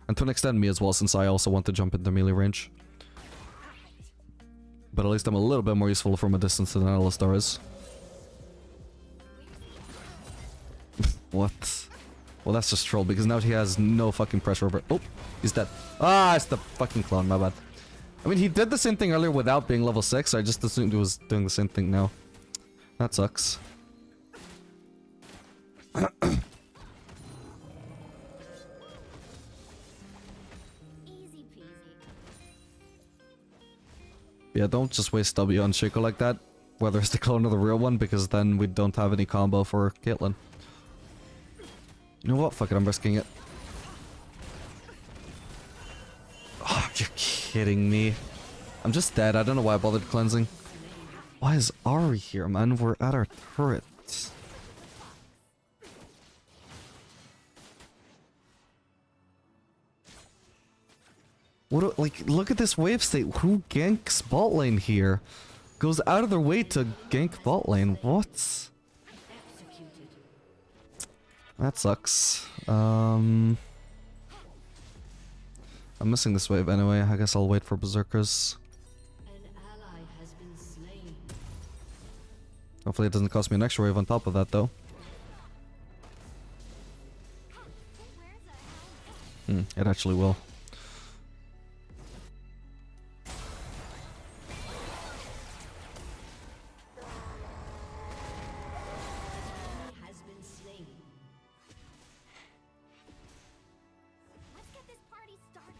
And to an extent me as well, since I also want to jump into melee range. But at least I'm a little bit more useful from a distance than Alistar is. What? Well, that's just troll, because now he has no fucking pressure over... Oh, he's dead. Ah, it's the fucking clone, my bad. I mean, he did the same thing earlier without being level 6, so I just assumed he was doing the same thing now. That sucks. Easy peasy. Yeah, don't just waste W on Shaco like that, whether it's the clone or the real one, because then we don't have any combo for Caitlyn. You know what? Fuck it, I'm risking it. Oh, you're kidding me. I'm just dead. I don't know why I bothered cleansing. Why is Ari here, man? We're at our turret. What? Like, look at this wave state. Who ganks bot lane here? Goes out of their way to gank bot lane. What? That sucks. I'm missing this wave anyway. I guess I'll wait for berserkers. An ally has been slain. Hopefully it doesn't cost me an extra wave on top of that though. It actually will. Has been slain. Let's get this party started.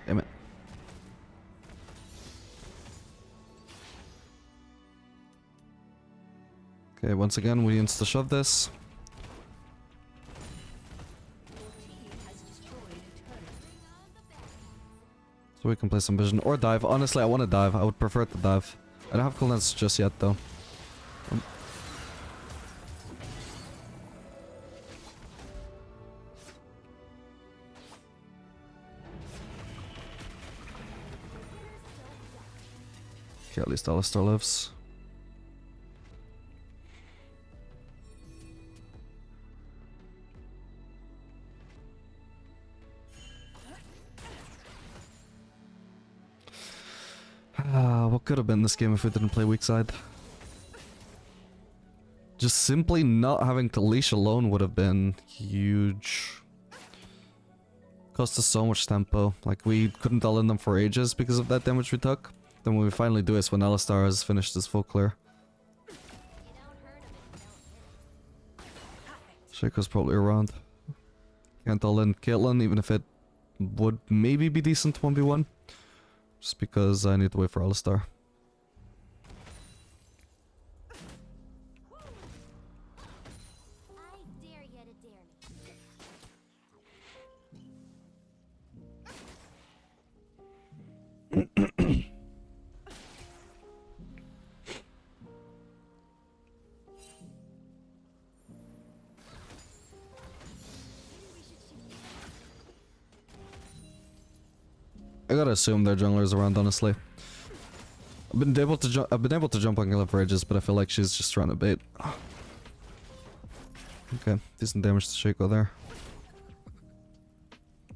Damn it. Okay, once again we insta shove this. So we can play some vision or dive. Honestly, I want to dive. I would prefer to dive. I don't have cooldowns just yet though. Okay, at least Alistar lives. What could have been this game if we didn't play weak side? Just simply not having to leash alone would have been huge. Cost us so much tempo. Like, we couldn't dull in them for ages because of that damage we took. Then when we finally do is when Alistar has finished his full clear. Shaco's probably around. Can't dull in Caitlyn, even if it would maybe be decent 1v1. Just because I need to wait for Alistar. I dare you to dare me. I gotta assume their jungler's around, honestly. I've been able to jump on Galen for ages, but I feel like she's just trying to bait. Okay, decent damage to Shaco there.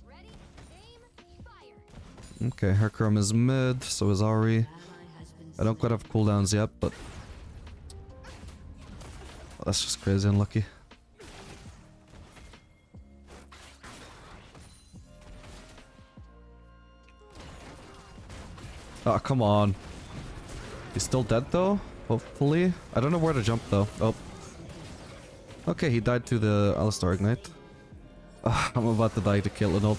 Ready, aim, fire. Okay, Hercrum is mid, so is Ari. I don't quite have cooldowns yet, but... Oh, that's just crazy unlucky. Oh, come on. He's still dead though? Hopefully. I don't know where to jump though. Oh. Okay, he died to the Alistar Ignite. I'm about to die to Caitlyn ult.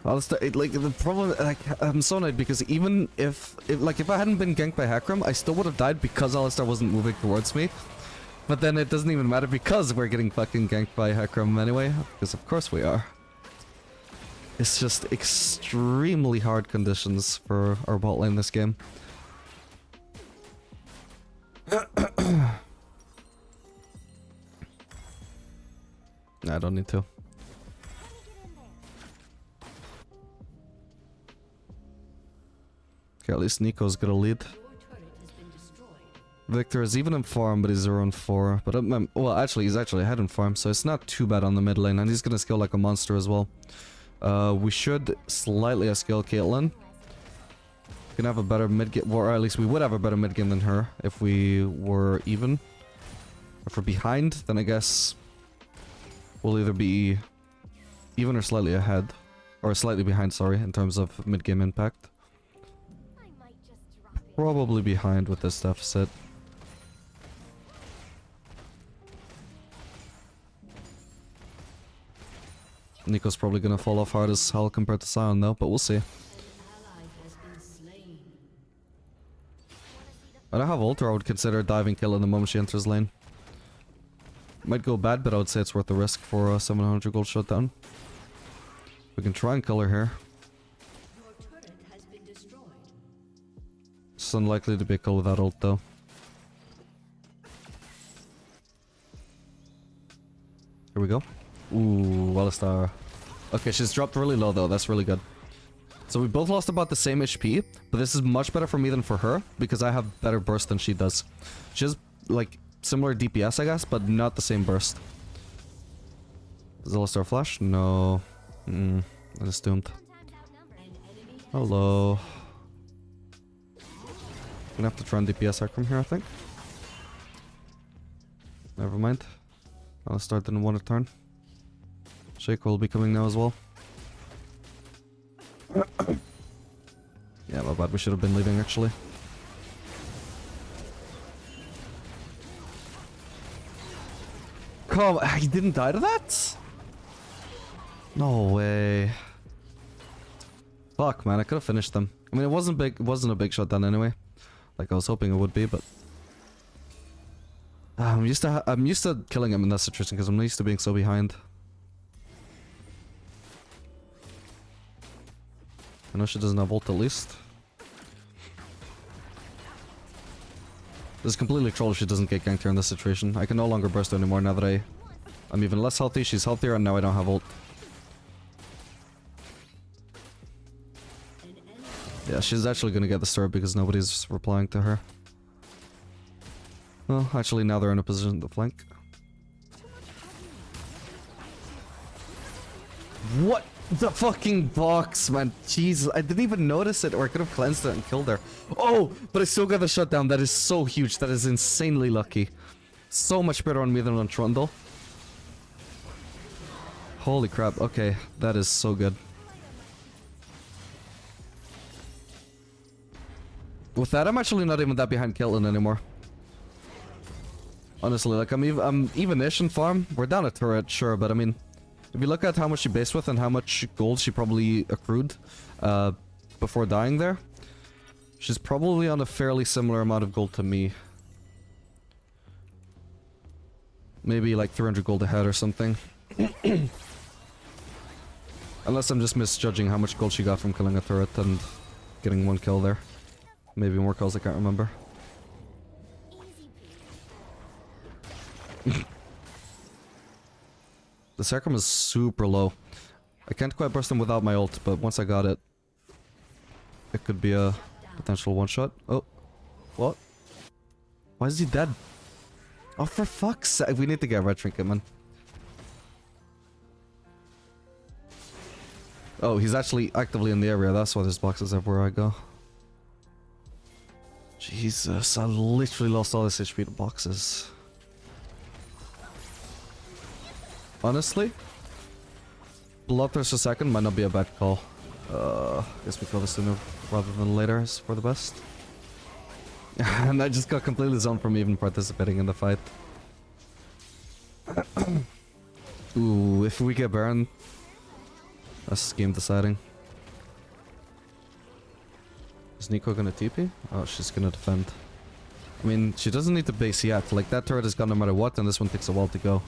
Alistar, like, the problem, like, I'm so annoyed because even if I hadn't been ganked by Hakram, I still would have died because Alistar wasn't moving towards me. But then it doesn't even matter because we're getting fucking ganked by Hakram anyway. Because of course we are. It's just extremely hard conditions for our bot lane this game. I don't need to. Okay, at least Nico's got a lead. Your turret has been destroyed. Victor is even in farm, but he's around 4. But well, actually, he's actually ahead in farm, so it's not too bad on the mid lane, and he's gonna skill like a monster as well. We should slightly outskill Caitlyn. We can have a better mid game, or at least we would have a better mid game than her if we were even. If we're behind, then I guess we'll either be even or slightly ahead, or slightly behind. Sorry, in terms of mid game impact. I might just drop it. Probably behind with this deficit. Nico's probably gonna fall off hard as hell compared to Sion though, but we'll see. An ally has been slain. I don't have ult, or I would consider diving kill in the moment she enters lane. Might go bad, but I would say it's worth the risk for a 700 gold shutdown. We can try and kill her here. Your turret has been destroyed. It's unlikely to be a kill without ult though. Here we go. Ooh, Alistar. Okay, she's dropped really low though, that's really good. So we both lost about the same HP, but this is much better for me than for her, because I have better burst than she does. She has, like, similar DPS, I guess, but not the same burst. Does Alistar flash? No. That is doomed. Hello. Gonna have to try and DPS her from here, I think. Never mind. Alistar didn't want to turn. Shake will be coming now as well. Yeah, my bad. We should have been leaving actually. Come, he didn't die to that? No way. Fuck, man. I could have finished them. I mean, it wasn't big. It wasn't a big shutdown anyway. Like I was hoping it would be, but I'm used to killing him in that situation because I'm used to being so behind. I know she doesn't have ult at least. This is completely troll if she doesn't get ganked here in this situation. I can no longer burst anymore now that I'm even less healthy. She's healthier and now I don't have ult. Yeah, she's actually gonna get disturbed because nobody's replying to her. Well, actually now they're in a position to flank. What the fucking box, man? Jesus, I didn't even notice it, or I could have cleansed it and killed her. Oh, but I still got the shutdown. That is so huge. That is insanely lucky. So much better on me than on Trundle. Holy crap. Okay, that is so good. With that, I'm actually not even that behind Caitlyn anymore. Honestly, like, I'm even-ish in farm. We're down a turret, sure, but I mean, if you look at how much she based with and how much gold she probably accrued before dying there, she's probably on a fairly similar amount of gold to me. Maybe like 300 gold ahead or something. Unless I'm just misjudging how much gold she got from killing a turret and getting one kill there. Maybe more kills, I can't remember. The Sacrum is super low. I can't quite burst him without my ult, but once I got it, it could be a potential one-shot. Oh. What? Why is he dead? Oh, for fuck's sake. We need to get Red Trinket, man. Oh, he's actually actively in the area. That's why there's boxes everywhere I go. Jesus, I literally lost all this HP to boxes. Honestly, Bloodthirst a second might not be a bad call. Guess we kill this sooner rather than later is for the best. And I just got completely zoned from even participating in the fight. Ooh, if we get Baron, that's game deciding. Is Nico gonna TP? Oh, she's gonna defend. I mean, she doesn't need to base yet. Like, that turret is gone no matter what, and this one takes a while to go.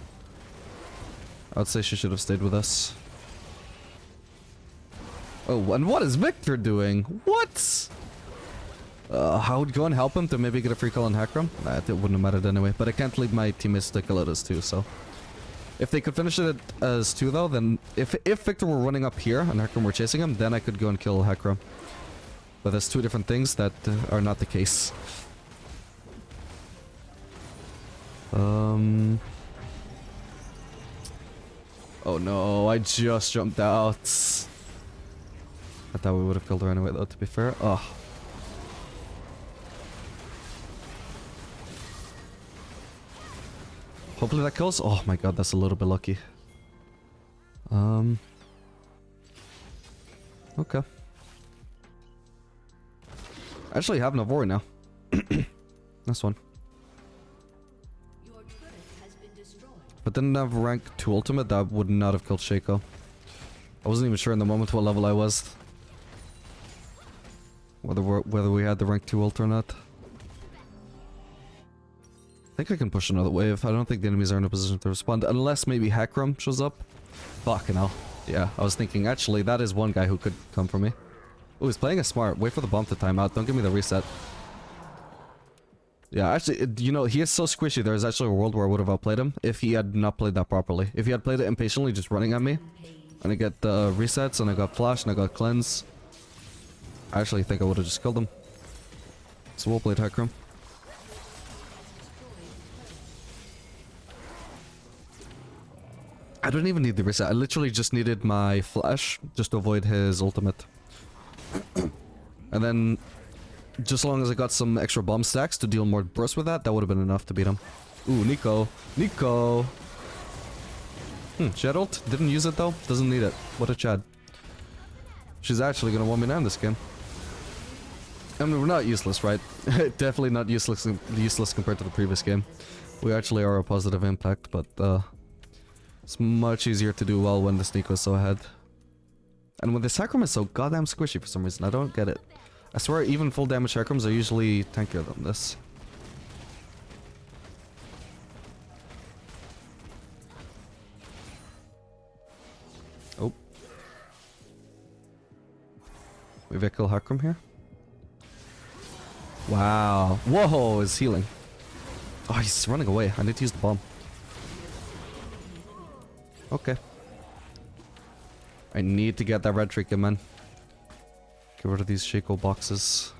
I would say she should have stayed with us. Oh, and what is Victor doing? What? I would go and help him to maybe get a free kill on Hakram. Nah, it wouldn't have mattered anyway. But I can't leave my teammates to kill it as 2, so... If they could finish it as 2 though, then... If Victor were running up here and Hakram were chasing him, then I could go and kill Hakram. But there's 2 different things that are not the case. Oh no, I just jumped out. I thought we would have killed her anyway though, to be fair. Oh. Hopefully that kills. Oh my god, that's a little bit lucky. Okay. I actually have Navori now. Nice one. Your turret has been destroyed. But didn't have rank 2 ultimate, that would not have killed Shaco. I wasn't even sure in the moment what level I was. Whether we had the rank 2 ult or not. I think I can push another wave. I don't think the enemies are in a position to respond. Unless maybe Hakram shows up. Fucking hell. Yeah, I was thinking, actually, that is one guy who could come for me. Oh, he's playing it smart. Wait for the bomb to time out. Don't give me the reset. Yeah, actually, you know, he is so squishy. There's actually a world where I would have outplayed him if he had not played that properly. If he had played it impatiently, just running at me, and I get the resets, and I got flash, and I got cleanse, I actually think I would have just killed him. So well played, Hakram. I don't even need the reset. I literally just needed my flash just to avoid his ultimate. And then, just as long as I got some extra bomb stacks to deal more burst with that, that would have been enough to beat him. Ooh, Nico. Nico! She had ult. Didn't use it though. Doesn't need it. What a Chad. She's actually gonna 1v9 this game. I mean, we're not useless, right? Definitely not useless compared to the previous game. We actually are a positive impact, but it's much easier to do well when the sneak was so ahead. And when the Sacrum is so goddamn squishy for some reason, I don't get it. I swear even full damage Sacrums are usually tankier than this. Oh. We have a kill Hakram here. Wow. Whoa, is healing. Oh, he's running away. I need to use the bomb. Okay. I need to get that red trinket, man. Get rid of these Shaco boxes.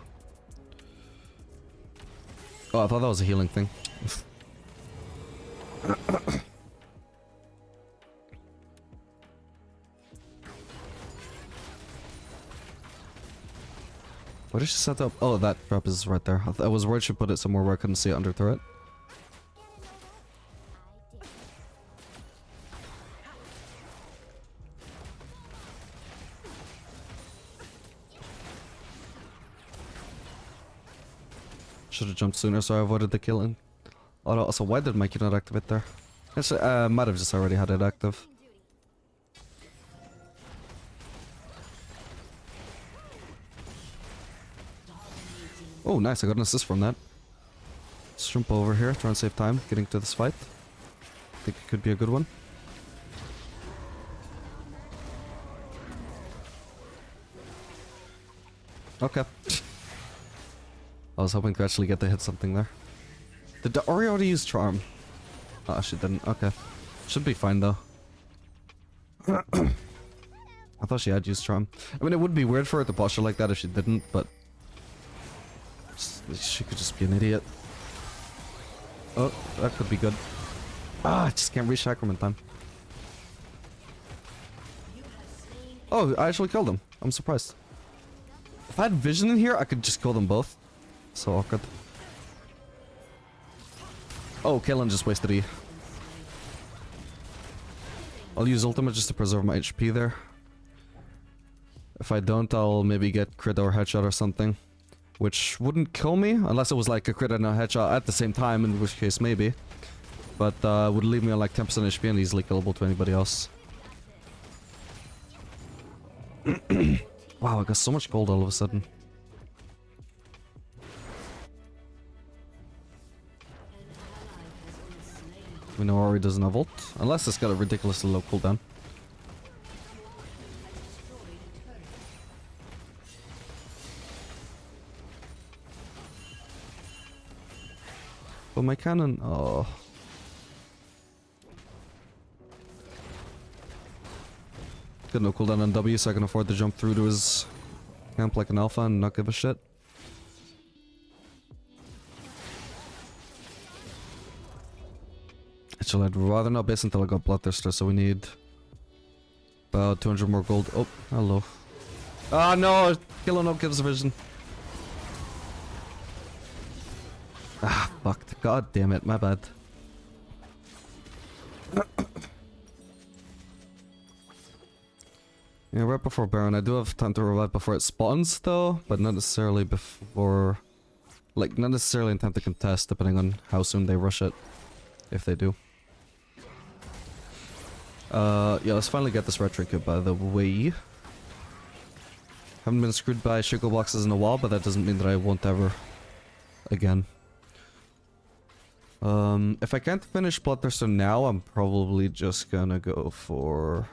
Oh, I thought that was a healing thing. What did she set up? Oh, that trap is right there. I was worried she put it somewhere where I couldn't see it under turret. Should have jumped sooner so I avoided the killing. Oh, also, why did Mikey not activate there? Actually, might have just already had it active. Oh, nice. I got an assist from that. Let's jump over here, try and save time getting to this fight. I think it could be a good one. Okay. I was hoping to actually get to hit something there. Did the Ori already use Charm? Oh, she didn't. Okay. Should be fine, though. I thought she had used Charm. I mean, it would be weird for her to posture like that if she didn't, but... She could just be an idiot. Oh, that could be good. Ah, I just can't reach Hakram in time. Oh, I actually killed him. I'm surprised. If I had vision in here, I could just kill them both. So awkward. Oh, Kalen just wasted E. I'll use ultimate just to preserve my HP there. If I don't, I'll maybe get crit or headshot or something. Which wouldn't kill me, unless it was like a crit and a headshot at the same time, in which case maybe. But would leave me on like 10% HP and easily killable to anybody else. Wow, I got so much gold all of a sudden. We know Ori doesn't have ult, unless it's got a ridiculously low cooldown. But my cannon, oh. Got no cooldown on W, so I can afford to jump through to his camp like an alpha and not give a shit. Actually, I'd rather not base until I got Bloodthirster, so we need about 200 more gold. Oh, hello. Ah, no! Killing up gives vision. Ah, fucked. God damn it, my bad. Yeah, right before Baron. I do have time to revive before it spawns, though, but not necessarily before... Like, not necessarily in time to contest, depending on how soon they rush it. If they do. Yeah, let's finally get this retro kit, by the way. Haven't been screwed by Shaco boxes in a while, but that doesn't mean that I won't ever again. If I can't finish Bloodthirster now, I'm probably just gonna go for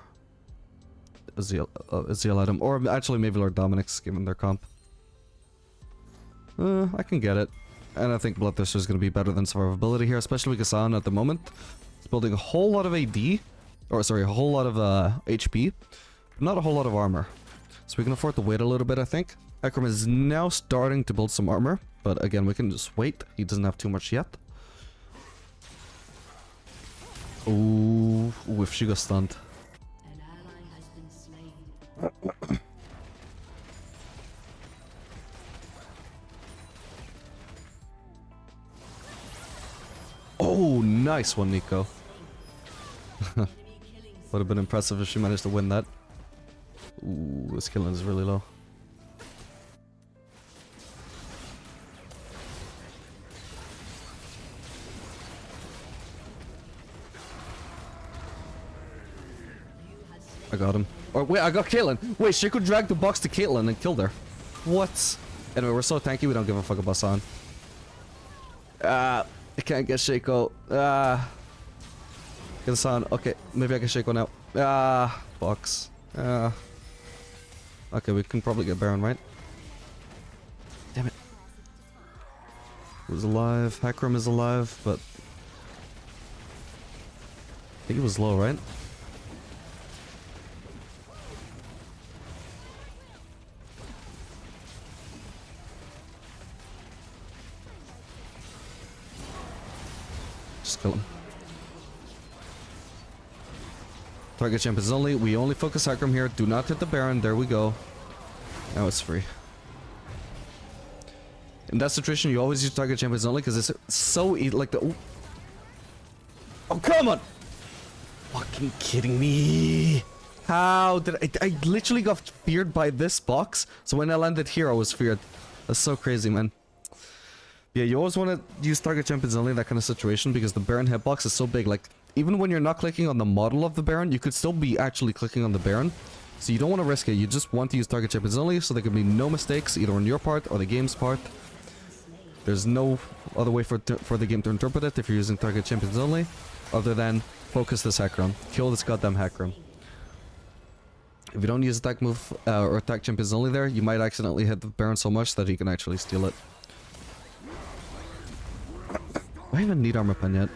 a Zeal item. Or actually maybe Lord Dominic's given their comp. I can get it. And I think Bloodthirster is gonna be better than survivability here, especially because Hassan at the moment is building a whole lot of AD. Or sorry, a whole lot of HP. But not a whole lot of armor. So we can afford to wait a little bit, I think. Hecarim is now starting to build some armor. But again, we can just wait. He doesn't have too much yet. Ooh, if she got stunned. An ally has been slain. Oh, nice one, Nico. Would have been impressive if she managed to win that. Ooh, this killing is really low. I got him. Or wait, I got Caitlyn. Wait, she could drag the box to Caitlyn and killed her. What? Anyway, we're so tanky we don't give a fuck about San. I can't get Shaco. Get San. Okay, maybe I can Shaco now. Box. Okay, we can probably get Baron, right? Damn it. Who's alive? Hecarim is alive, but... I think he was low, right? Just kill him. Target champions only. We only focus Hecarim here. Do not hit the Baron. There we go. Now it's free. In that situation, you always use target champions only because it's so easy. Like the. Oh, come on! Fucking kidding me! How did I literally got feared by this box. So when I landed here, I was feared. That's so crazy, man. Yeah, you always want to use target champions only in that kind of situation because the Baron hitbox is so big. Like, even when you're not clicking on the model of the Baron, you could still be actually clicking on the Baron. So you don't want to risk it. You just want to use target champions only so there can be no mistakes either on your part or the game's part. There's no other way for the game to interpret it if you're using target champions only other than focus this Hecarim. Kill this goddamn Hecarim. If you don't use attack move or attack champions only there, you might accidentally hit the Baron so much that he can actually steal it. Do I even need armor pen yet?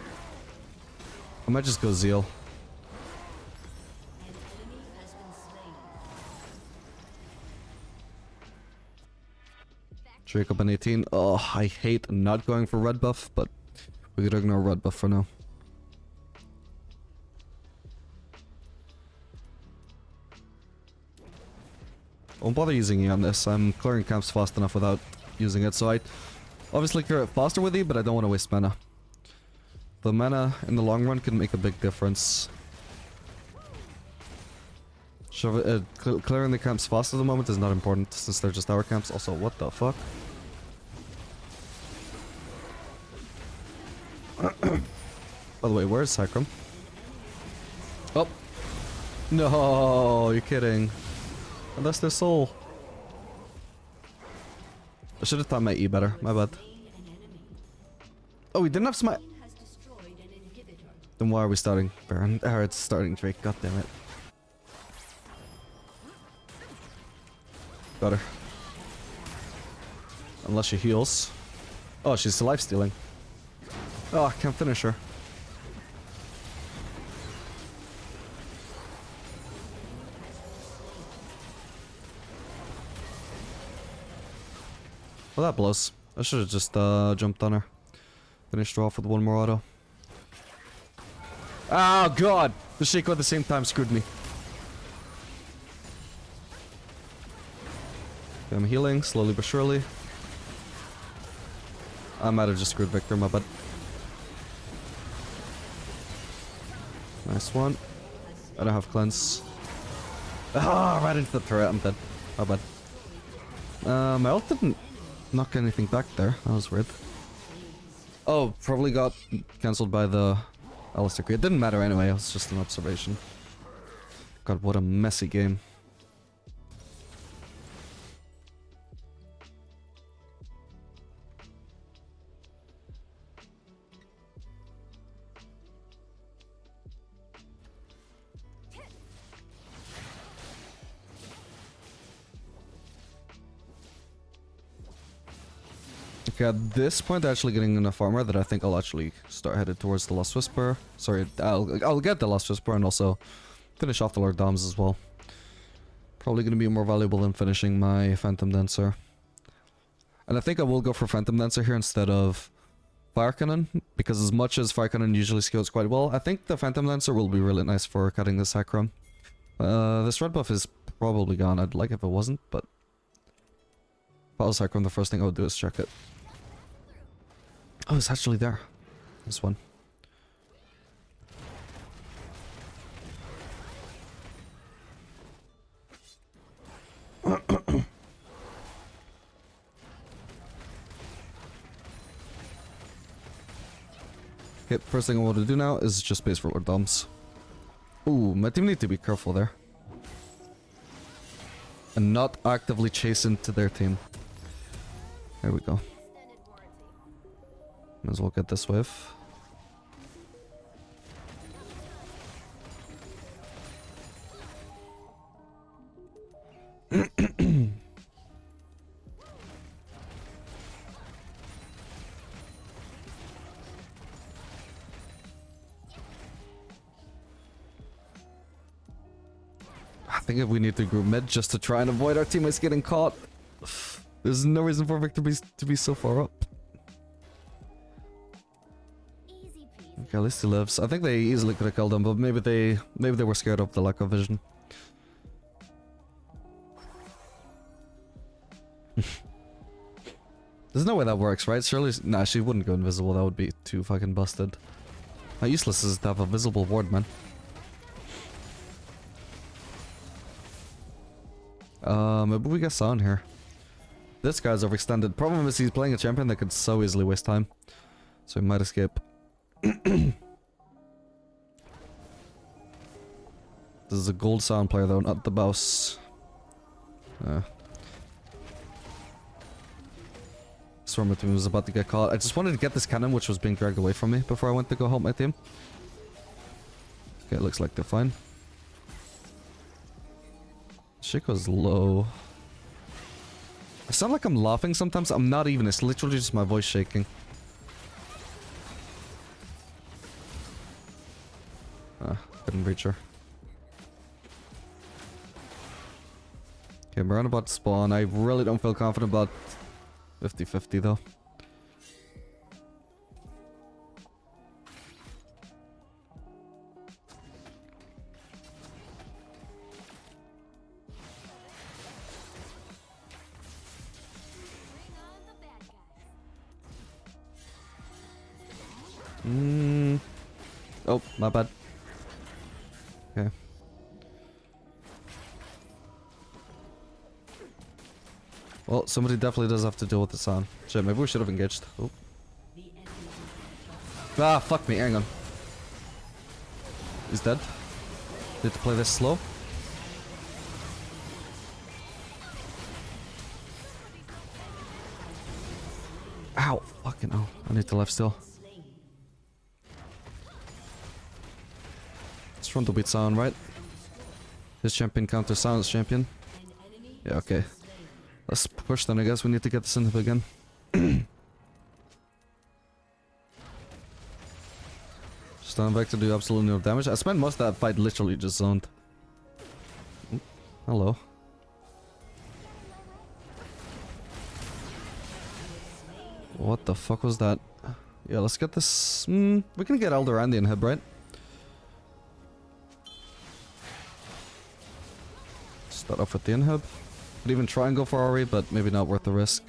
I might just go Zeal. Jacob on 18. Oh, I hate not going for red buff, but we could ignore red buff for now. I won't bother using E on this. I'm clearing camps fast enough without using it, so I obviously clear it faster with E, but I don't want to waste mana. The mana in the long run can make a big difference. Clearing the camps fast at the moment is not important since they're just our camps. Also, what the fuck? By the way, where's Sacrum? Oh! No, you're kidding. And that's their soul. I should have thought my E better. My bad. Oh, we didn't have smite. Has destroyed an inhibitor. Then why are we starting Baron? It's starting Drake. God damn it. Got her. Unless she heals. Oh, she's life stealing. Oh, I can't finish her. Well, that blows. I should have just jumped on her. Finished her off with one more auto. Oh god! The Shaco at the same time screwed me. Okay, I'm healing, slowly but surely. I might have just screwed Victor, my bad. Nice one. I don't have cleanse. Ah, right into the turret, I'm dead. My bad. My ult didn't knock anything back there. That was weird. Oh, probably got cancelled by the Alistair Creed. It didn't matter anyway, it was just an observation. God, what a messy game. Okay, at this point, I'm actually getting enough armor that I think I'll actually start headed towards the Lost Whisper. Sorry, I'll get the Lost Whisper and also finish off the Lord Doms as well. Probably going to be more valuable than finishing my Phantom Dancer. And I think I will go for Phantom Dancer here instead of Fire Cannon, because as much as Fire Cannon usually scales quite well, I think the Phantom Dancer will be really nice for cutting the Sacrum. This red buff is probably gone. I'd like if it wasn't, but if I was Sacrum, the first thing I would do is check it. Oh, it's actually there. This one. Okay, first thing I want to do now is just base for Lord Doms. Ooh, my team need to be careful there. And not actively chase into their team. There we go. Might as well get this wave. I think if we need to group mid just to try and avoid our teammates getting caught. There's no reason for Victor to be so far up. Okay, at least he lives. I think they easily could have killed him, but maybe they were scared of the lack of vision. There's no way that works, right? Surely, nah, she wouldn't go invisible. That would be too fucking busted. How useless is it to have a visible ward, man? Maybe we get Sound here. This guy's overextended. Problem is he's playing a champion that could so easily waste time. So he might escape. This is a gold Sound player though, not the boss. Swear my team was about to get caught. I just wanted to get this cannon which was being dragged away from me before I went to go help my team. Okay, it looks like they're fine. Shaco's low. I sound like I'm laughing sometimes. I'm not even. It's literally just my voice shaking. Couldn't reach her. Okay, we're about to spawn. I really don't feel confident about 50-50 though. Oh, my bad. Okay. Well, somebody definitely does have to deal with this on. Shit, maybe we should have engaged. Oh. Ah, fuck me, hang on. He's dead. Need to play this slow. Ow, fucking hell. I need to life still. It's front to beat Sound, right? His champion counter Sound's champion. Yeah, okay. Let's push then, I guess. We need to get this inhib again. Stand back to do absolutely no damage. I spent most of that fight literally just zoned. Ooh, hello. What the fuck was that? Yeah, let's get this. We can get Elder and the inhib, right? Start off with the inhib. Could even try and go for Ori, but maybe not worth the risk.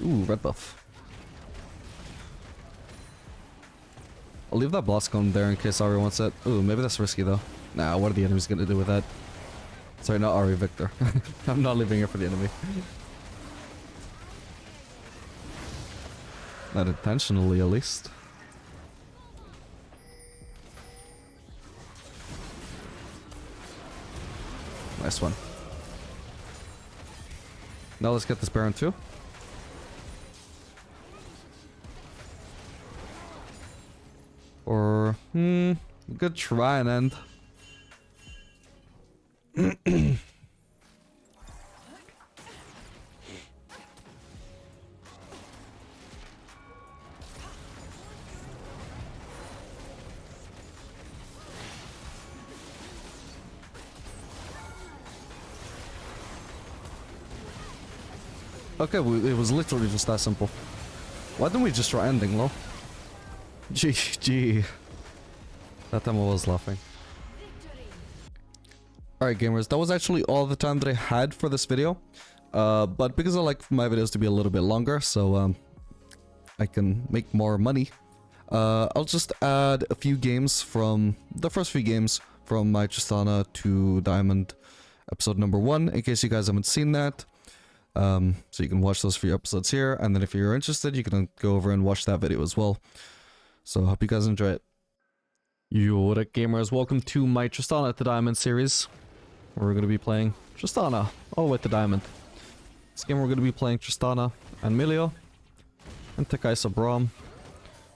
Ooh, red buff. I'll leave that blast cone there in case Ari wants it. Ooh, maybe that's risky though. Nah, what are the enemies gonna do with that? Sorry, not Ari, Victor. I'm not leaving here for the enemy. Not intentionally, at least. Nice one. Now let's get this Baron too. Or, good try and end. Okay, it was literally just that simple. Why didn't we just try ending, lol? GG. That time I was laughing. Alright gamers, that was actually all the time that I had for this video. But because I like my videos to be a little bit longer, so I can make more money, I'll just add a few games from the first few games from my Tristana to Diamond episode number 1, in case you guys haven't seen that. So you can watch those few episodes here, and then if you're interested, you can go over and watch that video as well. So I hope you guys enjoy it. Yo, what up gamers, welcome to my Tristana to Diamond series. We're going to be playing Tristana all the way to Diamond. This game we're going to be playing Tristana and Milio and Tekaisa Braum.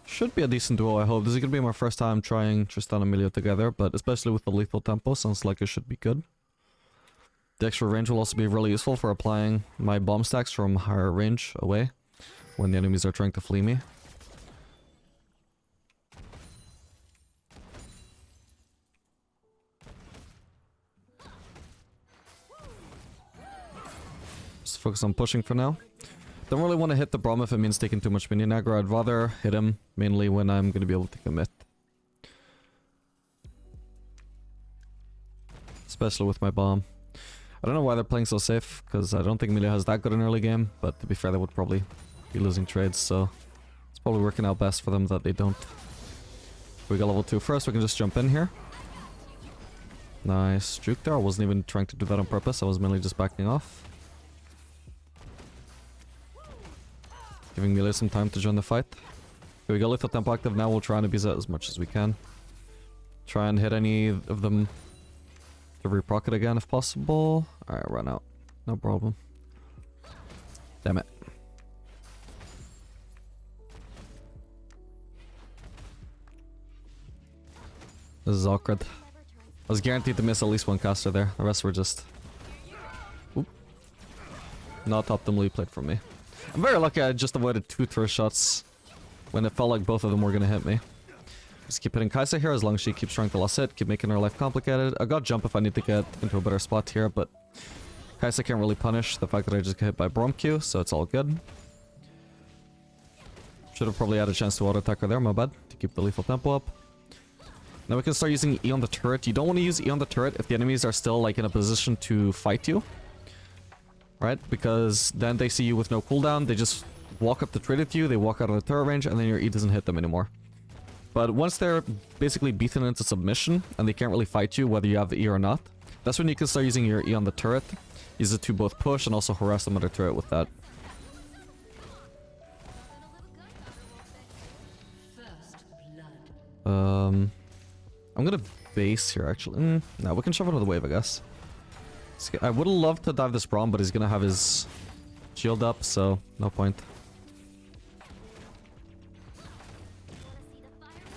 Should be a decent duo, I hope. This is going to be my first time trying Tristana and Milio together, but especially with the lethal tempo, sounds like it should be good. The extra range will also be really useful for applying my bomb stacks from higher range away when the enemies are trying to flee me. Just focus on pushing for now. Don't really want to hit the Braum if it means taking too much minion aggro. I'd rather hit him mainly when I'm going to be able to commit. Especially with my bomb. I don't know why they're playing so safe, because I don't think Milio has that good an early game, but to be fair, they would probably be losing trades, so it's probably working out best for them that they don't. We got level 2 first, we can just jump in here. Nice juke there. I wasn't even trying to do that on purpose, I was mainly just backing off. Giving Milio some time to join the fight. Okay, we got lethal tempo active now, we'll try and abuse it as much as we can. Try and hit any of them to reproc it again if possible. Alright, run out. No problem. Damn it. This is awkward. I was guaranteed to miss at least one caster there. The rest were just... Oop. Not optimally played from me. I'm very lucky I just avoided 2 throw shots when it felt like both of them were gonna hit me. Just keep hitting Kaisa here as long as she keeps trying to last hit, keep making her life complicated. I got jump if I need to get into a better spot here, but Kaisa can't really punish the fact that I just get hit by Braum Q, so it's all good. Should have probably had a chance to auto attack her there, my bad, to keep the lethal tempo up. Now we can start using E on the turret. You don't want to use E on the turret if the enemies are still like in a position to fight you. Right? Because then they see you with no cooldown, they just walk up the trade with you, they walk out of the turret range, and then your E doesn't hit them anymore. But once they're basically beaten into submission and they can't really fight you whether you have E or not, that's when you can start using your E on the turret. Use it to both push and also harass the mother turret with that. I'm gonna base here actually. No, we can shove another wave, I guess. I would love to dive this Braum, but he's gonna have his shield up, so no point.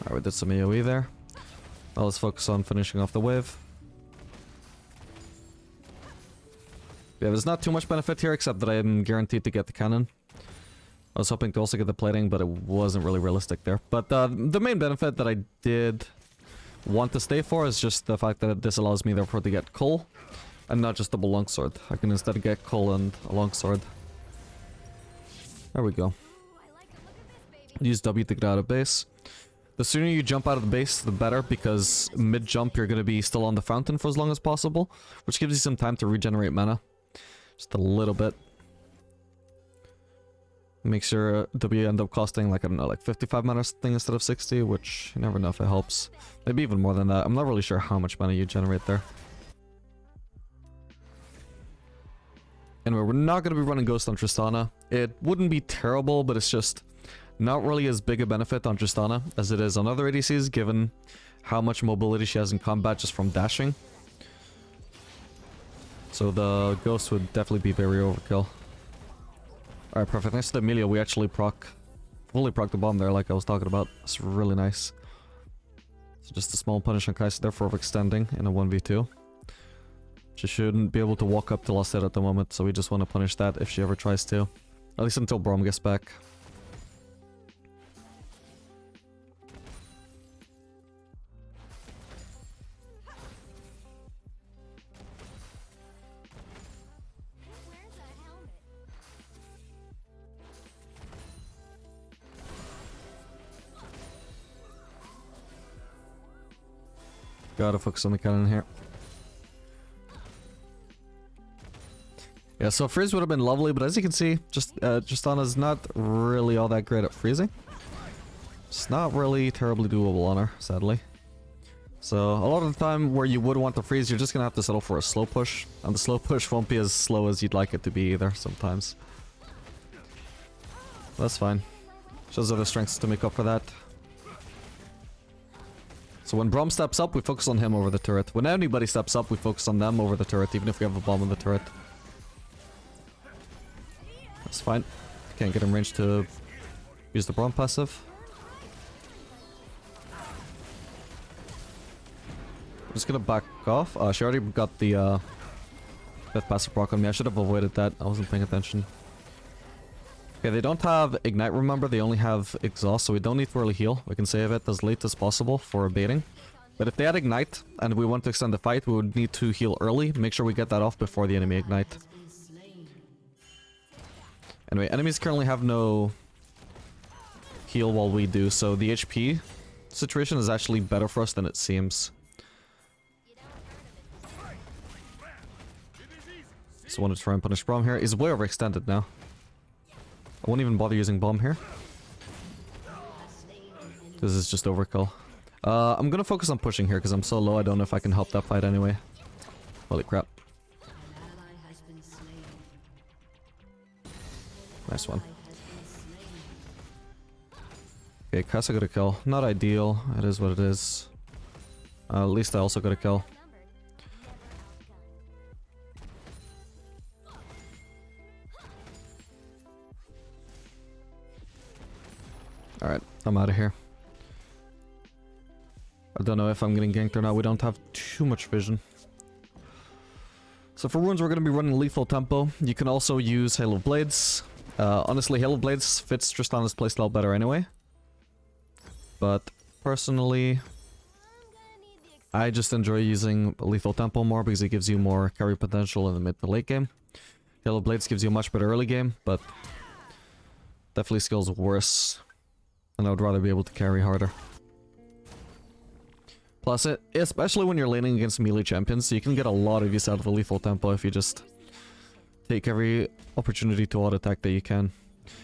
Alright, we did some AoE there. Now let's focus on finishing off the wave. Yeah, there's not too much benefit here, except that I am guaranteed to get the cannon. I was hoping to also get the plating, but it wasn't really realistic there. But the main benefit that I did want to stay for is just the fact that this allows me therefore to get Cull, and not just double longsword. I can instead get Cull and a longsword. There we go. Use W to get out of base. The sooner you jump out of the base, the better, because mid-jump you're going to be still on the fountain for as long as possible, which gives you some time to regenerate mana. Just a little bit. Makes your W end up costing, like, I don't know, like 55 mana thing instead of 60, which you never know if it helps. Maybe even more than that. I'm not really sure how much mana you generate there. Anyway, we're not going to be running Ghost on Tristana. It wouldn't be terrible, but it's just not really as big a benefit on Tristana as it is on other ADCs, given how much mobility she has in combat just from dashing. So the Ghost would definitely be very overkill. Alright, perfect. Next to the Amelia, we actually fully proc the bomb there like I was talking about. It's really nice. So just a small punish on Kai'Sa there for overextending in a 1v2. She shouldn't be able to walk up to last hit at the moment, so we just want to punish that if she ever tries to. At least until Braum gets back. Gotta focus on the cannon here. Yeah, so freeze would have been lovely, but as you can see, Tristana's not really all that great at freezing. It's not really terribly doable on her, sadly. So a lot of the time where you would want to freeze, you're just gonna have to settle for a slow push. And the slow push won't be as slow as you'd like it to be either, sometimes. That's fine. Shows other strengths to make up for that. So when Braum steps up, we focus on him over the turret. When anybody steps up, we focus on them over the turret, even if we have a bomb on the turret. That's fine. Can't get him range to use the Braum passive. I'm just gonna back off. She already got the death passive proc on me. I should have avoided that. I wasn't paying attention. Okay, they don't have Ignite, remember, they only have Exhaust, so we don't need to really heal. We can save it as late as possible for baiting. But if they had Ignite, and we want to extend the fight, we would need to heal early. Make sure we get that off before the enemy Ignite. Anyway, enemies currently have no heal while we do, so the HP situation is actually better for us than it seems. So I want to try and punish Braum here. He's way overextended now. I won't even bother using bomb here. This is just overkill. I'm gonna focus on pushing here because I'm so low I don't know if I can help that fight anyway. Holy crap. Nice one. Okay, Kai'Sa got a kill. Not ideal. It is what it is. At least I also got a kill. Alright, I'm out of here. I don't know if I'm getting ganked or not. We don't have too much vision. So for runes, we're going to be running lethal tempo. You can also use Hail of Blades. Honestly, Hail of Blades fits Tristana's playstyle better anyway. But personally, I just enjoy using lethal tempo more because it gives you more carry potential in the mid to late game. Hail of Blades gives you a much better early game, but definitely skills worse. And I would rather be able to carry harder. Plus, especially when you're laning against melee champions, you can get a lot of use out of a lethal tempo if you just take every opportunity to auto attack that you can.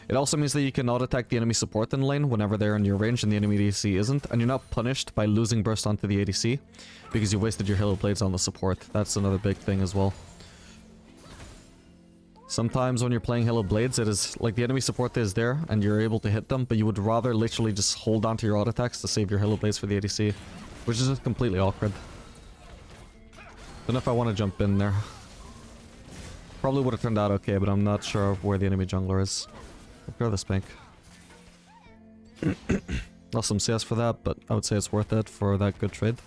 It also means that you can auto-attack the enemy support in lane whenever they're in your range and the enemy ADC isn't, and you're not punished by losing burst onto the ADC because you wasted your Halo Blades on the support. That's another big thing as well. Sometimes when you're playing Halo Blades, it is like the enemy support is there and you're able to hit them, but you would rather literally just hold on to your auto-attacks to save your Halo Blades for the ADC, which is just completely awkward. Don't know if I want to jump in there. Probably would have turned out okay, but I'm not sure where the enemy jungler is. Look at this bank. Lost some CS for that, but I would say it's worth it for that good trade.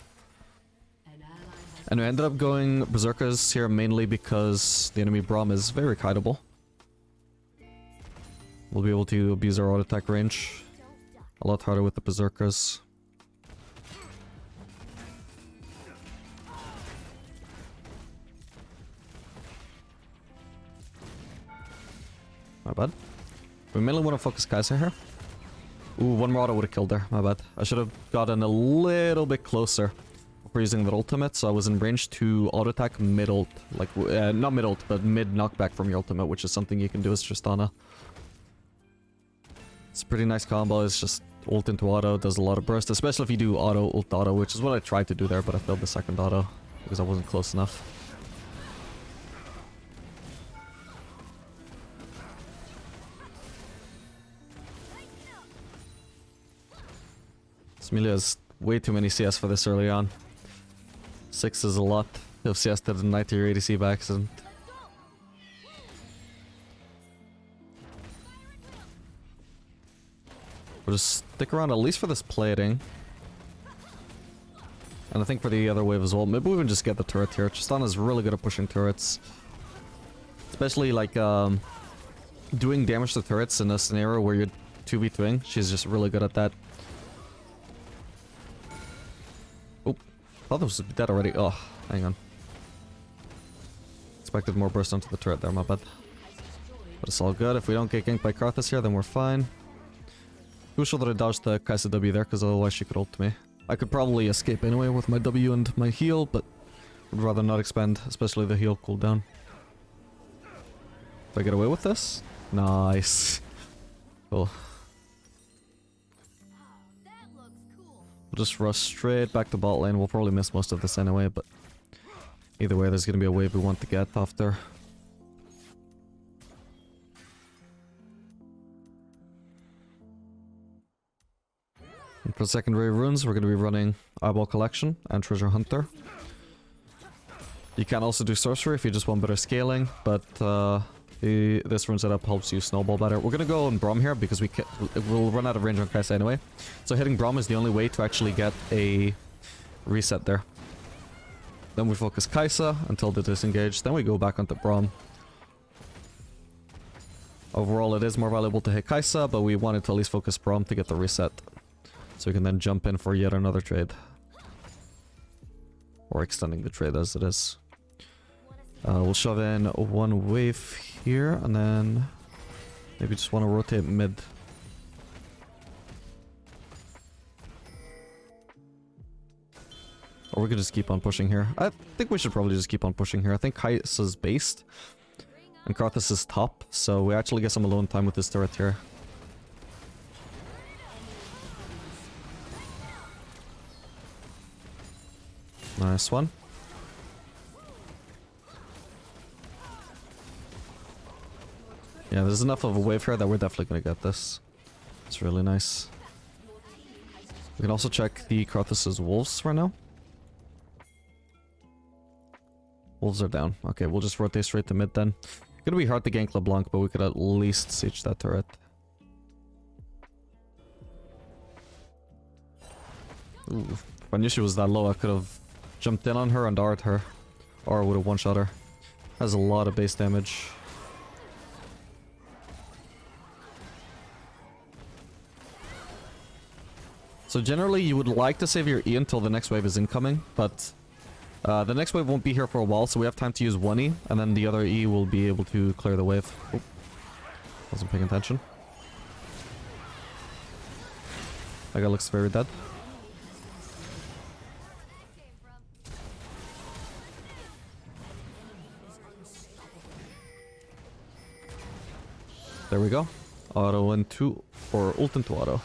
And we ended up going Berserkers here mainly because the enemy Braum is very kiteable. We'll be able to abuse our auto attack range a lot harder with the Berserkers. My bad. We mainly want to focus Kai'Sa here. Ooh, one more auto would have killed her. My bad. I should have gotten a little bit closer before using that ultimate, so I was in range to auto attack mid ult. Like, not mid ult, but mid knockback from your ultimate, which is something you can do as Tristana. It's a pretty nice combo. It's just ult into auto, does a lot of burst, especially if you do auto, ult auto, which is what I tried to do there, but I failed the second auto because I wasn't close enough. Smelia has way too many CS for this early on. 6 is a lot. If CS did deny to your ADC by accident. We'll just stick around at least for this plating. And I think for the other wave as well. Maybe we can just get the turret here. Tristana's really good at pushing turrets. Especially like doing damage to turrets in a scenario where you're 2v2ing. She's just really good at that. I thought this was dead already. Oh, hang on. Expected more burst onto the turret there, my bad. But it's all good. If we don't get ganked by Karthus here, then we're fine. Crucial that I dodged the Kai'Sa W there, because otherwise she could ult me. I could probably escape anyway with my W and my heal, but would rather not expend, especially the heal cooldown. Do I get away with this? Nice. Cool. We'll just rush straight back to bot lane. We'll probably miss most of this anyway, but either way, there's going to be a wave we want to get after. And for secondary runes, we're going to be running Eyeball Collection and Treasure Hunter. You can also do Sorcery if you just want better scaling, but this rune setup helps you snowball better. We're gonna go on Braum here because we'll run out of range on Kai'Sa anyway. So hitting Braum is the only way to actually get a reset there. Then we focus Kai'Sa until they disengage. Then we go back onto Braum. Overall, it is more valuable to hit Kai'Sa, but we wanted to at least focus Braum to get the reset. So we can then jump in for yet another trade. Or extending the trade as it is. We'll shove in one wave here, and then maybe just want to rotate mid. Or we could just keep on pushing here. I think we should probably just keep on pushing here. I think Kai'Sa's based, and Karthus is top, so we actually get some alone time with this turret here. Nice one. Yeah, there's enough of a wave here that we're definitely gonna get this. It's really nice. We can also check the Karthus' wolves right now. Wolves are down. Okay, we'll just rotate straight to mid then. Gonna be hard to gank LeBlanc, but we could at least siege that turret. Ooh, if I knew she was that low, I could have jumped in on her and darted her. Or would have one-shot her. Has a lot of base damage. So generally you would like to save your E until the next wave is incoming, but the next wave won't be here for a while, so we have time to use one E, and then the other E will be able to clear the wave. Oh, wasn't paying attention. That guy looks very dead. There we go. Auto into, or ult into auto.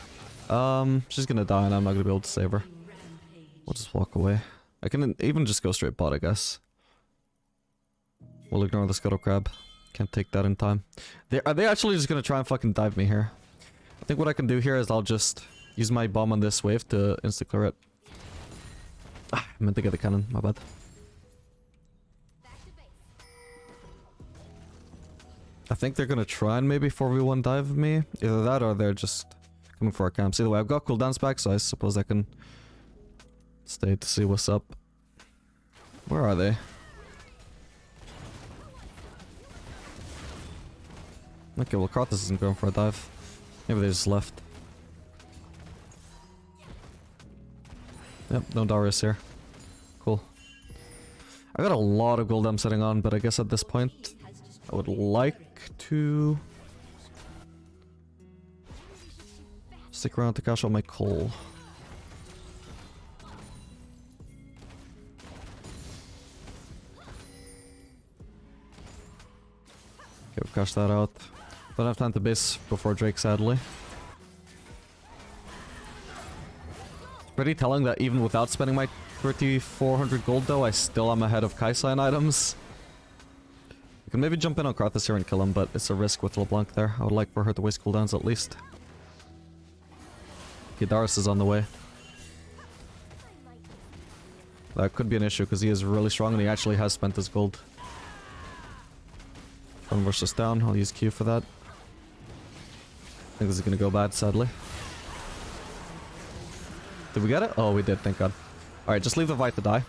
She's gonna die and I'm not gonna be able to save her. We'll just walk away. I can even just go straight bot, I guess. We'll ignore the scuttle crab. Can't take that in time. Are they actually just gonna try and fucking dive me here? I think what I can do here is I'll just use my bomb on this wave to insta-clear it. Ah, I meant to get the cannon, my bad. I think they're gonna try and maybe 4v1 dive me. Either that or they're just coming for our camps. Either way, I've got cooldowns back, so I suppose I can stay to see what's up. Where are they? Okay, well, Karthus isn't going for a dive. Maybe they just left. Yep, no Darius here. Cool. I got a lot of gold I'm setting on, but I guess at this point, I would like to stick around to cash out my coal. Okay, we've cashed that out. Don't have time to base before Drake, sadly. It's pretty telling that even without spending my 3,400 gold though, I still am ahead of Kaisa in items. I can maybe jump in on Karthus here and kill him, but it's a risk with LeBlanc there. I would like for her to waste cooldowns at least. Okay, Darius is on the way. That could be an issue because he is really strong and he actually has spent his gold. One versus down, I'll use Q for that. I think this is gonna go bad, sadly. Did we get it? Oh, we did, thank god. Alright, just leave the fight to die.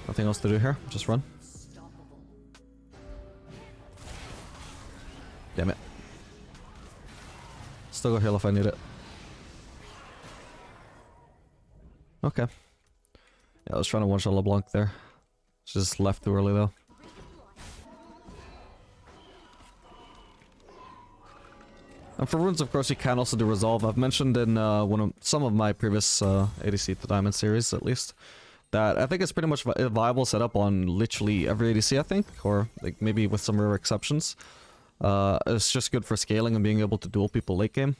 Nothing else to do here, just run. Damn it. Still go heal if I need it. Okay. Yeah, I was trying to one-shot LeBlanc there. Just left too early though. And for runes, of course, you can also do resolve. I've mentioned in some of my previous ADC to Diamond series, at least, that I think it's pretty much a viable setup on literally every ADC, I think, or like maybe with some rare exceptions. It's just good for scaling and being able to duel people late game.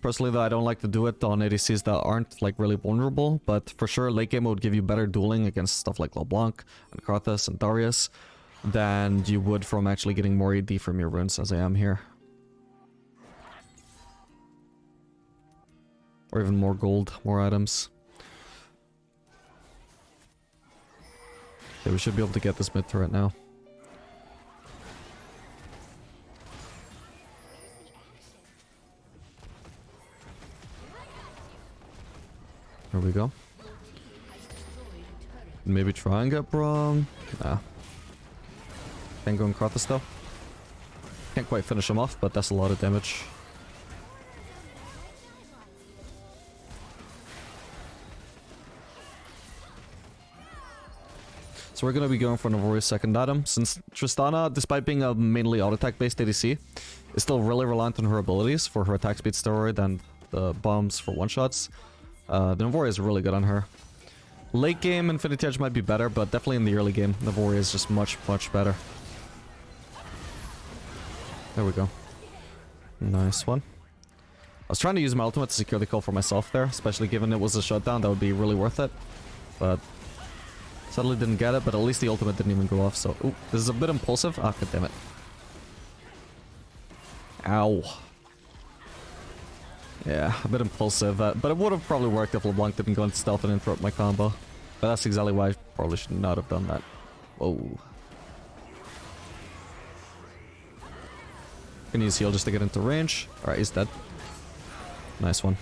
Personally, though, I don't like to do it on ADCs that aren't like really vulnerable, but for sure, late game it would give you better dueling against stuff like LeBlanc and Karthus and Darius than you would from actually getting more AD from your runes, as I am here. Or even more gold, more items. Okay, we should be able to get this mid turret now. There we go. Maybe try and get Braum. Nah. Can't go and Karthus though. Can't quite finish him off, but that's a lot of damage. So we're gonna be going for Navori's second item, since Tristana, despite being a mainly auto-attack based ADC, is still really reliant on her abilities for her attack speed steroid and the bombs for one-shots. The Navori is really good on her. Late game, Infinity Edge might be better, but definitely in the early game, Navori is just much, much better. There we go. Nice one. I was trying to use my ultimate to secure the kill for myself there, especially given it was a shutdown, that would be really worth it. But sadly didn't get it, but at least the ultimate didn't even go off, so... Ooh, this is a bit impulsive. Ah, god damn it. Ow. Yeah, a bit impulsive, but it would have probably worked if LeBlanc didn't go into stealth and interrupt my combo. But that's exactly why I probably should not have done that. Whoa. Gonna use heal just to get into range. Alright, he's dead. Nice one.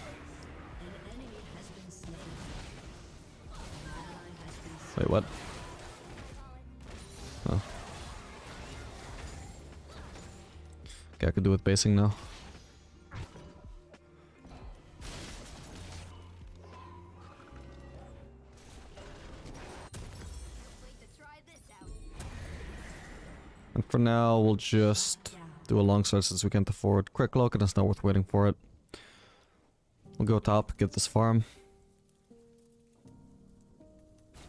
Wait, what? Oh. Okay, I could do with basing now. And for now, we'll just do a long search since we can't afford quick look and it's not worth waiting for it. We'll go top, get this farm.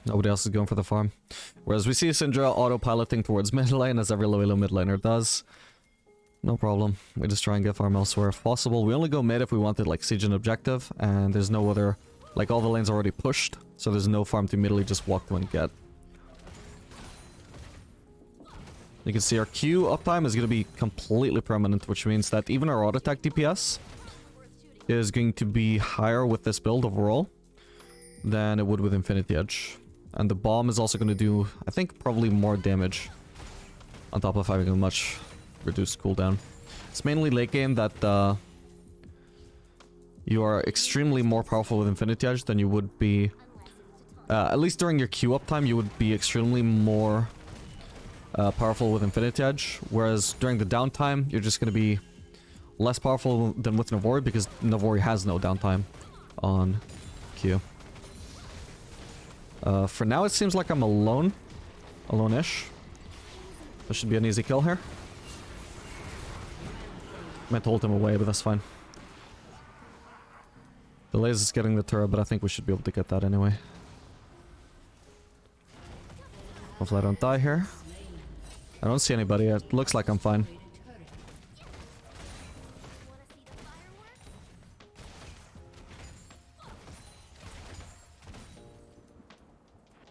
Nobody else is going for the farm. Whereas we see Syndra auto-piloting towards mid lane, as every low elo mid laner does. No problem. We just try and get farm elsewhere if possible. We only go mid if we wanted like siege and objective, and there's no other, like all the lanes are already pushed, so there's no farm to immediately just walk to and get. You can see our Q uptime is going to be completely permanent, which means that even our auto attack DPS is going to be higher with this build overall than it would with Infinity Edge. And the bomb is also going to do, I think, probably more damage on top of having a much reduced cooldown. It's mainly late game that you are extremely more powerful with Infinity Edge than you would be, at least during your Q uptime, you would be extremely more powerful with Infinity Edge, whereas during the downtime, you're just going to be less powerful than with Navori because Navori has no downtime on Q. For now, it seems like I'm alone. Alone-ish. This should be an easy kill here. Meant to hold him away, but that's fine. The laser is getting the turret, but I think we should be able to get that anyway. Hopefully I don't die here. I don't see anybody. It looks like I'm fine.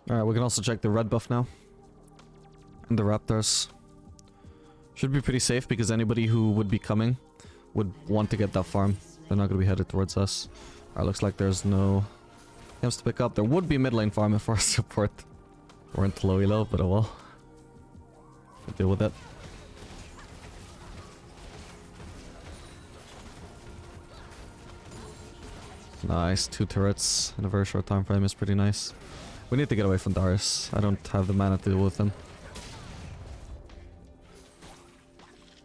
Alright, we can also check the red buff now. And the raptors. Should be pretty safe because anybody who would be coming would want to get that farm. They're not going to be headed towards us. Alright, looks like there's no camps to pick up. There would be mid lane farm if our support weren't low elo, but oh well. We'll deal with it. Nice, 2 turrets in a very short time frame is pretty nice. We need to get away from Darius. I don't have the mana to deal with him.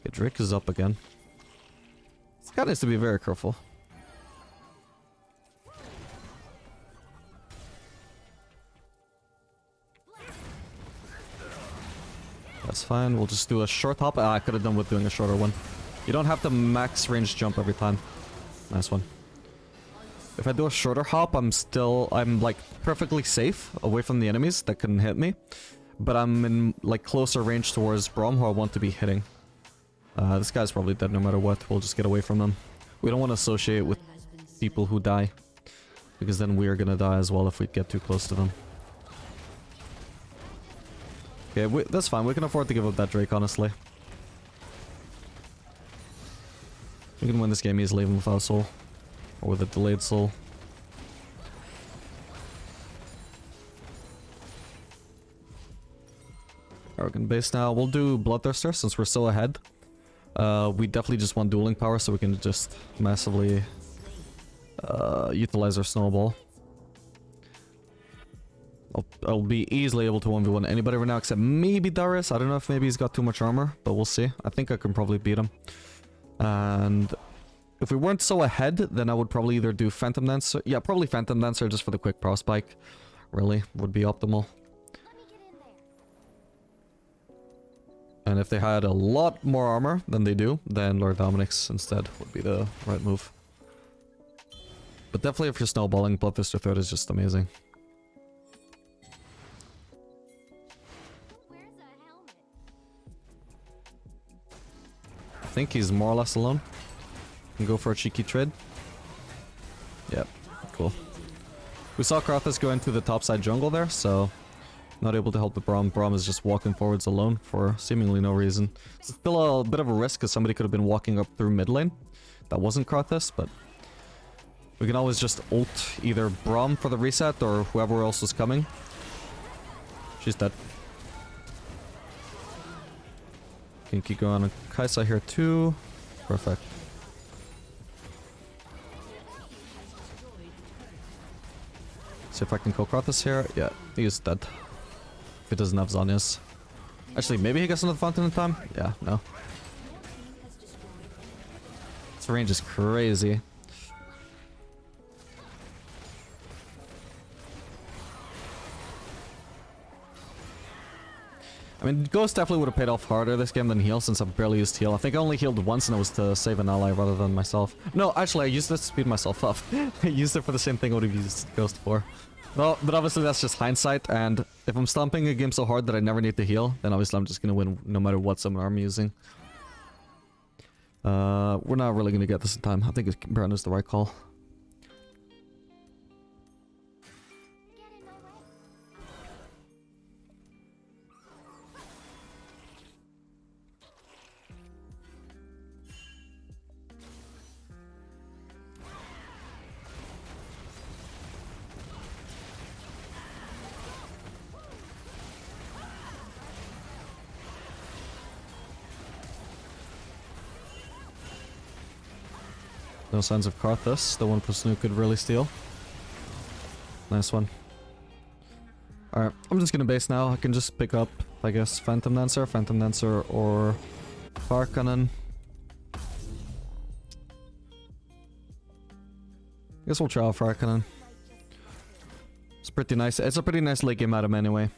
Okay, Drake is up again. This guy needs to be very careful. That's fine, we'll just do a short hop. Ah, I could have done with doing a shorter one. You don't have to max range jump every time. Nice one. If I do a shorter hop, I'm like perfectly safe away from the enemies that couldn't hit me. But I'm in like closer range towards Braum, who I want to be hitting. This guy's probably dead no matter what. We'll just get away from them. We don't want to associate with people who die, because then we are gonna die as well if we get too close to them. Okay, that's fine. We can afford to give up that Drake, honestly. We can win this game easily even without soul. Or with a delayed soul. Arrogant base now. We'll do Bloodthirster since we're so ahead. We definitely just want dueling power so we can just massively utilize our snowball. I'll be easily able to 1v1 anybody right now except maybe Darius. I don't know if maybe he's got too much armor, but we'll see. I think I can probably beat him. And if we weren't so ahead, then I would probably either do Phantom Dancer. Yeah, probably Phantom Dancer just for the quick power spike. Really, would be optimal. And if they had a lot more armor than they do, then Lord Dominic's instead would be the right move. But definitely if you're snowballing, Bloodthirster 3rd is just amazing. I think he's more or less alone. Can go for a cheeky trade. Yep, cool. We saw Karthus go into the topside jungle there, so not able to help the Braum. Braum is just walking forwards alone for seemingly no reason. It's still a bit of a risk because somebody could have been walking up through mid lane. That wasn't Karthus, but we can always just ult either Braum for the reset or whoever else is coming. She's dead. Can keep going on Kaisa here too. Perfect. See if I can kill Karthus here. Yeah, he is dead. If he doesn't have Zhonya's. Actually, maybe he gets another fountain in time? Yeah, no. This range is crazy. I mean, Ghost definitely would have paid off harder this game than heal, since I've barely used heal. I think I only healed once and it was to save an ally rather than myself. No, actually I used it to speed myself up. I used it for the same thing I would have used Ghost for. Well, but obviously that's just hindsight, and if I'm stomping a game so hard that I never need to heal, then obviously I'm just gonna win no matter what summon I'm using. We're not really gonna get this in time. I think Baron is the right call. No signs of Karthus, the one person who could really steal. Nice one. Alright, I'm just gonna base now. I can just pick up, I guess, Phantom Dancer, or Fire Cannon. I guess we'll try out Fire Cannon. It's pretty nice. It's a pretty nice late game item anyway.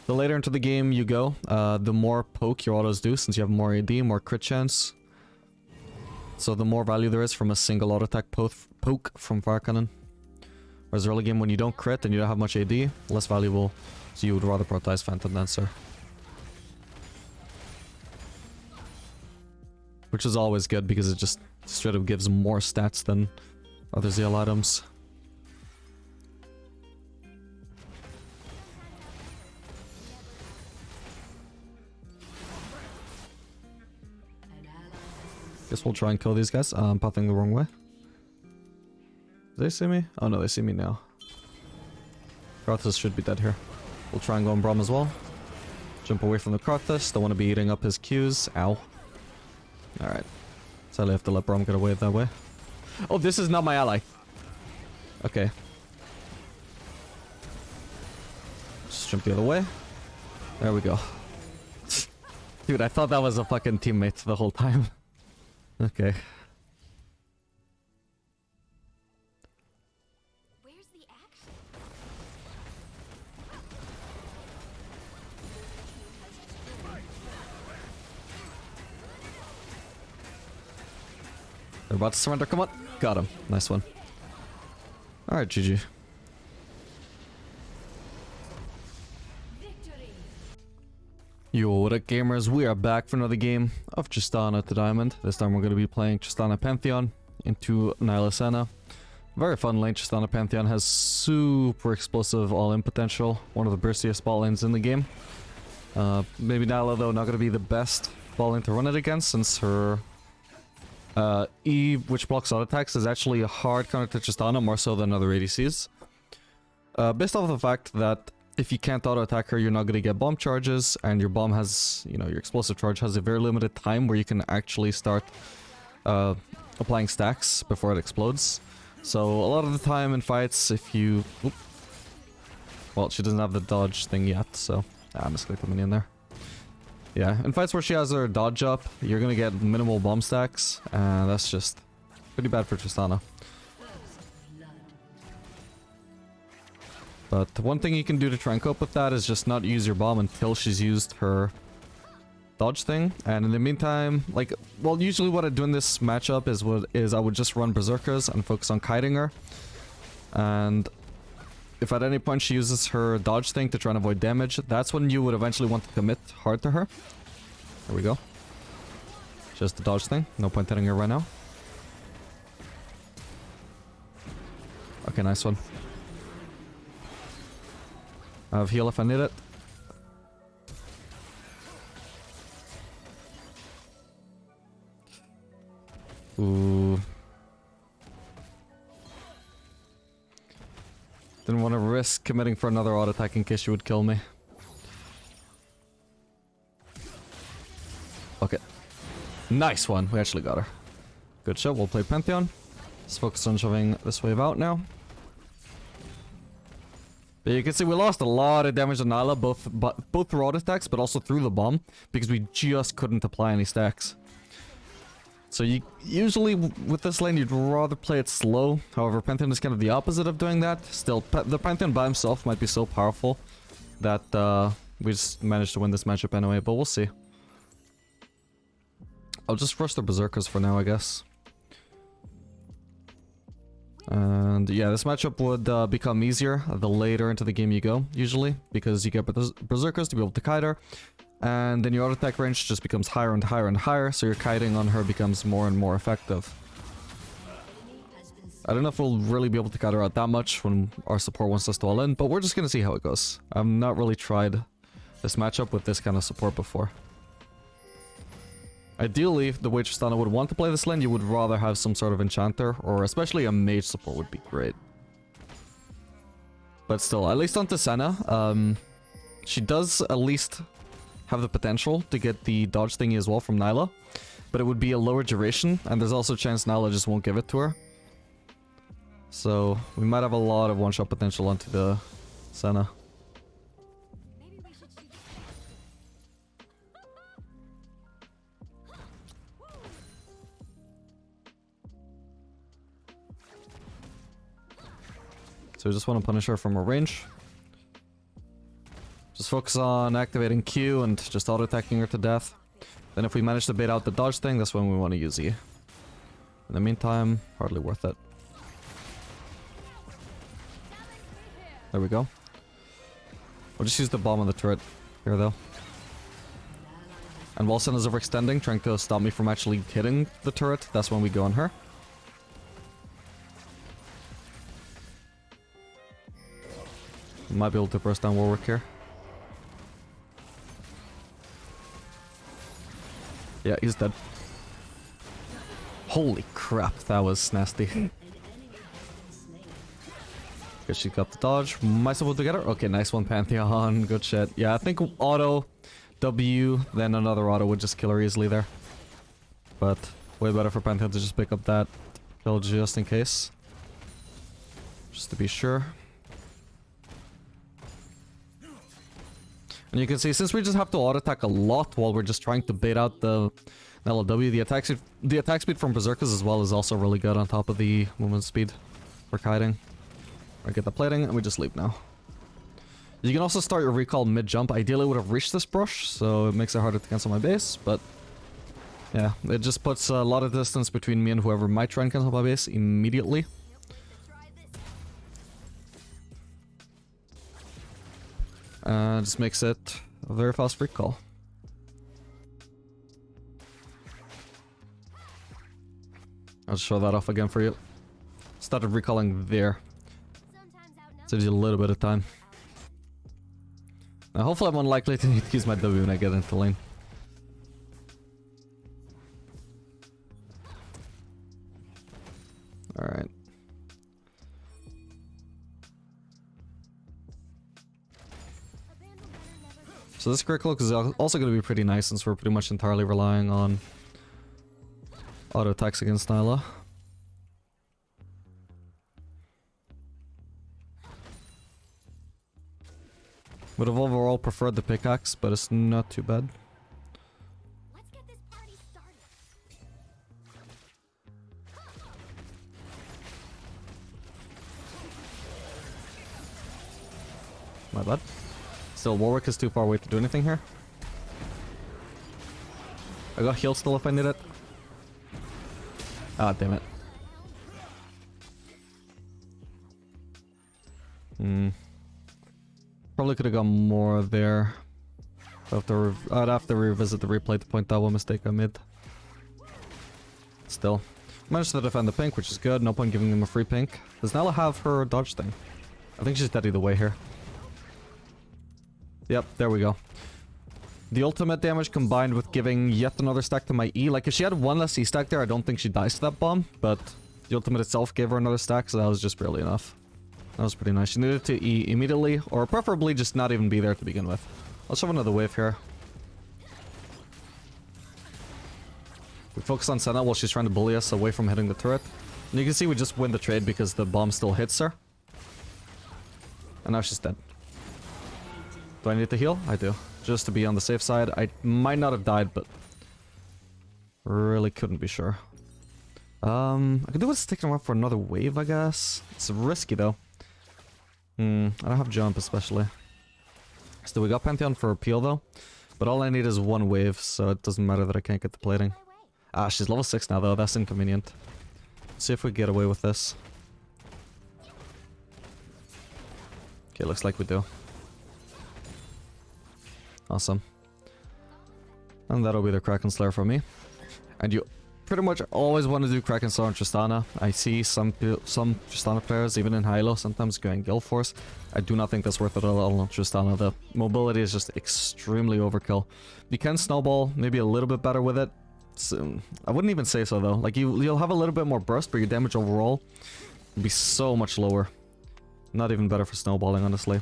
The later into the game you go, the more poke your autos do, since you have more AD, more crit chance. So the more value there is from a single auto attack poke from Fire Cannon. Whereas early game when you don't crit and you don't have much AD, less valuable. So you would rather prioritize Phantom Dancer. Which is always good because it just straight up gives more stats than other ZL items. Guess we'll try and kill these guys. I'm pathing the wrong way. Do they see me? Oh no, they see me now. Karthus should be dead here. We'll try and go on Braum as well. Jump away from the Karthus. Don't want to be eating up his Qs. Ow. Alright. Sadly I have to let Braum get away that way. Oh, this is not my ally. Okay. Just jump the other way. There we go. Dude, I thought that was a fucking teammate the whole time. Okay. Where's the action? They're about to surrender. Come on. Got him. Nice one. Alright, GG. Yo, what up gamers? We are back for another game of Tristana to Diamond. This time we're going to be playing Tristana Pantheon into Nihilisena. Very fun lane. Tristana Pantheon has super explosive all-in potential. One of the burstiest ball lanes in the game. Maybe Nyla though not going to be the best ball lane to run it against, since her E, which blocks auto attacks, is actually a hard counter to Tristana, more so than other ADCs. Based off of the fact that if you can't auto-attack her, you're not going to get bomb charges, and your bomb has, you know, your explosive charge has a very limited time where you can actually start applying stacks before it explodes. So a lot of the time in fights, if you... Oop, well, she doesn't have the dodge thing yet, so... I misclicked the minion there. Yeah, in fights where she has her dodge up, you're going to get minimal bomb stacks, and that's just pretty bad for Tristana. But one thing you can do to try and cope with that is just not use your bomb until she's used her dodge thing. And in the meantime, like, well, usually what I do in this matchup is I would just run Berserkers and focus on kiting her. And if at any point she uses her dodge thing to try and avoid damage, that's when you would eventually want to commit hard to her. There we go. Just the dodge thing. No point hitting her right now. Okay, nice one. I have heal if I need it. Ooh. Didn't want to risk committing for another auto attack in case she would kill me. Okay. Nice one. We actually got her. Good shot. We'll play Pantheon. Let's focus on shoving this wave out now. But you can see we lost a lot of damage on Nyla, both through auto attacks, but also through the bomb, because we just couldn't apply any stacks. So you usually with this lane you'd rather play it slow. However, Pantheon is kind of the opposite of doing that. Still, the Pantheon by himself might be so powerful that we just managed to win this matchup anyway, but we'll see. I'll just rush the Berserkers for now, I guess. And yeah, this matchup would become easier the later into the game you go, usually, because you get Berserkers to be able to kite her. And then your auto attack range just becomes higher and higher and higher, so your kiting on her becomes more and more effective. I don't know if we'll really be able to kite her out that much when our support wants us to all in, but we're just gonna see how it goes. I've not really tried this matchup with this kind of support before. Ideally, the way Tristana would want to play this lane, you would rather have some sort of enchanter, or especially a mage support would be great. But still, at least on Tristana, she does at least have the potential to get the dodge thingy as well from Nyla, but it would be a lower duration, and there's also a chance Nyla just won't give it to her. So, we might have a lot of one-shot potential onto the Senna. Maybe we should shoot. So we just want to punish her from her range. Just focus on activating Q and just auto-attacking her to death. Then if we manage to bait out the dodge thing, that's when we want to use E. In the meantime, hardly worth it. There we go. We'll just use the bomb on the turret here though. And while Senna's overextending, trying to stop me from actually hitting the turret, that's when we go on her. Might be able to burst down Warwick here. Yeah, he's dead. Holy crap, that was nasty. Okay, she got the dodge. Am I supposed to get her? Okay, nice one, Pantheon. Good shit. Yeah, I think auto, W, then another auto would just kill her easily there. But way better for Pantheon to just pick up that kill just in case. Just to be sure. And you can see, since we just have to auto-attack a lot while we're just trying to bait out the LW, the attack speed from Berserkers as well is also really good on top of the movement speed for kiting. I get the plating, and we just leave now. You can also start your recall mid-jump. Ideally, I would have reached this brush, so it makes it harder to cancel my base, but yeah, it just puts a lot of distance between me and whoever might try and cancel my base immediately. Just makes it a very fast recall. I'll show that off again for you. Started recalling there. Saves you a little bit of time. Now hopefully I'm unlikely to need to use my W when I get into lane. Alright. So this critical is also going to be pretty nice since we're pretty much entirely relying on auto attacks against Nyla. Would have overall preferred the pickaxe, but it's not too bad. Let's get this party started. My bad. Still, Warwick is too far away to do anything here. I got heal still if I need it. Ah, damn it. Probably could have got more there. I'd have to revisit the replay to point out what mistake I made. Still. Managed to defend the pink, which is good. No point giving him a free pink. Does Nala have her dodge thing? I think she's dead either way here. Yep, there we go. The ultimate damage combined with giving yet another stack to my E. Like, if she had one less E stack there, I don't think she dies to that bomb. But the ultimate itself gave her another stack, so that was just barely enough. That was pretty nice. She needed to E immediately, or preferably just not even be there to begin with. Let's have another wave here. We focus on Senna while she's trying to bully us away from hitting the turret. And you can see we just win the trade because the bomb still hits her. And now she's dead. Do I need to heal? I do. Just to be on the safe side. I might not have died, but really couldn't be sure. I could do with sticking around for another wave, I guess. It's risky though. I don't have jump especially. Still, we got Pantheon for appeal though. But all I need is one wave, so it doesn't matter that I can't get the plating. Ah, she's level 6 now though, that's inconvenient. Let's see if we get away with this. Okay, looks like we do. Awesome. And that'll be the Kraken Slayer for me. And you pretty much always want to do Kraken Slayer on Tristana. I see some Tristana players, even in Hilo, sometimes going Guild Force. I do not think that's worth it at all on Tristana. The mobility is just extremely overkill. You can snowball, maybe a little bit better with it. So, I wouldn't even say so though. Like you'll have a little bit more burst, but your damage overall will be so much lower. Not even better for snowballing, honestly.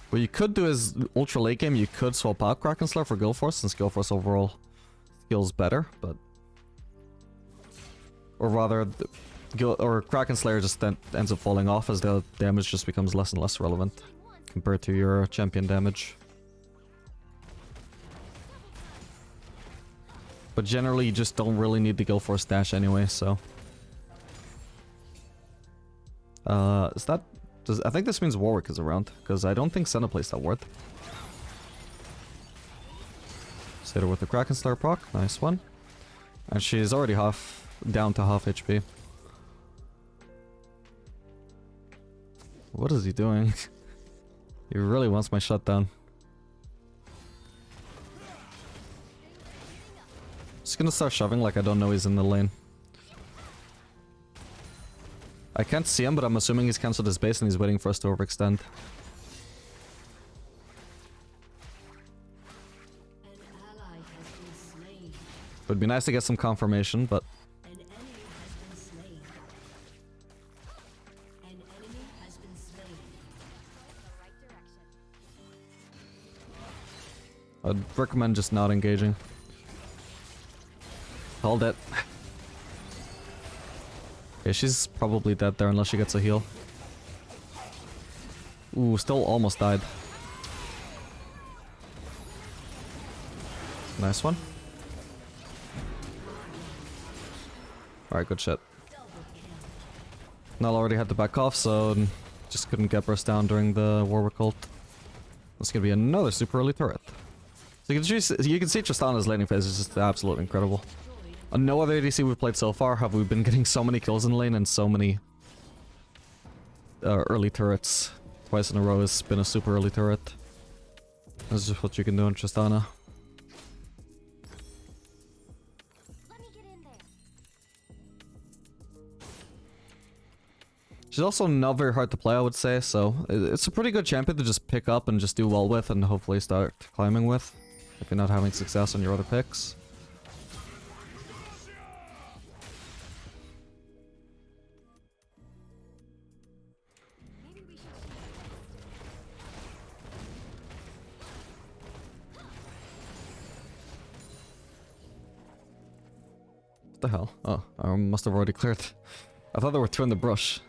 What you could do is, ultra late game, you could swap out Kraken Slayer for Guild Force, since Guild Force overall skills better, but... Or rather, Kraken Slayer just then ends up falling off as the damage just becomes less and less relevant compared to your champion damage. But generally, you just don't really need the Guild Force dash anyway, so... is that... I think this means Warwick is around, because I don't think Senna plays that ward. Hit her with the Kraken Slayer proc, nice one. And she's already down to half HP. What is he doing? He really wants my shutdown. Just gonna start shoving like I don't know he's in the lane. I can't see him, but I'm assuming he's cancelled his base and he's waiting for us to overextend. It would be nice to get some confirmation, but... I'd recommend just not engaging. Hold it. Okay, she's probably dead there unless she gets a heal. Ooh, still almost died. Nice one. Alright, good shit. Null already had to back off, so just couldn't get burst down during the Warwick ult. This could be another super early turret. So you can see Tristana's laning phase is just absolutely incredible. On no other ADC we've played so far have we been getting so many kills in lane and so many early turrets. Twice in a row has been a super early turret. That's just what you can do in Tristana. She's also not very hard to play, I would say, so it's a pretty good champion to just pick up and just do well with and hopefully start climbing with if you're not having success on your other picks. What the hell? Oh, I must have already cleared. I thought there were two in the brush.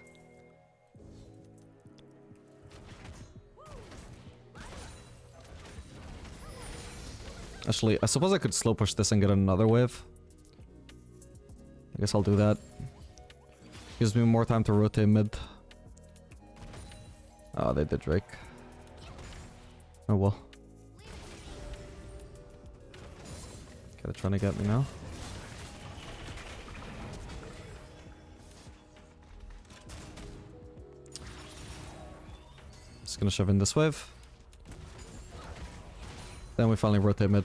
Actually, I suppose I could slow push this and get another wave. I guess I'll do that. Gives me more time to rotate mid. Oh, they did Drake. Oh well. Okay, they're trying to get me now. Just gonna shove in this wave. Then we finally rotate mid.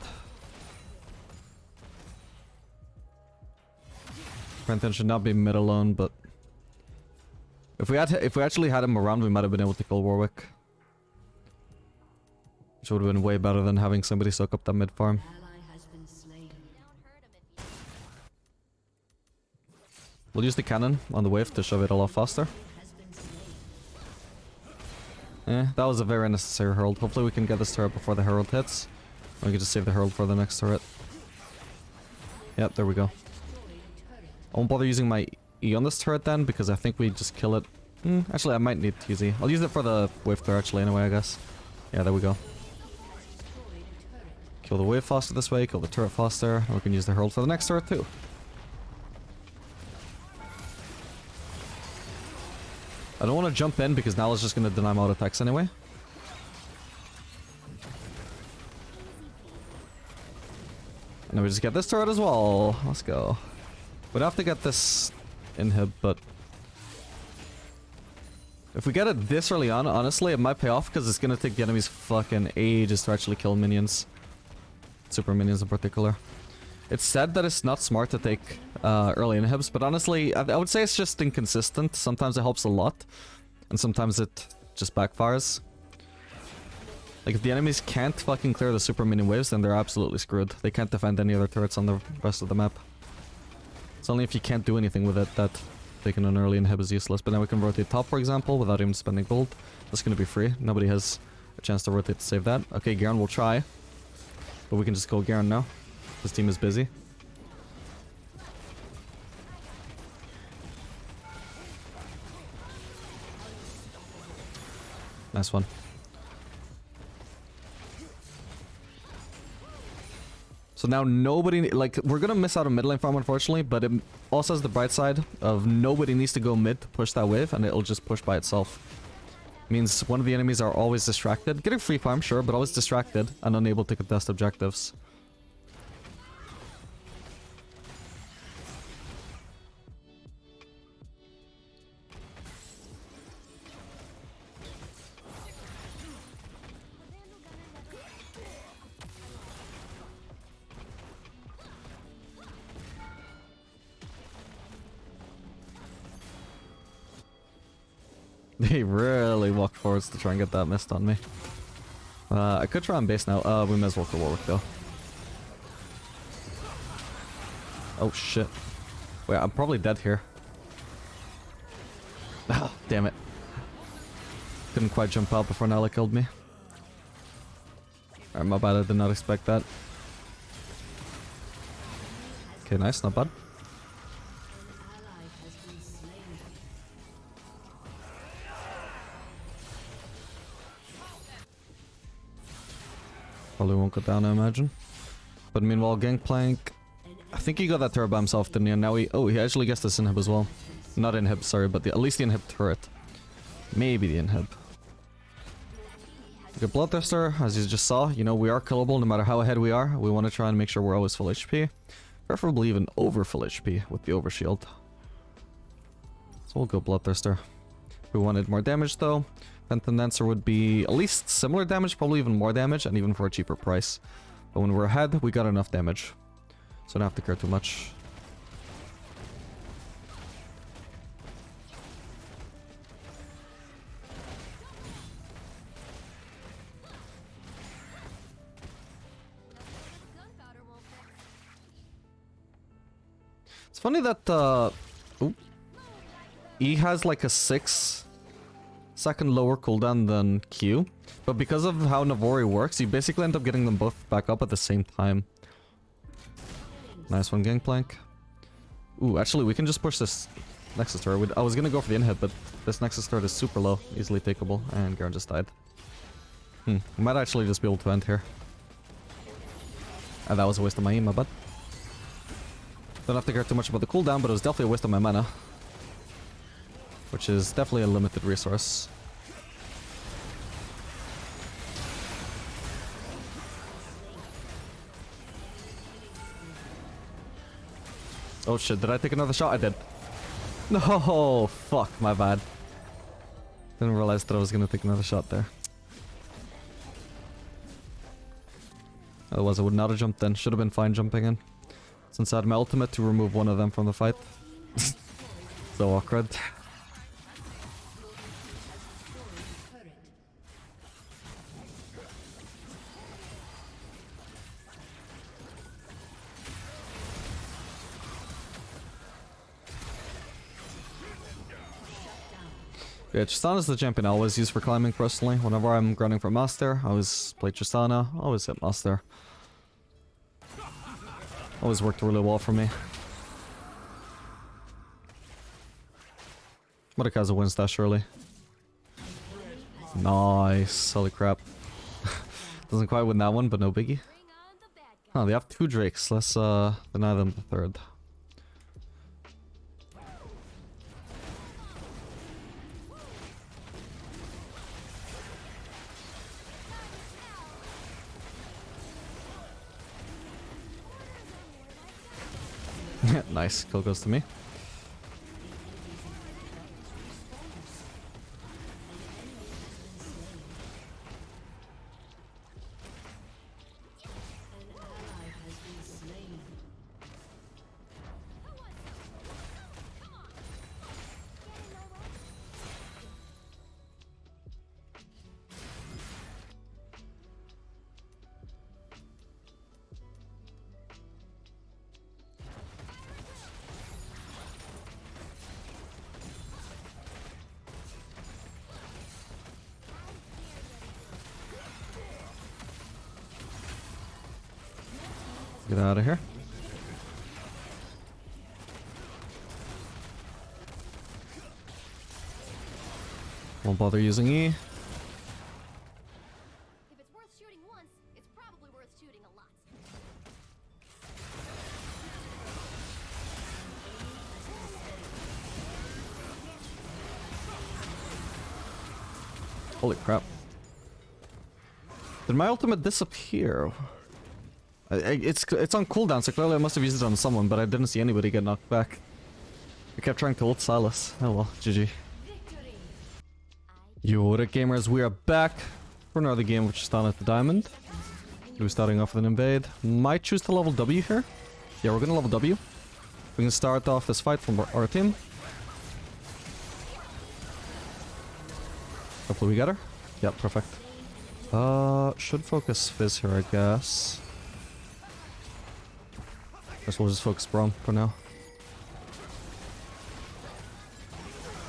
Our intention should not be mid alone, but if we actually had him around, we might have been able to kill Warwick, which would have been way better than having somebody soak up that mid farm. We'll use the cannon on the wave to shove it a lot faster. That was a very necessary herald. Hopefully we can get this turret before the herald hits. We can just save the herald for the next turret. Yep, there we go. I won't bother using my E on this turret then, because I think we just kill it. Actually, I might need to use E. I'll use it for the wave clear actually anyway, I guess. Yeah, there we go. Kill the wave faster this way, kill the turret faster, and we can use the herald for the next turret too. I don't want to jump in because now it's just going to deny my auto attacks anyway. And then we just get this turret as well. Let's go. We'd have to get this inhib, but If we get it this early on, honestly, it might pay off because it's gonna take the enemies fucking ages to actually kill minions. Super minions in particular. It's said that it's not smart to take early inhibs, but honestly, I would say it's just inconsistent. Sometimes it helps a lot, and sometimes it just backfires. Like, if the enemies can't fucking clear the super minion waves, then they're absolutely screwed. They can't defend any other turrets on the rest of the map. It's only if you can't do anything with it that taking an early inhib is useless. But now we can rotate top, for example, without even spending gold. That's gonna be free. Nobody has a chance to rotate to save that. Okay, Garen will try. But we can just go Garen now. His team is busy. Nice one. So now nobody, like, we're gonna miss out on mid lane farm unfortunately, but it also has the bright side of nobody needs to go mid to push that wave, and it'll just push by itself. Means one of the enemies are always distracted. Getting free farm, sure, but always distracted and unable to contest objectives. They really walked forwards to try and get that missed on me. I could try on base now. We may as well go Warwick though. Oh shit. Wait, I'm probably dead here. Ah, damn it. Couldn't quite jump out before Nala killed me. Alright, my bad, I did not expect that. Okay, nice, not bad. Probably won't go down, I imagine. But meanwhile, Gangplank, I think he got that turret by himself, didn't he? And now he actually gets this inhib as well. Not inhib, sorry, but at least the inhib turret. Maybe the inhib. Good Bloodthirster, as you just saw, you know, we are killable no matter how ahead we are. We want to try and make sure we're always full HP. Preferably even over full HP with the overshield. So we'll go Bloodthirster. If we wanted more damage though, Phantom Dancer would be at least similar damage, probably even more damage, and even for a cheaper price. But when we're ahead, we got enough damage. So I don't have to care too much. It's funny that E has like a 6-second lower cooldown than Q, but because of how Navori works, you basically end up getting them both back up at the same time. Nice one, Gangplank. Ooh, actually, we can just push this Nexus turret. I was gonna go for the inhib, but this Nexus turret is super low, easily takeable, and Garen just died. We might actually just be able to end here. And that was a waste of my E, my bad. Don't have to care too much about the cooldown, but it was definitely a waste of my mana. Which is definitely a limited resource. Oh shit, did I take another shot? I did. No, fuck, my bad. Didn't realize that I was gonna take another shot there. Otherwise I would not have jumped in. Should have been fine jumping in. Since I had my ultimate to remove one of them from the fight. So awkward. Yeah, Tristana is the champion I always use for climbing personally. Whenever I'm grinding for Master, I always play Tristana, always hit Master. Always worked really well for me. Mordekaiser wins that surely. Nice, holy crap. Doesn't quite win that one, but no biggie. Oh, they have 2 Drakes, let's deny them the 3rd. Nice, kill goes to me. Get out of here. Won't bother using E. If it's worth shooting once, it's probably worth shooting a lot. Holy crap. Did my ultimate disappear? It's on cooldown, so clearly I must have used it on someone, but I didn't see anybody get knocked back. I kept trying to ult Silas. Oh well, GG. Yo, what up gamers, we are back for another game of Tristana at the Diamond. We're starting off with an invade. Might choose to level W here. Yeah, we're gonna level W. We can start off this fight from our team. Hopefully we get her. Yep, perfect. Should focus Fizz here, I guess. Guess we'll just focus Braum for now.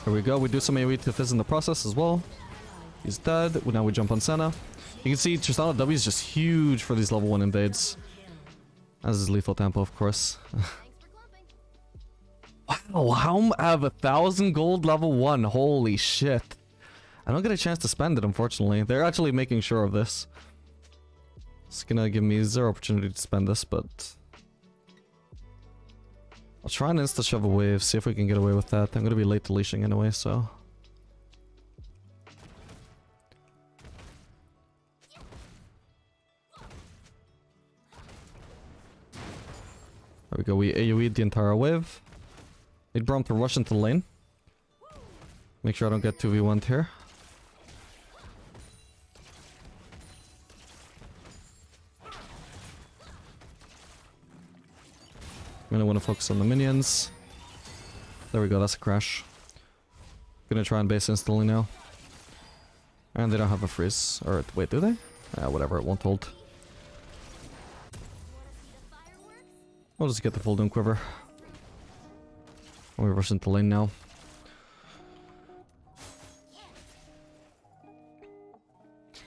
Here we go, we do some AoE to Fizz in the process as well. He's dead. Now we jump on Senna. You can see Tristana W is just huge for these level 1 invades. As is lethal tempo, of course. Thanks for clumping. Wow, how I have 1,000 gold level 1. Holy shit. I don't get a chance to spend it, unfortunately. They're actually making sure of this. It's gonna give me zero opportunity to spend this, but... I'll try and insta-shove a wave, see if we can get away with that. I'm gonna be late to leashing anyway, so... There we go, we AoE'd the entire wave. Need Braum to rush into the lane. Make sure I don't get 2v1'd here. I'm gonna want to focus on the minions. There we go, that's a crash. Gonna try and base instantly now. And they don't have a freeze. Or, wait, do they? Whatever, it won't hold. We'll just get the full Doom Quiver. We rush into lane now.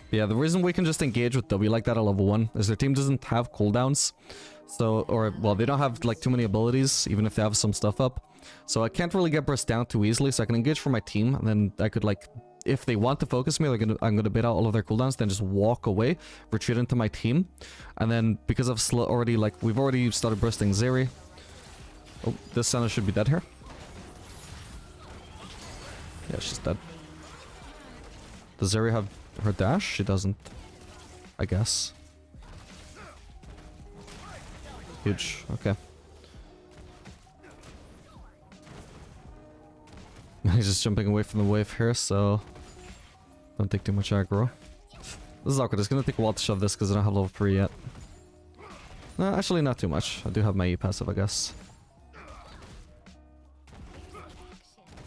Yeah, the reason we can just engage with W like that at level 1 is their team doesn't have cooldowns. So, or, well, they don't have, like, too many abilities, even if they have some stuff up. So I can't really get burst down too easily, so I can engage for my team, and then I could, like, if they want to focus me, I'm gonna bait out all of their cooldowns, then just walk away, retreat into my team. And then, because I've already, like, we've already started bursting Zeri. Oh, this Senna should be dead here. Yeah, she's dead. Does Zeri have her dash? She doesn't. I guess. Huge. Okay. He's just jumping away from the wave here, so... Don't take too much aggro. This is awkward. It's gonna take a while to shove this because I don't have level 3 yet. No, actually not too much. I do have my E passive, I guess.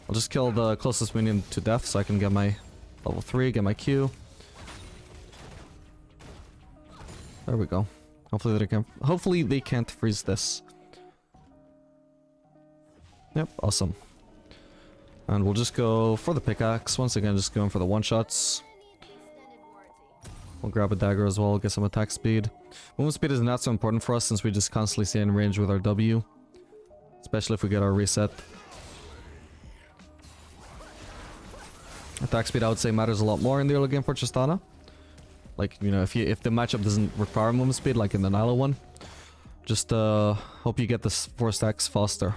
I'll just kill the closest minion to death so I can get my level 3, get my Q. There we go. Hopefully they can't freeze this. Yep, awesome. And we'll just go for the pickaxe. Once again, just going for the one-shots. We'll grab a dagger as well, get some attack speed. Movement speed is not so important for us since we just constantly stay in range with our W. Especially if we get our reset. Attack speed, I would say, matters a lot more in the early game for Tristana. Like, you know, if the matchup doesn't require movement speed, like in the Nyla one, just hope you get this 4 stacks faster.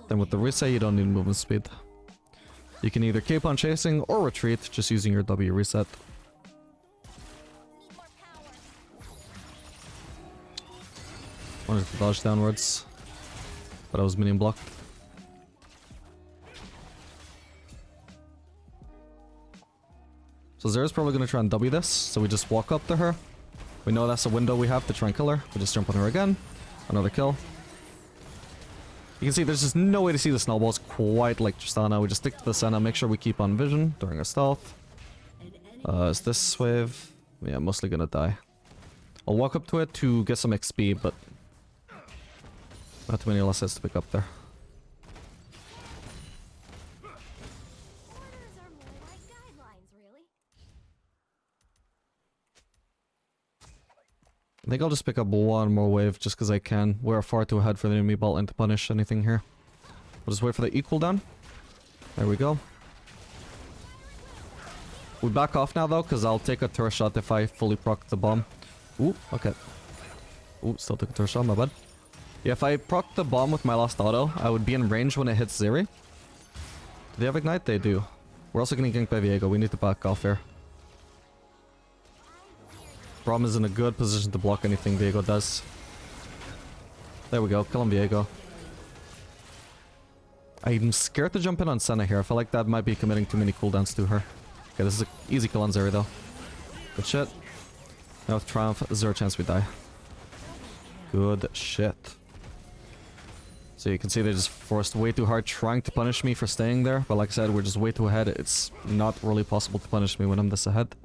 Then with the reset, you don't need movement speed. You can either keep on chasing or retreat, just using your W reset. Wanted to dodge downwards, but I was minion blocked. So Zera's probably going to try and W this, so we just walk up to her. We know that's a window we have to try and kill her. We just jump on her again. Another kill. You can see there's just no way to see the snowballs quite like Tristana. We just stick to the Senna, make sure we keep on vision during our stealth. Is this wave? Yeah, mostly gonna die. I'll walk up to it to get some XP, but not too many LSS to pick up there. Orders are more like guidelines, really. I think I'll just pick up one more wave just because I can. We're far too ahead for the enemy bot lane to punish anything here. We'll just wait for the E cooldown. There we go. We back off now though, because I'll take a turret shot if I fully proc the bomb. Ooh, okay. Ooh, still took a turret shot, my bad. Yeah, if I proc the bomb with my last auto, I would be in range when it hits Zeri. Do they have Ignite? They do. We're also getting ganked by Viego. We need to back off here. Braum is in a good position to block anything Viego does. There we go. Kill him, Viego. I'm scared to jump in on Senna here. I feel like that might be committing too many cooldowns to her. Okay, this is an easy kill on Zeri though. Good shit. Now with Triumph, zero chance we die. Good shit. So you can see they just forced way too hard trying to punish me for staying there. But like I said, we're just way too ahead. It's not really possible to punish me when I'm this ahead.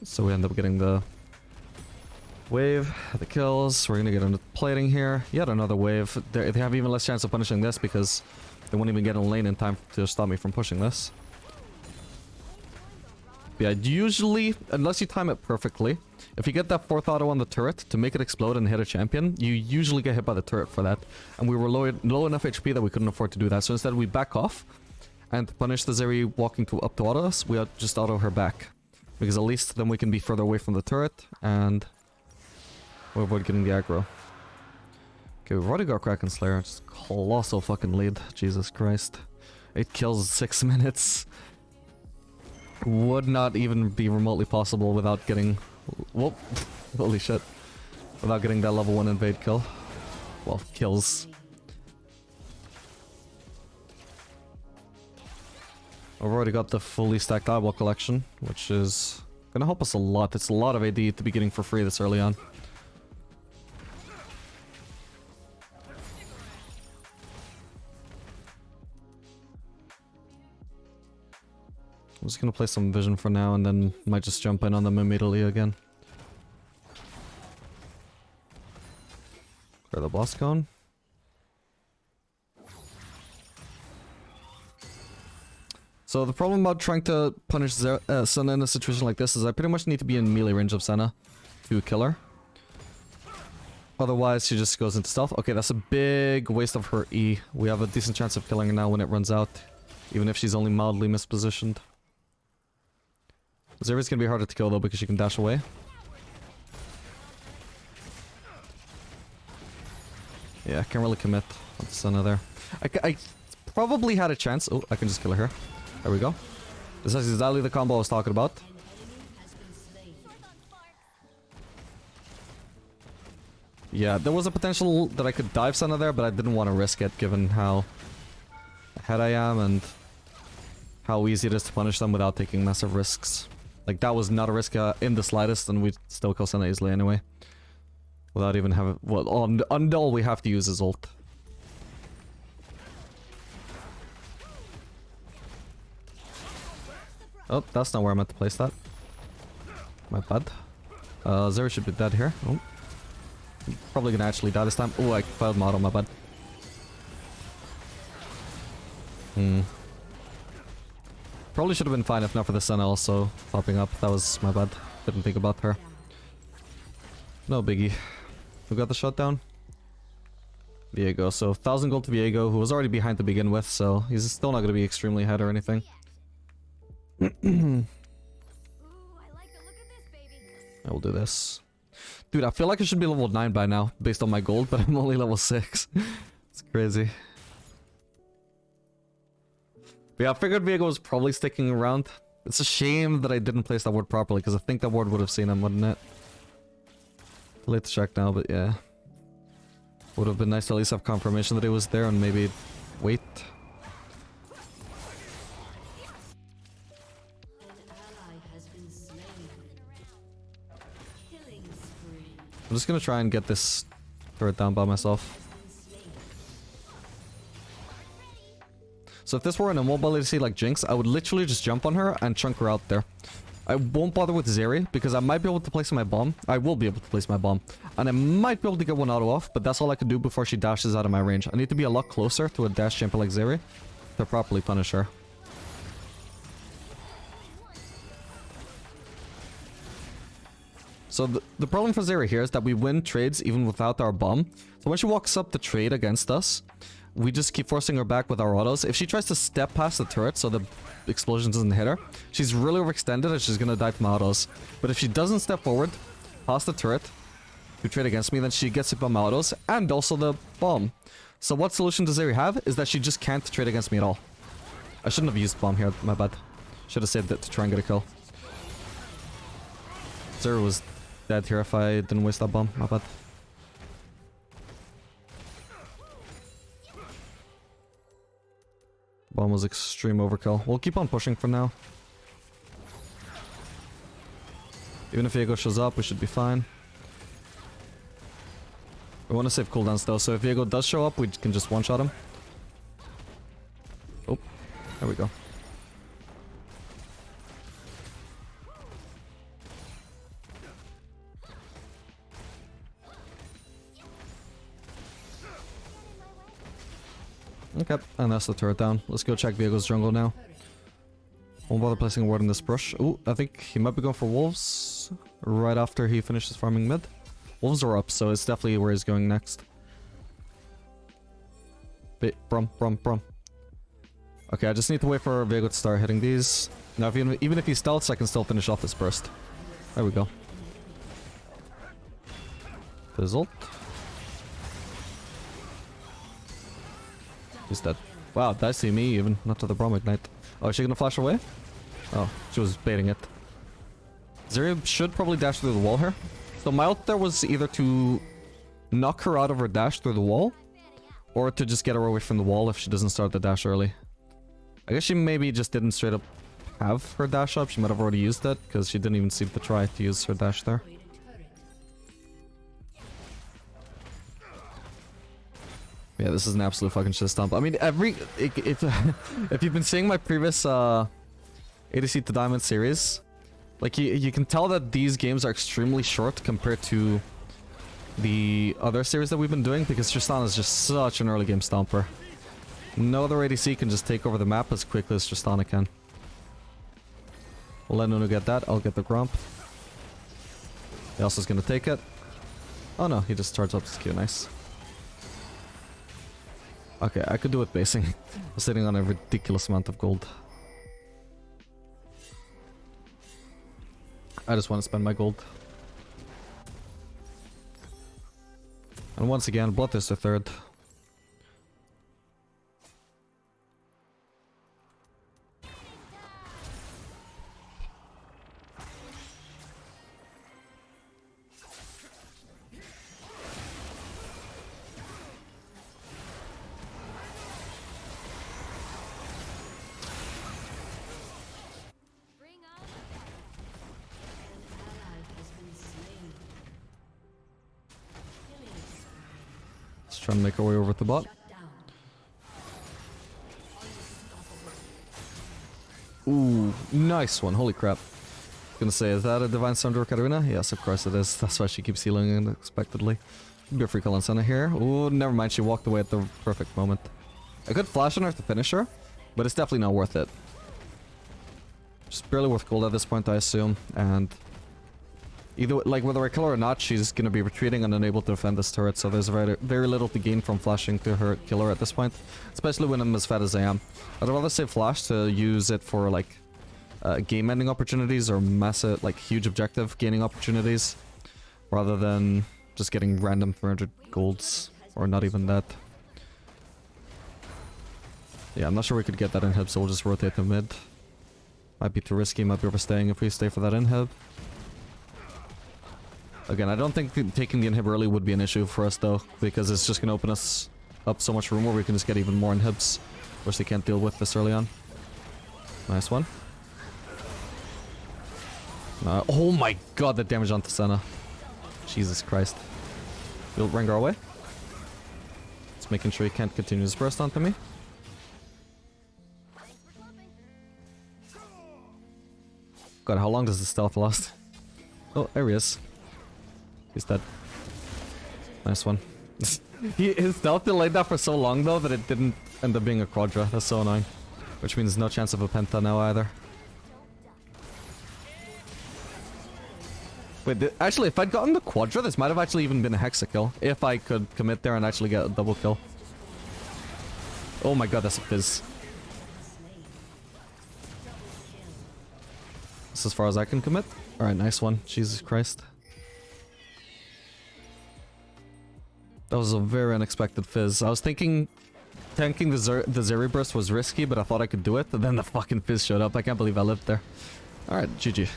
So we end up getting the wave, the kills. We're gonna get into plating here. Yet another wave. They have even less chance of punishing this because they won't even get in lane in time to stop me from pushing this. Yeah, usually, unless you time it perfectly, if you get that 4th auto on the turret to make it explode and hit a champion, you usually get hit by the turret for that. And we were low enough HP that we couldn't afford to do that. So instead we back off and to punish the Zeri walking up to auto us, we just auto her back. Because at least then we can be further away from the turret and we avoid getting the aggro. Okay, we've already got Kraken Slayer. Just colossal fucking lead. Jesus Christ. 8 kills, 6 minutes. Would not even be remotely possible without getting... Whoop. Holy shit. Without getting that level 1 invade kill. Well, kills. I've already got the fully stacked eyeball collection, which is gonna help us a lot. It's a lot of AD to be getting for free this early on. I'm just gonna play some vision for now and then might just jump in on them immediately again. Clear the boss cone. So the problem about trying to punish Senna in a situation like this is I pretty much need to be in melee range of Senna to kill her. Otherwise she just goes into stealth. Okay, that's a big waste of her E. We have a decent chance of killing her now when it runs out. Even if she's only mildly mispositioned. Zeri's gonna be harder to kill though because she can dash away. Yeah, I can't really commit on Senna there. I probably had a chance. Oh, I can just kill her here. There we go. This is exactly the combo I was talking about. Yeah, there was a potential that I could dive Senna there, but I didn't want to risk it given how ahead I am and how easy it is to punish them without taking massive risks. Like, that was not a risk in the slightest, and we'd still kill Senna easily anyway. Without even having... Well, all we have to use is ult. Oh, that's not where I meant to place that. My bad. Zeri should be dead here. Oh. Probably gonna actually die this time. Oh, I failed model, my bad. Probably should have been fine if not for the Senna also popping up. That was my bad. Didn't think about her. No biggie. Who got the shutdown? Viego. So 1,000 gold to Viego, who was already behind to begin with, so he's still not going to be extremely ahead or anything. Ooh, I like the look of this, baby. I will do this. Dude, I feel like I should be level 9 by now, based on my gold, but I'm only level 6. It's crazy. But yeah, I figured Viego was probably sticking around. It's a shame that I didn't place that ward properly, because I think that ward would have seen him, wouldn't it? Late to check now, but yeah. Would have been nice to at least have confirmation that he was there and maybe wait. I'm just gonna try and get this turret down by myself. So if this were an immobility like Jinx, I would literally just jump on her and chunk her out there. I won't bother with Zeri because I might be able to place my bomb. I will be able to place my bomb. And I might be able to get one auto off, but that's all I can do before she dashes out of my range. I need to be a lot closer to a dash champion like Zeri to properly punish her. So the problem for Zeri here is that we win trades even without our bomb. So when she walks up to trade against us, we just keep forcing her back with our autos. If she tries to step past the turret so the explosion doesn't hit her, she's really overextended and she's gonna die from autos. But if she doesn't step forward past the turret to trade against me, then she gets hit by my autos and also the bomb. So what solution does Zeri have is that she just can't trade against me at all. I shouldn't have used bomb here, my bad. Should have saved it to try and get a kill. Zeri was dead here if I didn't waste that bomb, my bad. Bomb was extreme overkill. We'll keep on pushing for now. Even if Viego shows up, we should be fine. We want to save cooldowns though, so if Viego does show up, we can just one-shot him. Oh, there we go. Okay, and that's the turret down. Let's go check Viego's jungle now. Won't bother placing a ward in this brush. Ooh, I think he might be going for wolves right after he finishes farming mid. Wolves are up, so it's definitely where he's going next. Brum. Okay, I just need to wait for Viego to start hitting these. Now, even if he stealths, I can still finish off this burst. There we go. Fizzled. He's dead. Wow, did I see me even? Not to the Braum Ignite. Oh, is she gonna flash away? Oh, she was baiting it. Zeri should probably dash through the wall here. So my ult there was either to knock her out of her dash through the wall, or to just get her away from the wall if she doesn't start the dash early. I guess she maybe just didn't straight up have her dash up. She might have already used it, because she didn't even seem to try to use her dash there. Yeah, this is an absolute fucking shit stomp. I mean, if you've been seeing my previous ADC to Diamond series, like you can tell that these games are extremely short compared to the other series that we've been doing, because Tristana is just such an early game stomper. No other ADC can just take over the map as quickly as Tristana can. We'll let Nunu get that. I'll get the Grump. He also is gonna take it. Oh no, he just charged up his Q. Nice. Okay, I could do it basing. I'm sitting on a ridiculous amount of gold. I just want to spend my gold. And once again, Bloodthirster third. Bring on Let's try and make our way over to the bot. Ooh, nice one. Holy crap. Gonna say, is that a Divine Thunder Katarina? Yes, of course it is. That's why she keeps healing unexpectedly. Be a free kill on Senna here. Ooh, never mind. She walked away at the perfect moment. I could flash on her to finish her, but it's definitely not worth it. Just barely worth gold at this point, I assume. And either, like, whether I kill her or not, she's gonna be retreating and unable to defend this turret. So there's very little to gain from flashing to her kill her at this point, especially when I'm as fat as I am. I'd rather save flash to use it for like game-ending opportunities or massive, like, huge objective gaining opportunities, rather than just getting random 300 golds, or not even that. Yeah, I'm not sure we could get that inhib, so we'll just rotate to mid. Might be too risky, might be overstaying if we stay for that inhib. Again, I don't think taking the inhib early would be an issue for us though, because it's just going to open us up so much room where we can just get even more inhibs, which they can't deal with this early on. Nice one. Oh my god, that damage onto Senna. Jesus Christ. We'll ring our way. Just making sure he can't continue his burst onto me. God, how long does the stealth last? Oh, there he is. He's dead. Nice one. His stealth delayed that for so long though that it didn't end up being a quadra. That's so annoying. Which means no chance of a penta now either. Wait, actually, if I'd gotten the Quadra, this might have actually even been a Hexa kill. If I could commit there and actually get a double kill. Oh my god, that's a Fizz. That's as far as I can commit. Alright, nice one. Jesus Christ. That was a very unexpected Fizz. I was thinking tanking the Zeri burst was risky, but I thought I could do it. And then the fucking Fizz showed up. I can't believe I lived there. Alright, GG.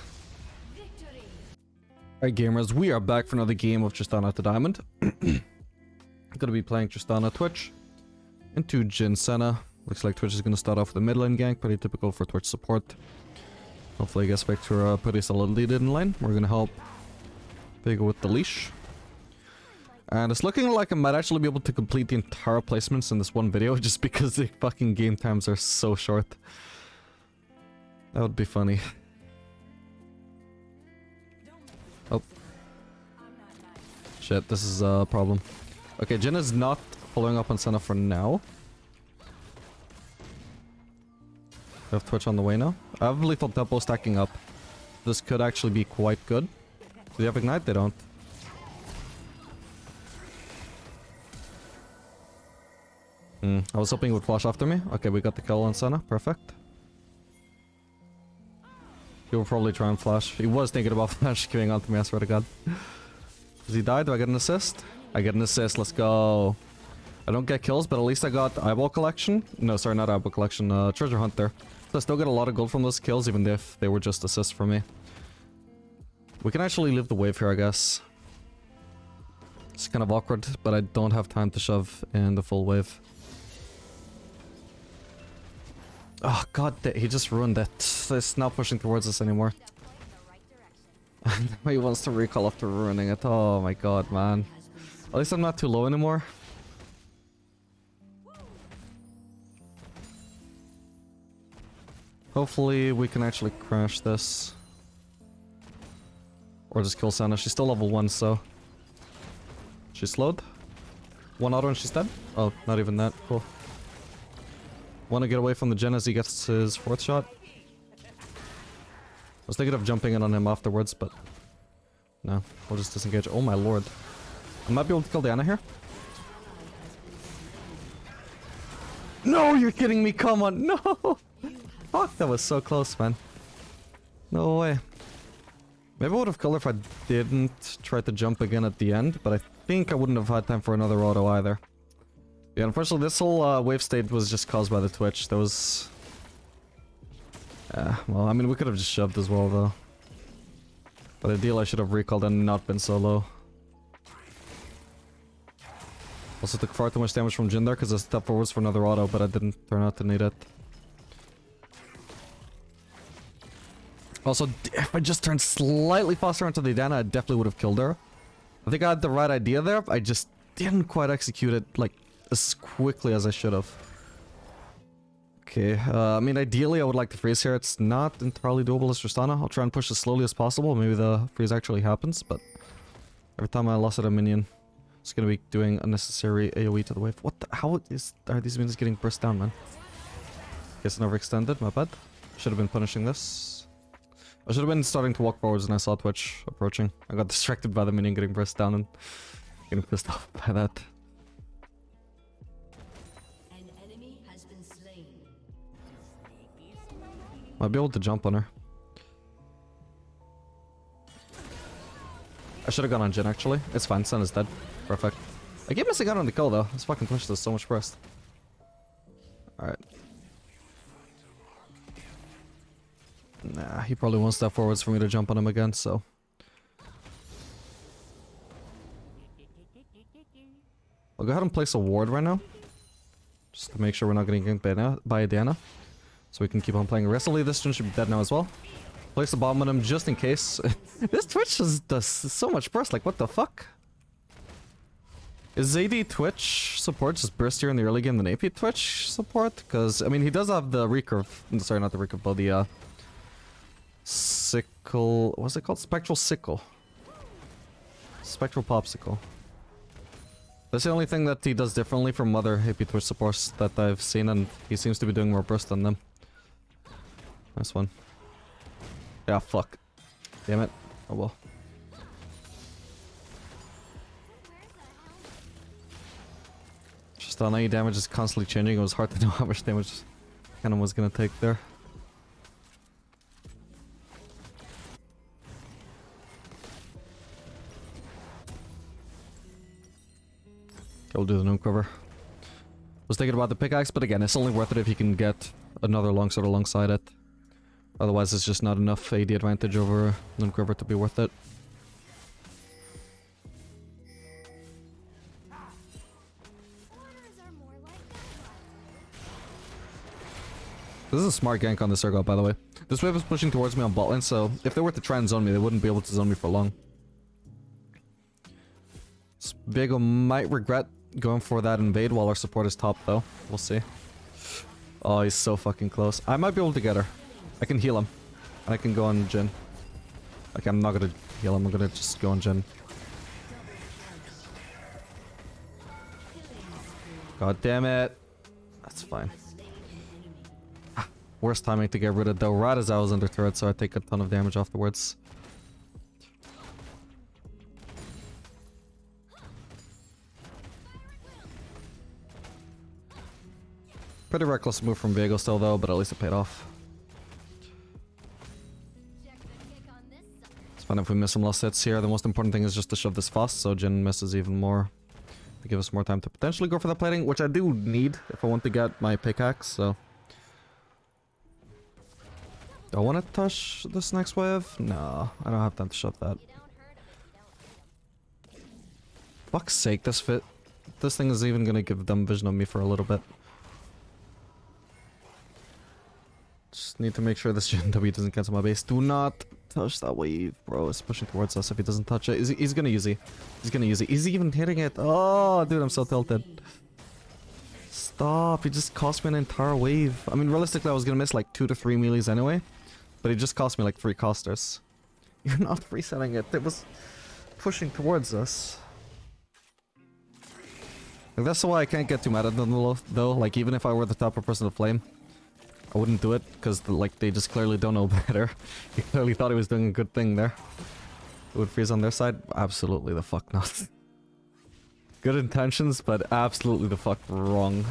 Alright gamers, we are back for another game of Tristana to Diamond. I'm gonna be playing Tristana Twitch into Jhin Senna. Looks like Twitch is gonna start off with a mid lane gank, pretty typical for Twitch support. Hopefully I get Spectre pretty solid lead in lane. We're gonna help Vega with the leash. And it's looking like I might actually be able to complete the entire placements in this one video just because the fucking game times are so short. That would be funny. Oh. Shit, this is a problem. Okay, Jhin is not following up on Senna for now. We have Twitch on the way now. I have Lethal Tempo stacking up. This could actually be quite good. Do they have Ignite? They don't. I was hoping it would flash after me. Okay, we got the kill on Senna. Perfect. He will probably try and flash. He was thinking about flash queuing onto me, I swear to god. Does he die? Do I get an assist? I get an assist, let's go. I don't get kills, but at least I got Eyeball Collection. No, sorry, not Eyeball Collection, Treasure Hunt there. So I still get a lot of gold from those kills, even if they were just assists for me. We can actually leave the wave here, I guess. It's kind of awkward, but I don't have time to shove in the full wave. Oh god, he just ruined it. It's not pushing towards us anymore. He wants to recall after ruining it. Oh my god, man. At least I'm not too low anymore. Hopefully we can actually crash this. Or just kill Senna. She's still level 1, so... She's slowed. One auto and she's dead? Oh, not even that. Cool. Want to get away from the Jhin as he gets his 4th shot. I was thinking of jumping in on him afterwards, but... No, we'll just disengage. Oh my lord. I might be able to kill Diana here. No, you're kidding me, come on, no! Fuck, that was so close, man. No way. Maybe I would have killed her if I didn't try to jump again at the end, but I think I wouldn't have had time for another auto either. Yeah, unfortunately this whole wave state was just caused by the Twitch. There was... well, I mean, we could have just shoved as well, though. But ideally I should have recalled and not been so low. Also took far too much damage from Jhin there because I stepped forwards for another auto, but I didn't turn out to need it. Also, if I just turned slightly faster onto the Diana, I definitely would have killed her. I think I had the right idea there, I just didn't quite execute it, like, as quickly as I should have. Okay, I mean, ideally I would like to freeze here. It's not entirely doable as Tristana. I'll try and push as slowly as possible. Maybe the freeze actually happens, but every time I lost at a minion, it's gonna be doing unnecessary AoE to the wave. What the? How are these minions getting burst down, man? Guess I never extended, my bad. Should have been punishing this. I should have been starting to walk forwards when I saw Twitch approaching. I got distracted by the minion getting burst down and getting pissed off by that. An enemy has been slain. Might be able to jump on her. I should have gone on Jhin actually. It's fine, Sun is dead. Perfect. I keep missing out on the kill though. This fucking Twitch does so much burst. Alright. Nah, he probably won't step forwards for me to jump on him again, so... I'll go ahead and place a ward right now. Just to make sure we're not getting ganked by Diana. So we can keep on playing aggressively. This one should be dead now as well. Place a bomb on him just in case. This Twitch does so much burst, like what the fuck? Is AD Twitch support just burstier in the early game than AP Twitch support? Because, I mean, he does have the recurve. Sorry, not the recurve, but the sickle... What's it called? Spectral Sickle. Spectral Popsicle. That's the only thing that he does differently from other AP Twitch supports that I've seen, and he seems to be doing more burst than them. Nice one. Yeah, fuck. Damn it. Oh well. Tristana damage is constantly changing. It was hard to know how much damage Cannon was gonna take there. Okay, we'll do the Noon Quiver. Was thinking about the pickaxe, but again, it's only worth it if you can get another longsword alongside it. Otherwise, it's just not enough AD advantage over Noon Quiver to be worth it. This is a smart gank on the Urgot, by the way. This wave is pushing towards me on bot lane, so if they were to try and zone me, they wouldn't be able to zone me for long. Viego might regret going for that invade while our support is top, though. We'll see. Oh, he's so fucking close. I might be able to get her. I can heal him. And I can go on Jhin. Okay, I'm not gonna heal him. I'm gonna just go on Jhin. God damn it. That's fine. Worst timing to get rid of though. Right as I was under turret, so I take a ton of damage afterwards. Pretty reckless move from Viego still though, but at least it paid off. It's fine if we miss some last hits here. The most important thing is just to shove this fast so Jhin misses even more. To give us more time to potentially go for the plating, which I do need if I want to get my pickaxe, so... Do I want to touch this next wave? No, I don't have time to shove that. Fuck's sake, this thing is even gonna give them vision of me for a little bit. Just need to make sure this GNW doesn't cancel my base. Do not touch that wave, bro. It's pushing towards us if he doesn't touch it. He's gonna use it. He's gonna use it. Is he even hitting it? Oh, dude, I'm so tilted. Stop. He just cost me an entire wave. I mean, realistically, I was gonna miss like 2 to 3 melees anyway. But it just cost me like 3 costers. You're not resetting it. It was pushing towards us. Like, that's why I can't get too mad at them though. Like, even if I were the top of Person of Flame, I wouldn't do it. Because, like, they just clearly don't know better. He clearly thought he was doing a good thing there. It would freeze on their side? Absolutely the fuck not. Good intentions, but absolutely the fuck wrong.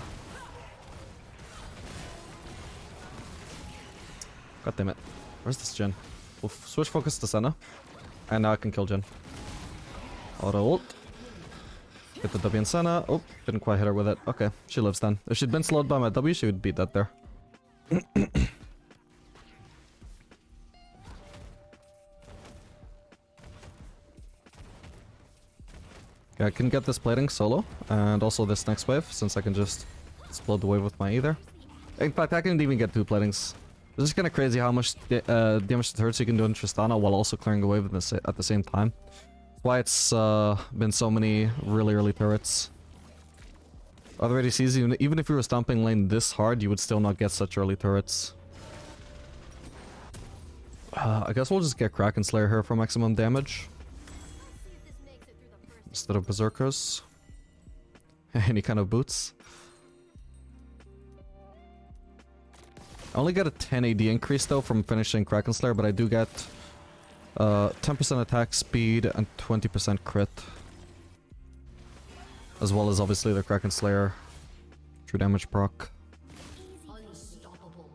God damn it. Where's this Jhin? We'll switch focus to Senna. And now I can kill Jhin. Auto ult. Hit the W in Senna. Oh, didn't quite hit her with it. Okay, she lives then. If she'd been slowed by my W, she would beat that there. Yeah, I can get this plating solo. And also this next wave, since I can just explode the wave with my either. In fact, I can even get 2 platings. It's just kind of crazy how much damage to turrets you can do in Tristana while also clearing the wave at the same time. That's why it's been so many really early turrets. Other ADCs, even if you were stomping lane this hard, you would still not get such early turrets. I guess we'll just get Kraken Slayer here for maximum damage. Instead of Berserkers. Any kind of boots. I only get a 10 AD increase though from finishing Kraken Slayer, but I do get 10% attack speed and 20% crit. As well as obviously the Kraken Slayer true damage proc. Unstoppable.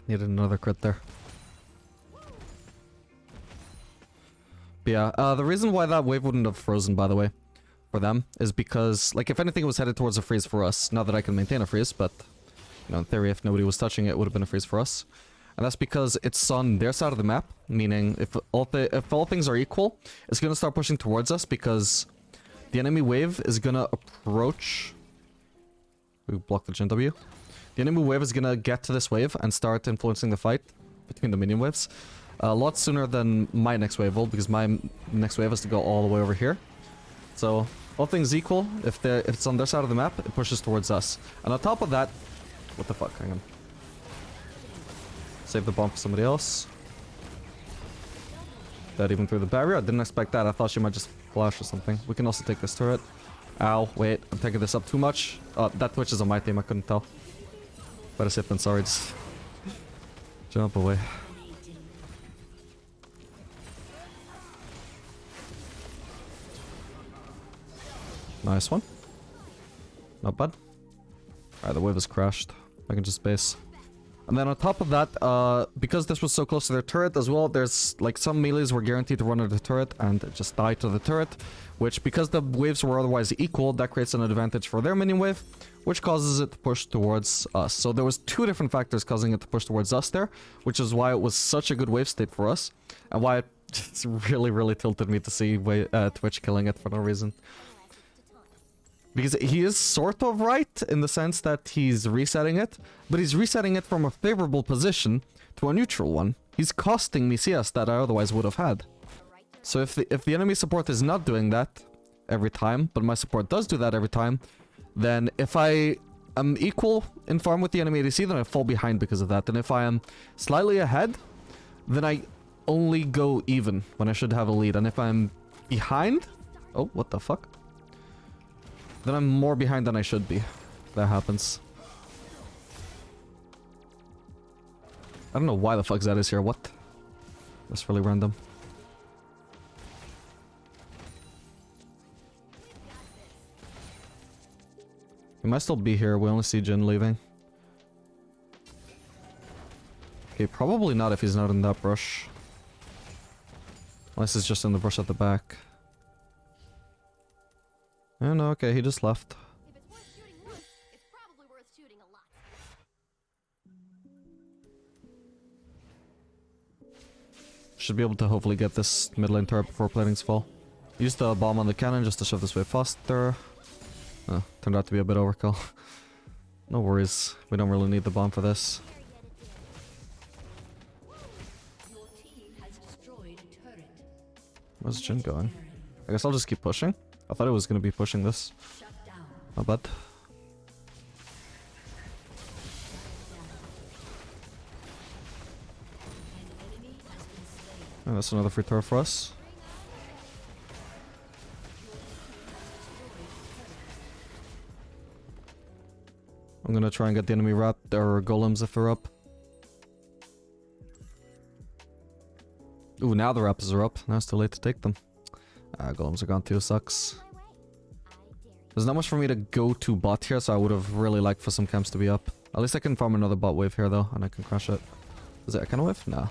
Needed another crit there. But yeah, the reason why that wave wouldn't have frozen, by the way, for them, is because, like, if anything it was headed towards a freeze for us. Not that I can maintain a freeze, but, you know, in theory, if nobody was touching it, it would have been a freeze for us. And that's because it's on their side of the map, meaning if all things are equal, it's gonna start pushing towards us because the enemy wave is gonna approach... We blocked the Jhin W. The enemy wave is gonna get to this wave and start influencing the fight between the minion waves. A lot sooner than my next wave will, because my next wave has to go all the way over here. So, all things equal, if it's on their side of the map, it pushes towards us. And on top of that... What the fuck? Hang on. Save the bomb for somebody else. That even through the barrier? I didn't expect that. I thought she might just flash or something. We can also take this turret. Ow, wait. I'm taking this up too much. That Twitch is on my team. I couldn't tell. Better safe than sorry. Just jump away. Nice one. Not bad. Alright, the wave has crashed. I can just base. And then on top of that, because this was so close to their turret as well, there's like some melees were guaranteed to run into the turret and just die to the turret, which because the waves were otherwise equal, that creates an advantage for their minion wave, which causes it to push towards us. So there was two different factors causing it to push towards us there, which is why it was such a good wave state for us, and why it just really tilted me to see Twitch killing it for no reason. Because he is sort of right in the sense that he's resetting it, but he's resetting it from a favorable position to a neutral one. He's costing me CS that I otherwise would have had. So if the enemy support is not doing that every time, but my support does do that every time, then if I am equal in farm with the enemy ADC, then I fall behind because of that. And if I am slightly ahead, then I only go even when I should have a lead. And if I'm behind... Oh, what the fuck? Then I'm more behind than I should be. That happens. I don't know why the fuck that is here. What? That's really random. He might still be here. We only see Jin leaving. Okay, probably not if he's not in that brush. Unless he's just in the brush at the back. Oh no, okay, he just left. If it's worth shooting once, it's probably worth shooting a lot. Should be able to hopefully get this mid lane turret before planings fall. Use the bomb on the cannon just to shove this wave faster. Oh, turned out to be a bit overkill. No worries, we don't really need the bomb for this. Your team has destroyed a turret. Where's Jin going? I guess I'll just keep pushing. I thought it was going to be pushing this. Shut down. Not bad. An enemy has been slain. And that's another free turret for us. I'm gonna try and get the enemy wrapped, or golems if they're up. Ooh, now the wraps are up. Now it's too late to take them. Golems are gone too, sucks. There's not much for me to go to bot here, so I would have really liked for some camps to be up. At least I can farm another bot wave here though, and I can crush it. Is it a kind of wave? Nah.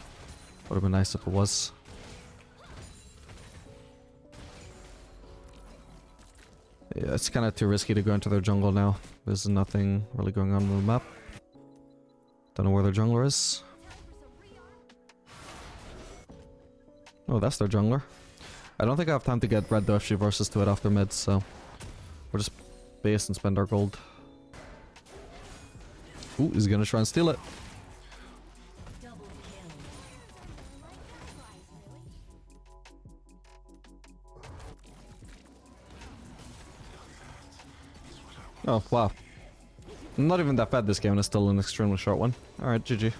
Would have been nice if it was. Yeah, it's kind of too risky to go into their jungle now. There's nothing really going on the map. Don't know where their jungler is. Oh, that's their jungler. I don't think I have time to get red though if she versus to it after mid, so we'll just base and spend our gold. Ooh, he's gonna try and steal it. Double kill. Oh, wow. I'm not even that bad this game and it's still an extremely short one. Alright, GG.